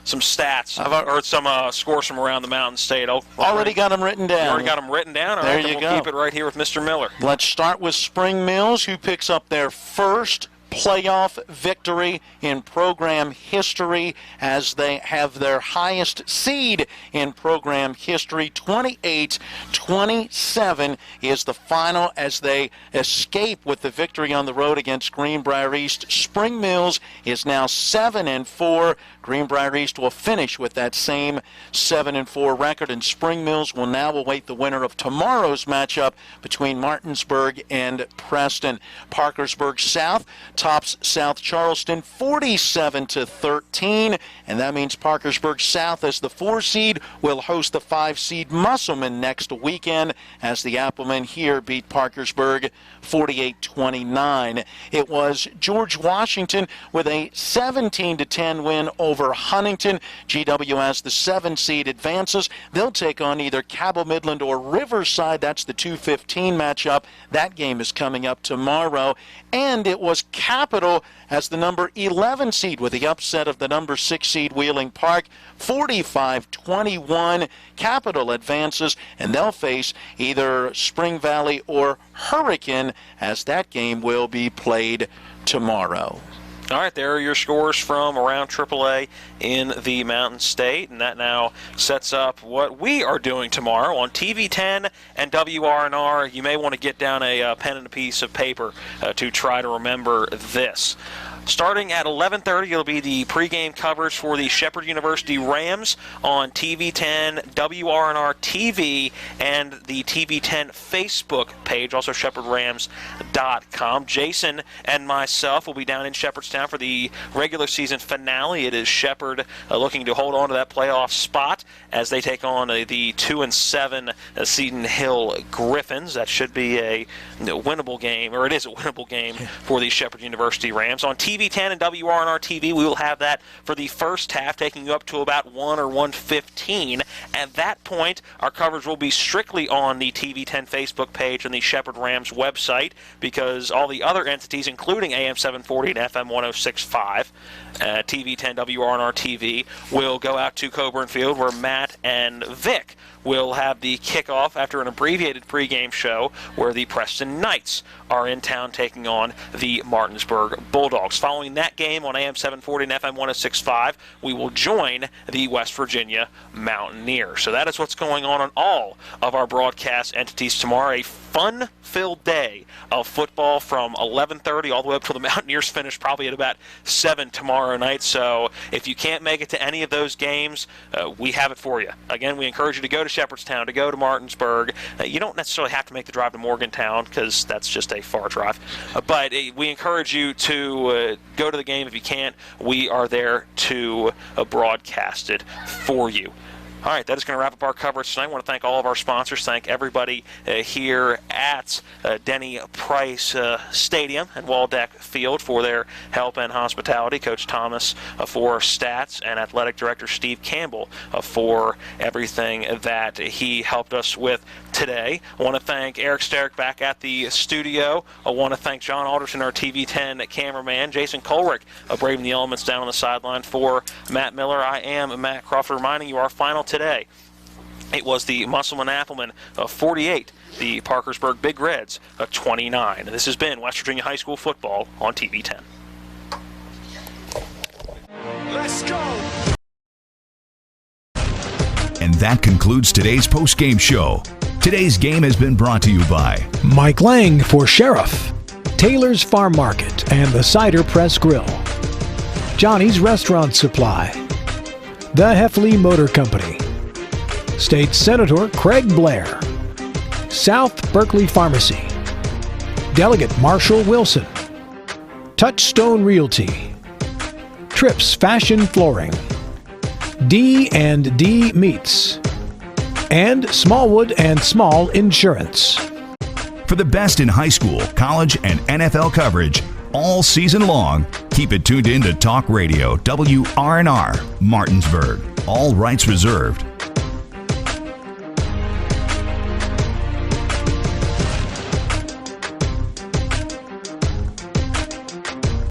Some stats or some scores from around the Mountain State. Already got them written down. You already got them written down? All there right, you we'll go. Keep it right here with Mr. Miller. Let's start with Spring Mills, who picks up their first playoff victory in program history as they have their highest seed in program history. 28-27 is the final as they escape with the victory on the road against Greenbrier East. Spring Mills is now 7-4. Greenbrier East will finish with that same 7-4 record, and Spring Mills will now await the winner of tomorrow's matchup between Martinsburg and Preston. Parkersburg South tops South Charleston 47-13, and that means Parkersburg South, as the 4 seed, will host the 5 seed Musselman next weekend, as the Applemen here beat Parkersburg 48-29. It was George Washington with a 17-10 win over Huntington. GW, as the 7 seed, advances. They'll take on either Cabell Midland or Riverside. That's the 2:15 matchup. That game is coming up tomorrow. And it was Capital as the number 11 seed with the upset of the number 6 seed Wheeling Park. 45-21. Capital advances, and they'll face either Spring Valley or Hurricane, as that game will be played tomorrow. All right, there are your scores from around AAA in the Mountain State, and that now sets up what we are doing tomorrow on TV10 and WRNR. You may want to get down a pen and a piece of paper to try to remember this. Starting at 11:30, it'll be the pregame coverage for the Shepherd University Rams on TV10, WRNR TV, and the TV10 Facebook page, also ShepherdRams.com. Jason and myself will be down in Shepherdstown for the regular season finale. It is Shepherd looking to hold on to that playoff spot as they take on the 2-7 Seton Hill Griffins. That should be a winnable game, or it is a winnable game for the Shepherd University Rams. On TV10 and WRNR TV, we will have that for the first half, taking you up to about 1 or 1:15. At that point, our coverage will be strictly on the TV10 Facebook page and the Shepherd Rams website, because all the other entities, including AM 740 and FM 106.5, TV10 WRNR TV, will go out to Coburn Field, where Matt and Vic will have the kickoff after an abbreviated pregame show where the Preston Knights are in town taking on the Martinsburg Bulldogs. Following that game on AM 740 and FM 106.5, we will join the West Virginia Mountaineers. So that is what's going on all of our broadcast entities tomorrow. A fun-filled day of football from 11:30 all the way up till the Mountaineers finish probably at about 7 tomorrow night. So if you can't make it to any of those games, we have it for you. Again, we encourage you to go to Shepherdstown, to go to Martinsburg. You don't necessarily have to make the drive to Morgantown, because that's just a far drive. But we encourage you to go to the game if you can't. We are there to broadcast it for you. All right, that is going to wrap up our coverage tonight. I want to thank all of our sponsors. Thank everybody here at Denny Price Stadium and Waldeck Field for their help and hospitality. Coach Thomas for stats, and Athletic Director Steve Campbell for everything that he helped us with today. I want to thank Eric Sterrick back at the studio. I want to thank John Alderson, our TV10 cameraman. Jason Colrick braving the elements down on the sideline. For Matt Miller, I am Matt Crawford, reminding you our final today. It was the Musselman-Appleman 48, the Parkersburg Big Reds 29. And this has been West Virginia High School football on TV10. Let's go! And that concludes today's postgame show. Today's game has been brought to you by Mike Lang for Sheriff, Taylor's Farm Market, and the Cider Press Grill, Johnny's Restaurant Supply, the Heffley Motor Company, State Senator Craig Blair, South Berkeley Pharmacy, Delegate Marshall Wilson, Touchstone Realty, Trips Fashion Flooring, D&D Meats, and Smallwood and Small Insurance. For the best in high school, college, and NFL coverage all season long, keep it tuned in to Talk Radio WRNR Martinsburg. All rights reserved.